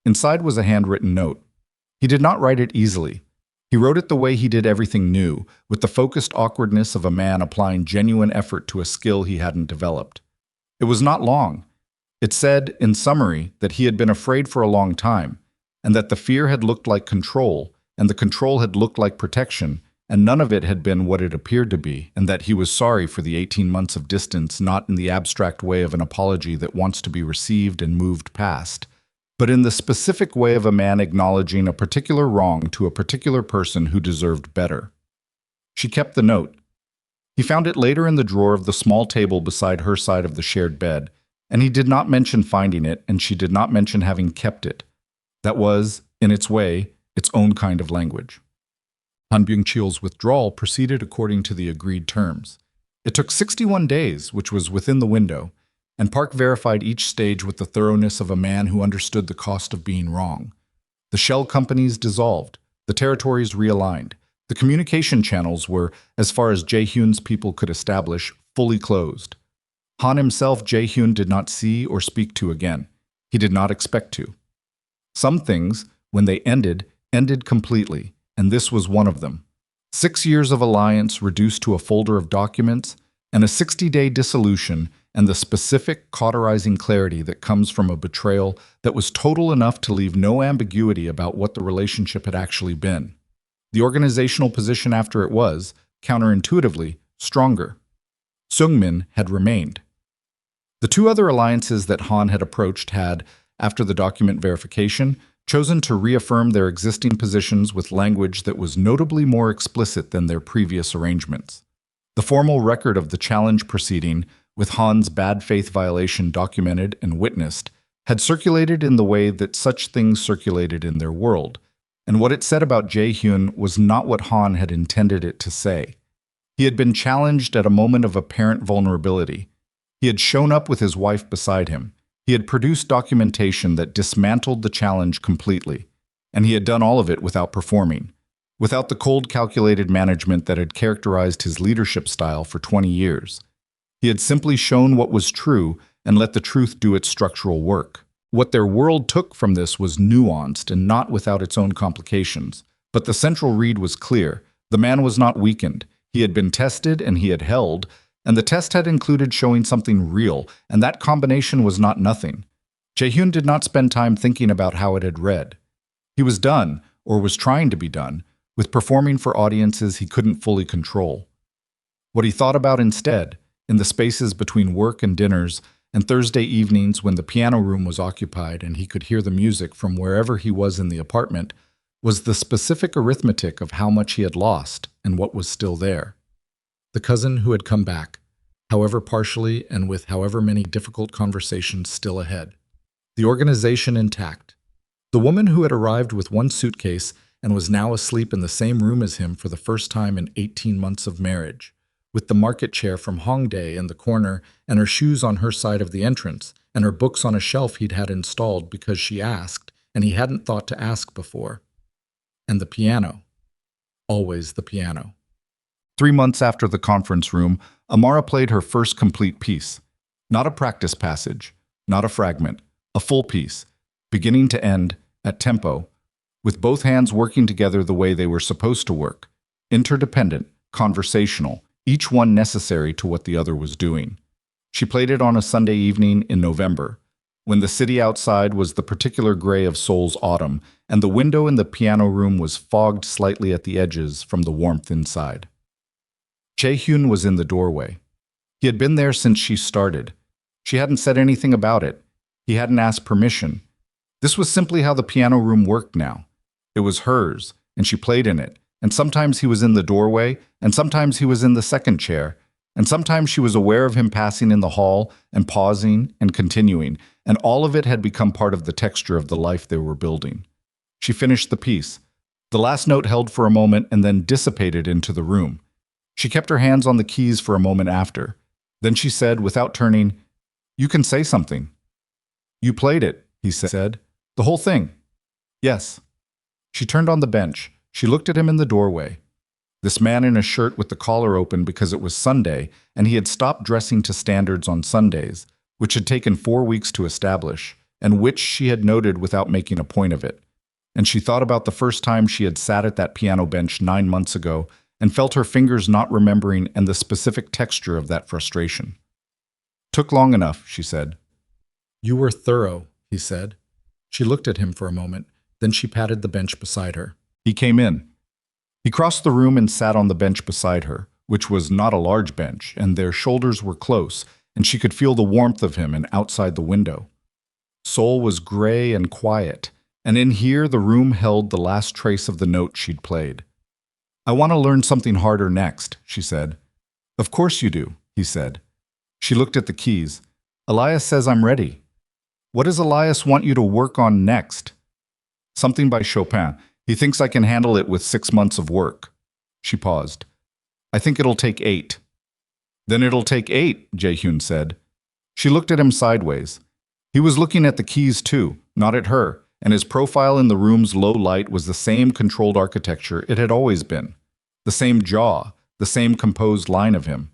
Inside was a handwritten note. He did not write it easily. He wrote it the way he did everything new, with the focused awkwardness of a man applying genuine effort to a skill he hadn't developed. It was not long. It said, in summary, that he had been afraid for a long time, and that the fear had looked like control, and the control had looked like protection, and none of it had been what it appeared to be, and that he was sorry for the 18 months of distance, not in the abstract way of an apology that wants to be received and moved past, but in the specific way of a man acknowledging a particular wrong to a particular person who deserved better. She kept the note. He found it later in the drawer of the small table beside her side of the shared bed, And he did not mention finding it, and she did not mention having kept it. That was, in its way, its own kind of language. Han Byung-cheol's withdrawal proceeded according to the agreed terms. It took 61 days, which was within the window, and Park verified each stage with the thoroughness of a man who understood the cost of being wrong. The shell companies dissolved, the territories realigned, the communication channels were, as far as Jae-hyun's people could establish, fully closed. Han himself Jae-hyun did not see or speak to again. He did not expect to. Some things, when they ended completely, and this was one of them. 6 years of alliance reduced to a folder of documents, and a 60-day dissolution, and the specific, cauterizing clarity that comes from a betrayal that was total enough to leave no ambiguity about what the relationship had actually been. The organizational position after it was, counterintuitively, stronger. Seungmin had remained. The two other alliances that Han had approached had, after the document verification, chosen to reaffirm their existing positions with language that was notably more explicit than their previous arrangements. The formal record of the challenge proceeding, with Han's bad faith violation documented and witnessed, had circulated in the way that such things circulated in their world, and what it said about Jae-hyun was not what Han had intended it to say. He had been challenged at a moment of apparent vulnerability. He had shown up with his wife beside him. He had produced documentation that dismantled the challenge completely, and he had done all of it without performing, without the cold, calculated management that had characterized his leadership style for 20 years. He had simply shown what was true and let the truth do its structural work. What their world took from this was nuanced and not without its own complications. But the central read was clear. The man was not weakened. He had been tested and he had held, and the test had included showing something real, and that combination was not nothing. Jae-hyun did not spend time thinking about how it had read. He was done, or was trying to be done, with performing for audiences he couldn't fully control. What he thought about instead, in the spaces between work and dinners, and Thursday evenings when the piano room was occupied and he could hear the music from wherever he was in the apartment, was the specific arithmetic of how much he had lost and what was still there. The cousin who had come back, however partially and with however many difficult conversations still ahead. The organization intact. The woman who had arrived with one suitcase and was now asleep in the same room as him for the first time in 18 months of marriage, with the market chair from Hongdae in the corner and her shoes on her side of the entrance, and her books on a shelf he'd had installed because she asked, and he hadn't thought to ask before. And the piano. Always the piano. 3 months after the conference room, Amara played her first complete piece. Not a practice passage, not a fragment, a full piece, beginning to end, at tempo, with both hands working together the way they were supposed to work, interdependent, conversational, each one necessary to what the other was doing. She played it on a Sunday evening in November, when the city outside was the particular gray of Seoul's autumn, and the window in the piano room was fogged slightly at the edges from the warmth inside. Jae-hyun was in the doorway. He had been there since she started. She hadn't said anything about it. He hadn't asked permission. This was simply how the piano room worked now. It was hers, and she played in it, and sometimes he was in the doorway, and sometimes he was in the second chair, and sometimes she was aware of him passing in the hall and pausing and continuing, and all of it had become part of the texture of the life they were building. She finished the piece. The last note held for a moment and then dissipated into the room. She kept her hands on the keys for a moment after. Then she said, without turning, "You can say something." "You played it," he said. "The whole thing." "Yes." She turned on the bench. She looked at him in the doorway. This man in a shirt with the collar open because it was Sunday, and he had stopped dressing to standards on Sundays, which had taken 4 weeks to establish, and which she had noted without making a point of it. And she thought about the first time she had sat at that piano bench 9 months ago, and felt her fingers not remembering and the specific texture of that frustration. "Took long enough," she said. "You were thorough," he said. She looked at him for a moment, then she patted the bench beside her. He came in. He crossed the room and sat on the bench beside her, which was not a large bench, and their shoulders were close, and she could feel the warmth of him and outside the window. Seoul was gray and quiet, and in here the room held the last trace of the note she'd played. "I want to learn something harder next," she said. "Of course you do," he said. She looked at the keys. Elias says I'm ready. What does Elias want you to work on next? Something by Chopin. He thinks I can handle it with 6 months of work. She paused. I think it'll take 8. Then it'll take 8, Jae-hyun said. She looked at him sideways. He was looking at the keys too, not at her, and his profile in the room's low light was the same controlled architecture it had always been. The same jaw, the same composed line of him.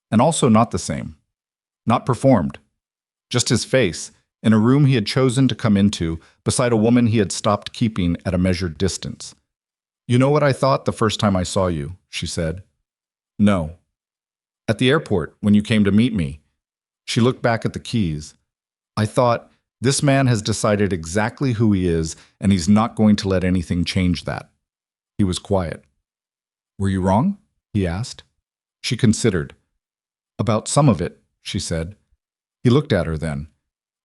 And also not the same. Not performed. Just his face, in a room he had chosen to come into, beside a woman he had stopped keeping at a measured distance. You know what I thought the first time I saw you, she said. No. At the airport, when you came to meet me. She looked back at the keys. I thought, this man has decided exactly who he is, and he's not going to let anything change that. He was quiet. Were you wrong? He asked. She considered. About some of it, she said. He looked at her then.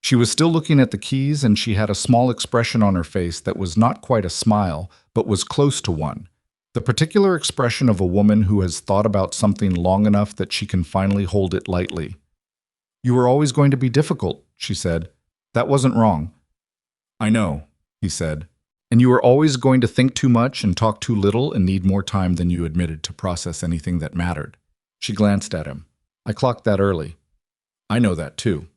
She was still looking at the keys, and she had a small expression on her face that was not quite a smile, but was close to one. The particular expression of a woman who has thought about something long enough that she can finally hold it lightly. You were always going to be difficult, she said. That wasn't wrong. I know, he said. And you were always going to think too much and talk too little and need more time than you admitted to process anything that mattered. She glanced at him. I clocked that early. I know that too.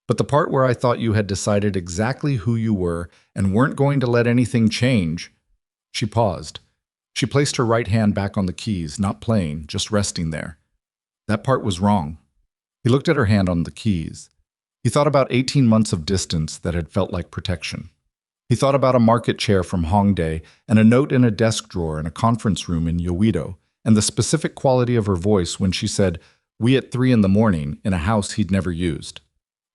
But the part where I thought you had decided exactly who you were and weren't going to let anything change. She paused. She placed her right hand back on the keys, not playing, just resting there. That part was wrong. He looked at her hand on the keys. He thought about 18 months of distance that had felt like protection. He thought about a market chair from Hongdae and a note in a desk drawer in a conference room in Yoido, and the specific quality of her voice when she said, "We at 3 in the morning," in a house he'd never used.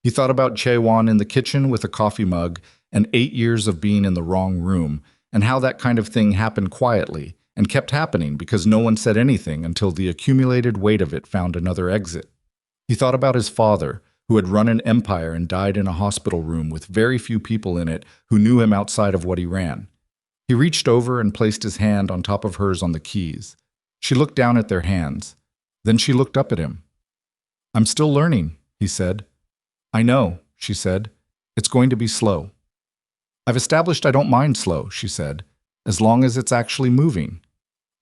He thought about Chaewon in the kitchen with a coffee mug and 8 years of being in the wrong room, and how that kind of thing happened quietly and kept happening because no one said anything until the accumulated weight of it found another exit. He thought about his father, who had run an empire and died in a hospital room with very few people in it who knew him outside of what he ran. He reached over and placed his hand on top of hers on the keys. She looked down at their hands. Then she looked up at him. I'm still learning, he said. I know, she said. It's going to be slow. I've established I don't mind slow, she said, as long as it's actually moving.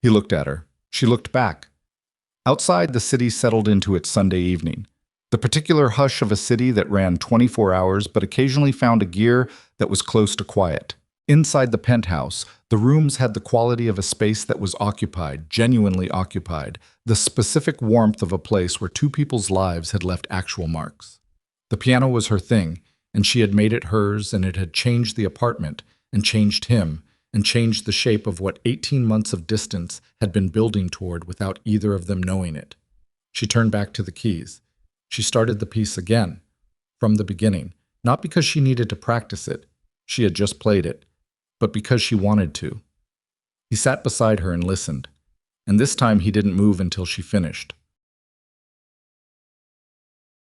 He looked at her. She looked back. Outside, the city settled into its Sunday evening. The particular hush of a city that ran 24 hours but occasionally found a gear that was close to quiet. Inside the penthouse, the rooms had the quality of a space that was occupied, genuinely occupied, the specific warmth of a place where two people's lives had left actual marks. The piano was her thing, and she had made it hers, and it had changed the apartment, and changed him, and changed the shape of what 18 months of distance had been building toward without either of them knowing it. She turned back to the keys. She started the piece again, from the beginning, not because she needed to practice it. She had just played it, but because she wanted to. He sat beside her and listened, and this time he didn't move until she finished.